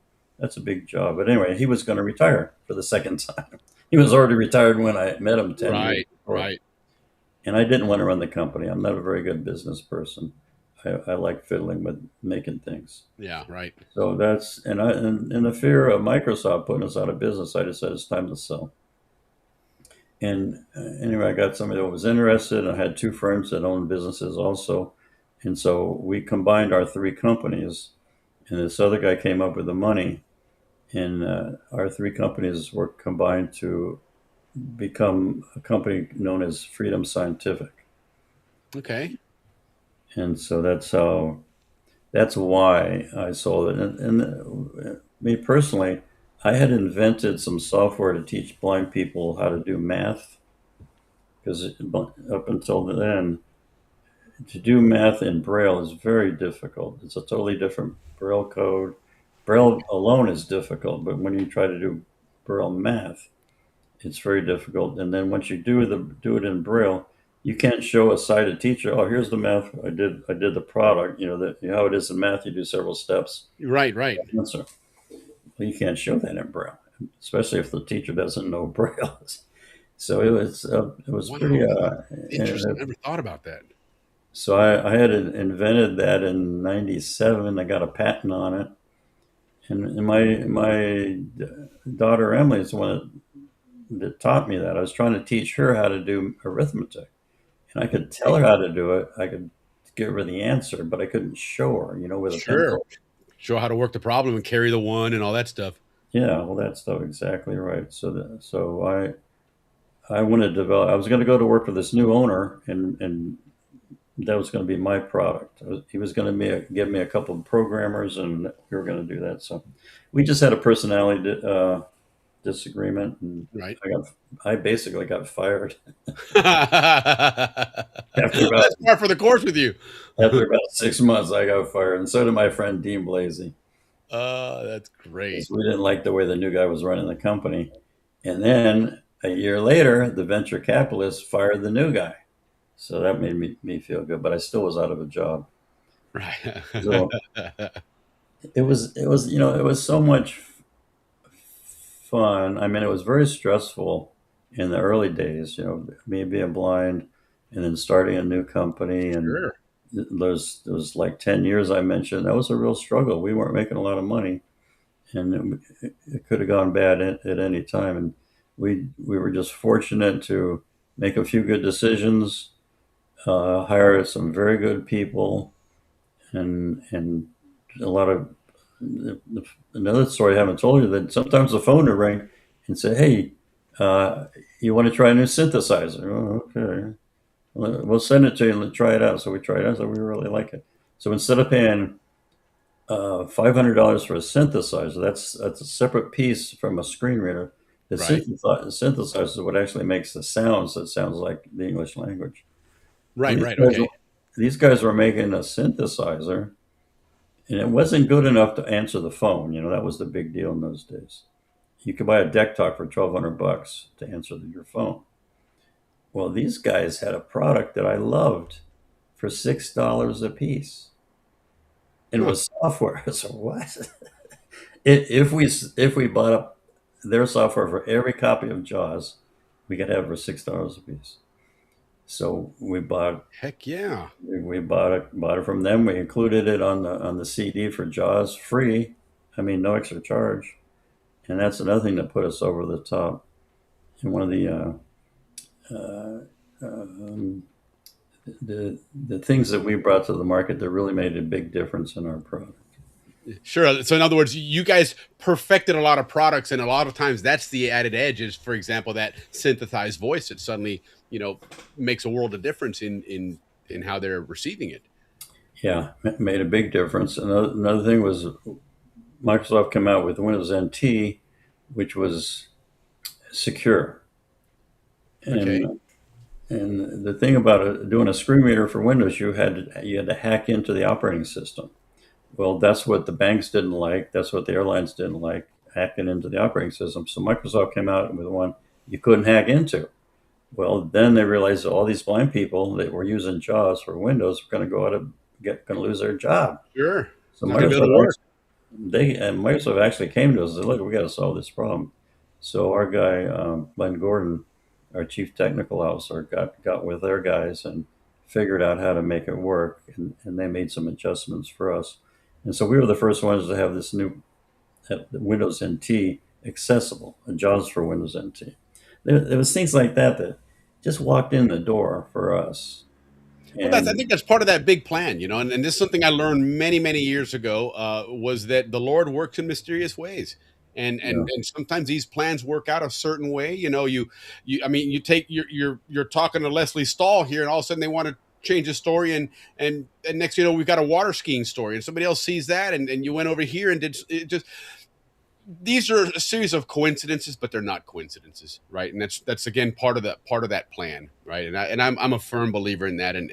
job. But anyway, he was going to retire for the second time. He was already retired when I met him 10 years before.
Right.
And I didn't want to run the company. I'm not a very good business person. I like fiddling with making things.
Yeah, right.
So that's and the fear of Microsoft putting us out of business, I decided it's time to sell. And anyway, I got somebody that was interested. I had two firms that owned businesses also, and so we combined our three companies. And this other guy came up with the money, and our three companies were combined to become a company known as Freedom Scientific.
Okay.
And so that's why I sold it. And me personally, I had invented some software to teach blind people how to do math, because up until then, to do math in Braille is very difficult. It's a totally different Braille code. Braille alone is difficult, but when you try to do Braille math, it's very difficult. And then once you do it in Braille, you can't show a sighted teacher, oh, here's the math I did the product. How it is in math, you do several steps.
Right.
Answer. Well, you can't show that in Braille, especially if the teacher doesn't know Braille. So it was pretty
interesting. I never thought about that.
So I had invented that in '97. I got a patent on it, and my daughter Emily is the one that taught me that. I was trying to teach her how to do arithmetic. And I could tell her how to do it. I could give her the answer, but I couldn't show her, with a pencil.
Show how to work the problem and carry the one and all that stuff.
Yeah, all that stuff. Exactly right. So I wanted to develop. I was going to go to work for this new owner, and that was going to be my product. He was going to give me a couple of programmers, and we were going to do that. So we just had a personality disagreement, and I basically got fired.
That's par for the course with you.
After about 6 months, I got fired, and so did my friend Dean Blasey.
That's great.
We didn't like the way the new guy was running the company. And then a year later, the venture capitalist fired the new guy. So that made me feel good, but I still was out of a job.
Right.
So it was so much fun. I mean, it was very stressful in the early days, me being blind and then starting a new company. And those like 10 years I mentioned, that was a real struggle. We weren't making a lot of money, and it could have gone bad at any time. And we were just fortunate to make a few good decisions, hire some very good people, and a lot of another story I haven't told you, that sometimes the phone would ring and say, "Hey, you want to try a new synthesizer?" Oh, okay. We'll send it to you and try it out. So we tried it out. So we really like it. So instead of paying $500 for a synthesizer, that's a separate piece from a screen reader. The
Right.
synthesizer is what actually makes the sounds that sounds like the English language.
Right,
These
right,
guys,
okay.
these guys were making a synthesizer, and it wasn't good enough to answer the phone. You know, that was the big deal in those days. You could buy a deck talk for $1,200 to answer your phone. Well, these guys had a product that I loved for $6 a piece. And it was software. So what? If we bought up their software for every copy of Jaws, we could have it for $6 a piece. So we bought.
Heck yeah.
We bought it from them. We included it on the CD for Jaws free. I mean, no extra charge. And that's another thing that put us over the top. And one of the things that we brought to the market that really made a big difference in our product.
Sure. So in other words, you guys perfected a lot of products, and a lot of times that's the added edge is, for example, that synthesized voice that suddenly, makes a world of difference in how they're receiving it.
Yeah, it made a big difference. Another thing was Microsoft came out with Windows NT, which was secure.
Okay.
And the thing about doing a screen reader for Windows, you had to hack into the operating system. Well, that's what the banks didn't like. That's what the airlines didn't like, hacking into the operating system. So Microsoft came out with one you couldn't hack into. Well, then they realized that all these blind people that were using JAWS for Windows were going to go out and going to lose their job.
Sure.
So
Not gonna be able to work.
Microsoft actually came to us and said, "Look, we got to solve this problem." So our guy, Glenn Gordon, our chief technical officer, got with their guys and figured out how to make it work, and they made some adjustments for us. And so we were the first ones to have this new Windows NT accessible, a JAWS for Windows NT. There was things like that just walked in the door for us.
Well, I think that's part of that big plan, and this is something I learned many, many years ago, was that the Lord works in mysterious ways. And sometimes these plans work out a certain way. You take you're talking to Leslie Stahl here, and all of a sudden they want to change the story, and next we've got a water skiing story, and somebody else sees that, and you went over here and did it. Just these are a series of coincidences, but they're not coincidences, right? And that's again part of that plan, right? And I'm a firm believer in that, and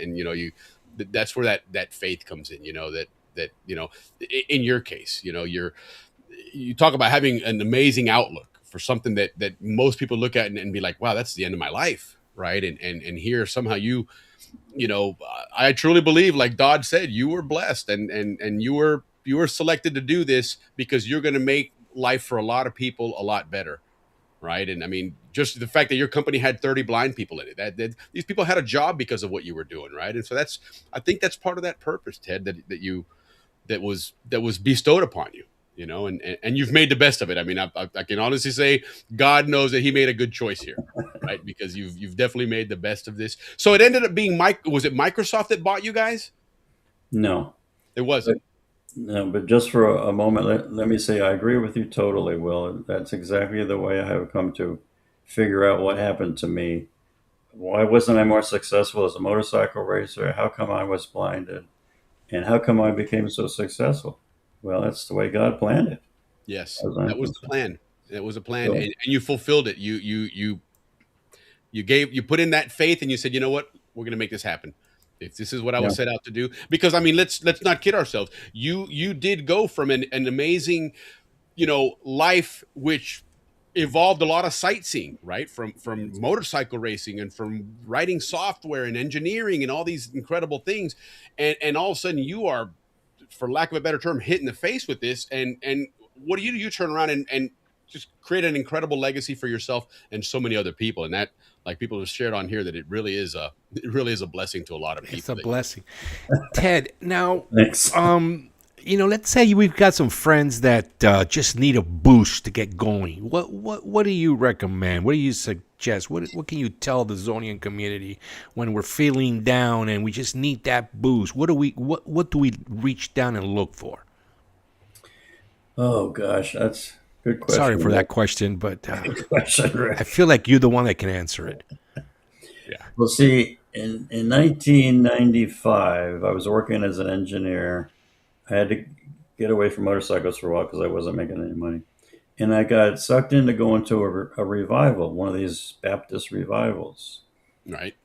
that's where that faith comes in. That in your case, you talk about having an amazing outlook for something that most people look at and be like, wow, that's the end of my life, right? And here somehow I truly believe, like Dodd said, you were blessed and you were selected to do this because you're going to make life for a lot of people a lot better, right? And I mean, just the fact that your company had 30 blind people in it, that these people had a job because of what you were doing, right? And so I think that's part of that purpose, Ted, that was bestowed upon you. And you've made the best of it. I mean, I can honestly say God knows that He made a good choice here, right? Because you've definitely made the best of this. So it ended up being was it Microsoft that bought you guys?
No,
it wasn't.
No, but just for a moment, let me say I agree with you totally, Will. That's exactly the way I have come to figure out what happened to me. Why wasn't I more successful as a motorcycle racer? How come I was blinded? And how come I became so successul? Well, that's the way God planned it.
Yes, that was the plan. It was a plan,
So-
and you fulfilled it. You put in that faith, and you said, you know what, we're going to make this happen. If this is what I was set out to do, because I mean, let's not kid ourselves. You did go from an amazing, life which evolved a lot of sightseeing, right? From motorcycle racing and from writing software and engineering and all these incredible things, and all of a sudden you are, for lack of a better term, hit in the face with this. And what do? You turn around and just create an incredible legacy for yourself and so many other people. And that, like people have shared on here, that it really is a blessing to a lot of people.
It's a blessing. Ted, now,
Thanks.
let's say we've got some friends that just need a boost to get going. What do you recommend? What do you suggest? What can you tell the Zonian community when we're feeling down and we just need that boost? What do we reach down and look for?
Oh gosh, that's a good question.
Sorry for that question, but
good question, Rick.
I feel like you're the one that can answer it.
Yeah.
Well, see, in 1995, I was working as an engineer. I had to get away from motorcycles for a while because I wasn't making any money. And I got sucked into going to a revival, one of these Baptist revivals.
Right.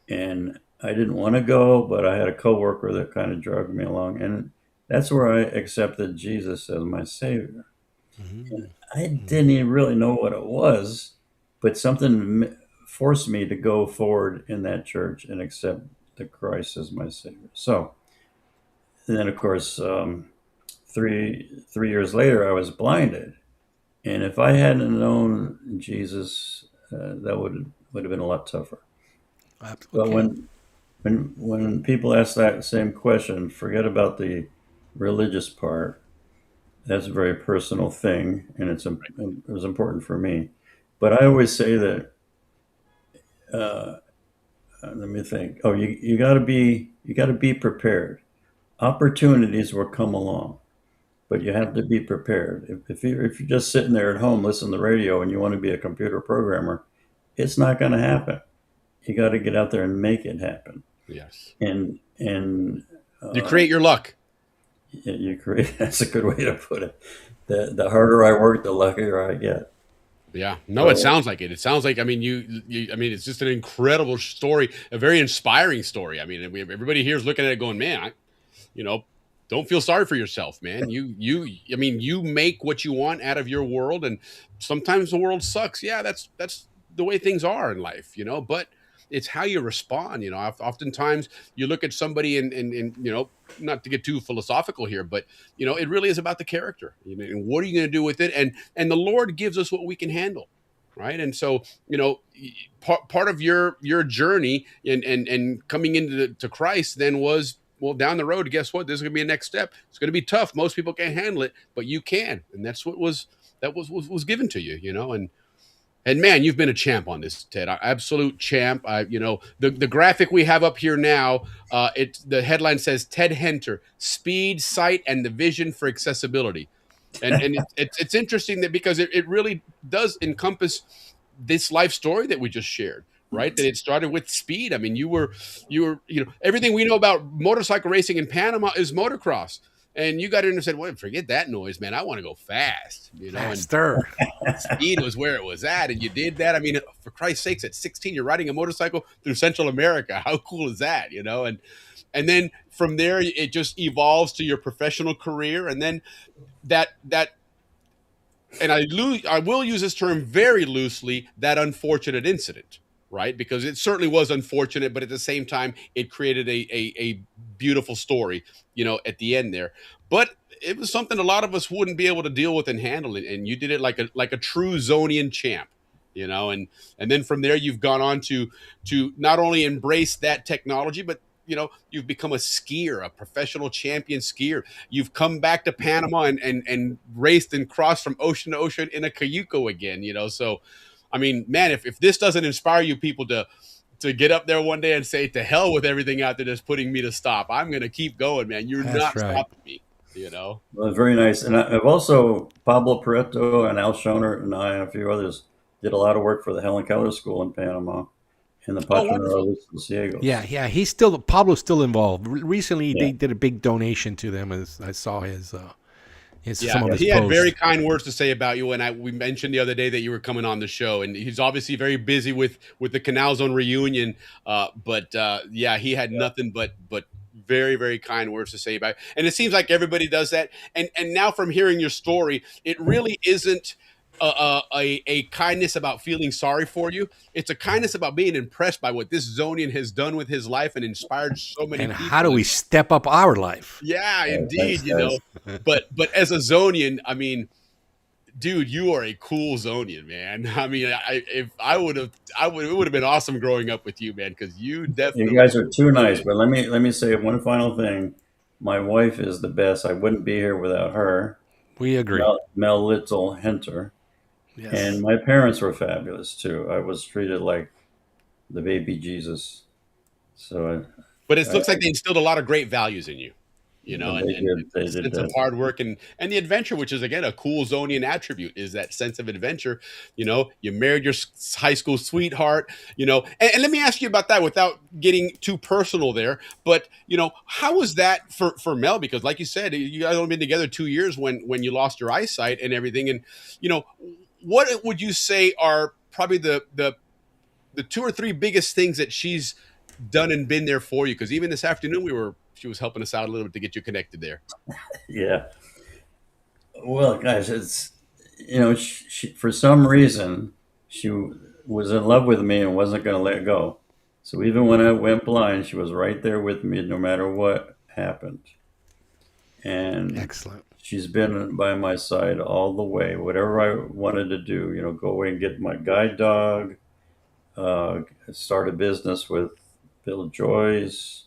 And I didn't want to go, but I had a coworker that kind of dragged me along. And that's where I accepted Jesus as my Savior. And I didn't even really know what it was, but something forced me to go forward in that church and accept the Christ as my Savior. So, and then of course, 3 years later, I was blinded, and if I hadn't known Jesus, that would have been a lot tougher. But when people ask that same question, forget about the religious part. That's a very personal thing, and it was important for me. But I always say that. Let me think. Oh, you got to be prepared. Opportunities will come along, but you have to be prepared. If you're just sitting there at home listening to the radio and you want to be a computer programmer, it's not going to happen. You got to get out there and make it happen.
Yes.
And
you create your luck.
You create. That's a good way to put it. The harder I work, the luckier I get.
Yeah, no, it sounds like it. It sounds like, I mean, it's just an incredible story, a very inspiring story. I mean, everybody here is looking at it going, man, don't feel sorry for yourself, man. You make what you want out of your world, and sometimes the world sucks. Yeah, that's the way things are in life, but it's how you respond. Oftentimes you look at somebody and not to get too philosophical here, but it really is about the character. And what are you going to do with it? And the Lord gives us what we can handle, right? And so part of your journey and coming into Christ then was, well, down the road, guess what? This is going to be a next step. It's going to be tough. Most people can't handle it, but you can, and that's what was given to you, And man, you've been a champ on this, Ted. Absolute champ. The graphic we have up here now, the headline says Ted Henter, speed, sight, and the vision for accessibility. And it's interesting that because it really does encompass this life story that we just shared, right? That it started with speed. I mean, you were everything we know about motorcycle racing in Panama is motocross. And you got in and said, well, forget that noise, man. I want to go fast,
Faster.
And speed was where it was at. And you did that. I mean, for Christ's sakes, at 16, you're riding a motorcycle through Central America. How cool is that, And then from there, it just evolves to your professional career. And then and I will use this term very loosely, that unfortunate incident, right? Because it certainly was unfortunate, but at the same time, it created a beautiful story, at the end there. But it was something a lot of us wouldn't be able to deal with and handle it. And you did it like a true Zonian champ, and then from there, you've gone on to not only embrace that technology, but you've become a skier, a professional champion skier. You've come back to Panama and raced and crossed from ocean to ocean in a Cayuco again, So, I mean, man, if this doesn't inspire you people to get up there one day and say, to hell with everything out there that's putting me to stop, I'm going to keep going, man. You're not stopping me,
Well, very nice. And I've also, Pablo Pareto and Al Schoner and I and a few others did a lot of work for the Helen Keller School in Panama and the Patronal Ciegos.
Yeah. Pablo's still involved. Recently, they did a big donation to them, as I saw his some of his
he
posts.
had very kind words to say about you, and we mentioned the other day that you were coming on the show, and he's obviously very busy with the Canal Zone reunion. But he had nothing but very, very kind words to say about it. And it seems like everybody does that. And now from hearing your story, it really isn't a kindness about feeling sorry for you. It's a kindness about being impressed by what this Zonian has done with his life and inspired so many people.
And how do we step up our life?
Yeah, indeed, But as a Zonian, I mean, dude, you are a cool Zonian, man. I mean, it would have been awesome growing up with you, man, because you definitely.
You guys are too nice, but let me say one final thing. my wife is the best. I wouldn't be here without her.
We agree.
Mel Little Henter.
Yes.
And my parents were fabulous too. I was treated like the baby Jesus. So,
but it looks like they instilled a lot of great values in you, you know,
they
and
did
sense
that.
of hard work and the adventure, which is again a cool Zonian attribute, is that sense of adventure. You know, you married your high school sweetheart, you know, and let me ask you about that without getting too personal there. But you know, how was that for Mel? Because like you said, you guys only been together 2 years when you lost your eyesight and everything. And you know, what would you say are probably the 2 or 3 biggest things that she's done and been there for you? Because even this afternoon she was helping us out a little bit to get you connected there.
Yeah. Well, guys, it's she for some reason she was in love with me and wasn't going to let go. So even when I went blind, she was right there with me no matter what happened. And
excellent.
She's been by my side all the way. Whatever I wanted to do, go away and get my guide dog, start a business with Bill Joyce,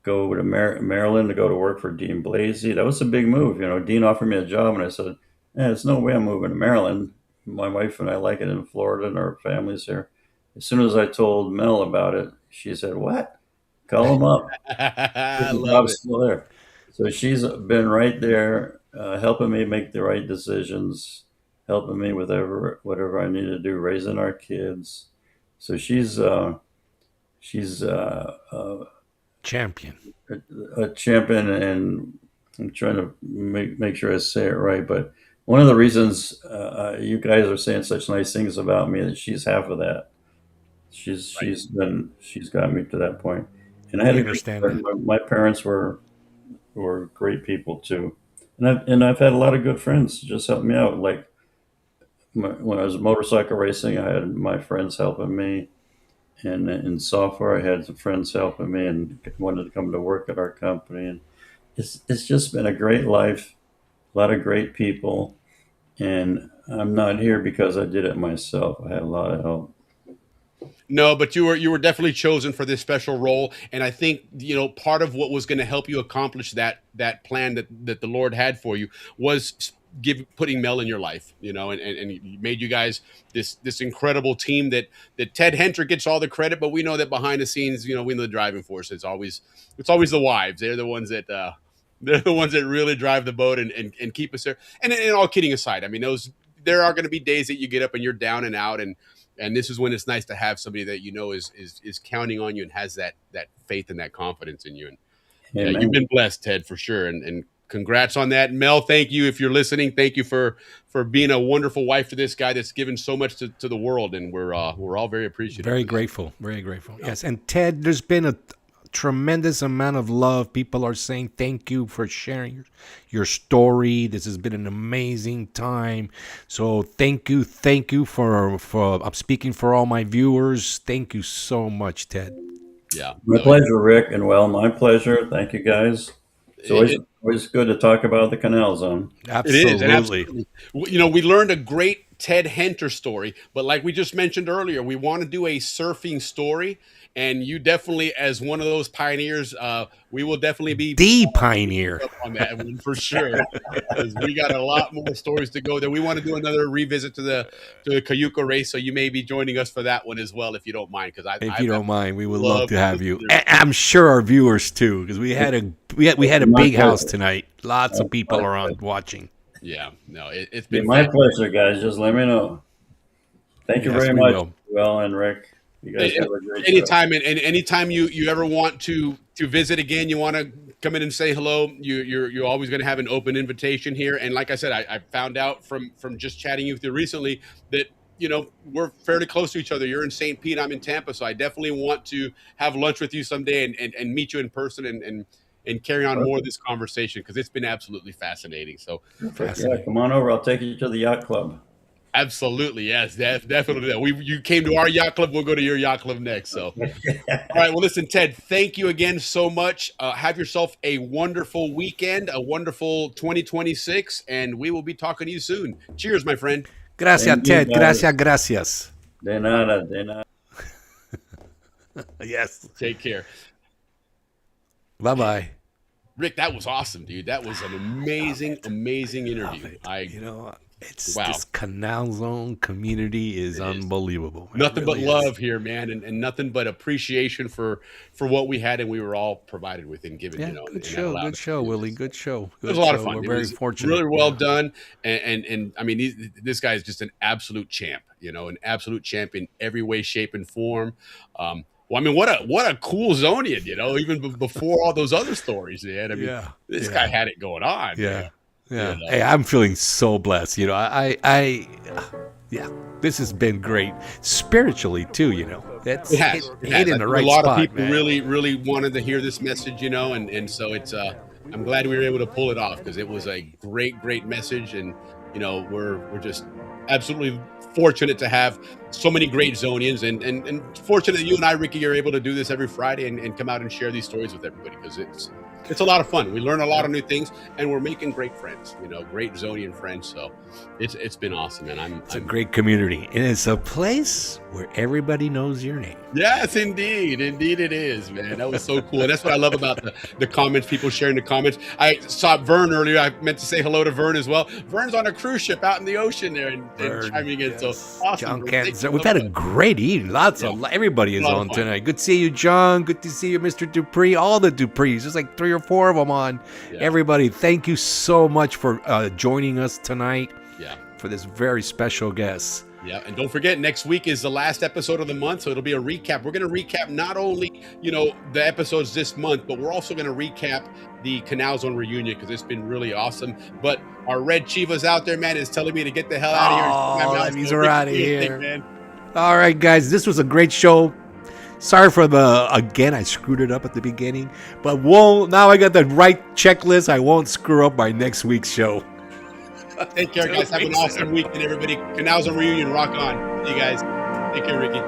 go to Maryland to go to work for Dean Blasey. That was a big move. Dean offered me a job, and I said, there's no way I'm moving to Maryland. My wife and I like it in Florida, and our family's here. As soon as I told Mel about it, she said, what? Call him up.
I
The
love
job's
it.
still there. So she's been right there, helping me make the right decisions, helping me with whatever I need to do, raising our kids. So she's
champion,
a champion, and I'm trying to make sure I say it right. But one of the reasons you guys are saying such nice things about me is she's half of that. She's got me to that point, and I had
We
a good
understand
start. My parents were great people too, and I've had a lot of good friends just help me out. Like when I was motorcycle racing, I had my friends helping me. And in software, I had some friends helping me and wanted to come to work at our company. And it's just been a great life, a lot of great people. And I'm not here because I did it myself. I had a lot of help.
No, but you were definitely chosen for this special role, and I think part of what was going to help you accomplish that plan that the Lord had for you was putting Mel in your life, and he made you guys this incredible team that Ted Henter gets all the credit, but we know that behind the scenes, we know the driving force. It's always the wives. They're the ones that really drive the boat and keep us there. And all kidding aside, I mean, there are going to be days that you get up and you're down and out, and this is when it's nice to have somebody that is counting on you and has that faith and that confidence in you. And yeah, you've been blessed, Ted, for sure. And congrats on that. Mel, thank you. If you're listening, thank you for being a wonderful wife to this guy that's given so much to the world. And we're all very appreciative.
Very grateful. Very grateful. Yes. And Ted, there's been a tremendous amount of love. People are saying thank you for sharing your story. This has been an amazing time. So thank you for I'm speaking for all my viewers. Thank you so much, Ted.
Yeah,
my pleasure, Rick, and my pleasure. Thank you, guys. It's always good to talk about the Canal Zone.
Absolutely.
It is, absolutely. We learned a great Ted Henter story, but like we just mentioned earlier, we want to do a surfing story. And you definitely, as one of those pioneers, we will definitely be
the pioneer
on that one for sure. Because we got a lot more stories to go there. We want to do another revisit to the Cayuca race, so you may be joining us for that one as well, if you don't mind. Because
if you don't mind, we would love to have you. I'm sure our viewers too, because we had a big house tonight. Lots of people are on watching.
Yeah, no, it's been
my pleasure, guys. Just let me know. Thank you very much, Will and Rick. You guys have a great
anytime show. And anytime you ever want to visit again, you want to come in and say hello, you're always going to have an open invitation here. And like I said, I found out from just chatting with you recently that we're fairly close to each other. You're in St. Pete, I'm in Tampa, so I definitely want to have lunch with you someday and meet you in person and carry on more of this conversation, because it's been absolutely fascinating. So
yeah, come on over. I'll take you to the yacht club.
Absolutely, yes, definitely. You came to our yacht club, we'll go to your yacht club next. So, all right. Well, listen, Ted, thank you again so much. Have yourself a wonderful weekend, a wonderful 2026, and we will be talking to you soon. Cheers, my friend.
Gracias, Ted. Gracias.
De nada.
Yes.
Take care.
Bye-bye.
Rick, that was awesome, dude. That was an amazing interview.
It's
wow.
This Canal Zone community is unbelievable.
Nothing but
really
love here, man, and nothing but appreciation for what we had and we were all provided with and given.
Yeah, good show, Willie. Good show.
It was a lot of fun.
We're
It
very
was
fortunate.
really well done, and I mean, this guy is just an absolute champ. An absolute champ in every way, shape, and form. Well, I mean, what a cool Zonian, even before all those other stories, man. I mean, this guy had it going on.
Yeah.
Man.
Yeah. Hey, I'm feeling so blessed. Yeah, this has been great spiritually too. That's
it has.
Hit in the right
spot. A lot
spot,
of people
man.
really wanted to hear this message, and so it's. I'm glad we were able to pull it off because it was a great message, and we're just absolutely fortunate to have so many great Zonians, and fortunate that you and I, Ricky, are able to do this every Friday and come out and share these stories with everybody because it's a lot of fun. We learn a lot of new things, and we're making great friends. Great Zonian friends. So it's been awesome, and
It's a great community, and it's a place where everybody knows your name.
Yes, indeed it is, man. That was so cool, and that's what I love about the comments. People sharing the comments. I saw Vern earlier. I meant to say hello to Vern as well. Vern's on a cruise ship out in the ocean there, and chiming in. So awesome.
We've had a great evening. Everybody is on tonight. Good to see you, John. Good to see you, Mr. Dupree. All the Duprees. There's like 3 or 4 of them on. Yeah. Everybody, thank you so much for joining us tonight.
Yeah.
For this very special guest.
Yeah, and don't forget, next week is the last episode of the month, so it'll be a recap. We're going to recap not only, the episodes this month, but we're also going to recap the Canal Zone reunion because it's been really awesome. But our Red Chivas out there, man, is telling me to get the hell out of here.
These are out of here. Man. All right, guys, this was a great show. Sorry for again, I screwed it up at the beginning, but now I got the right checklist. I won't screw up my next week's show.
Take care, guys. Have an awesome weekend, everybody. Canal Zone reunion, rock on. See you guys. Take care, Ricky.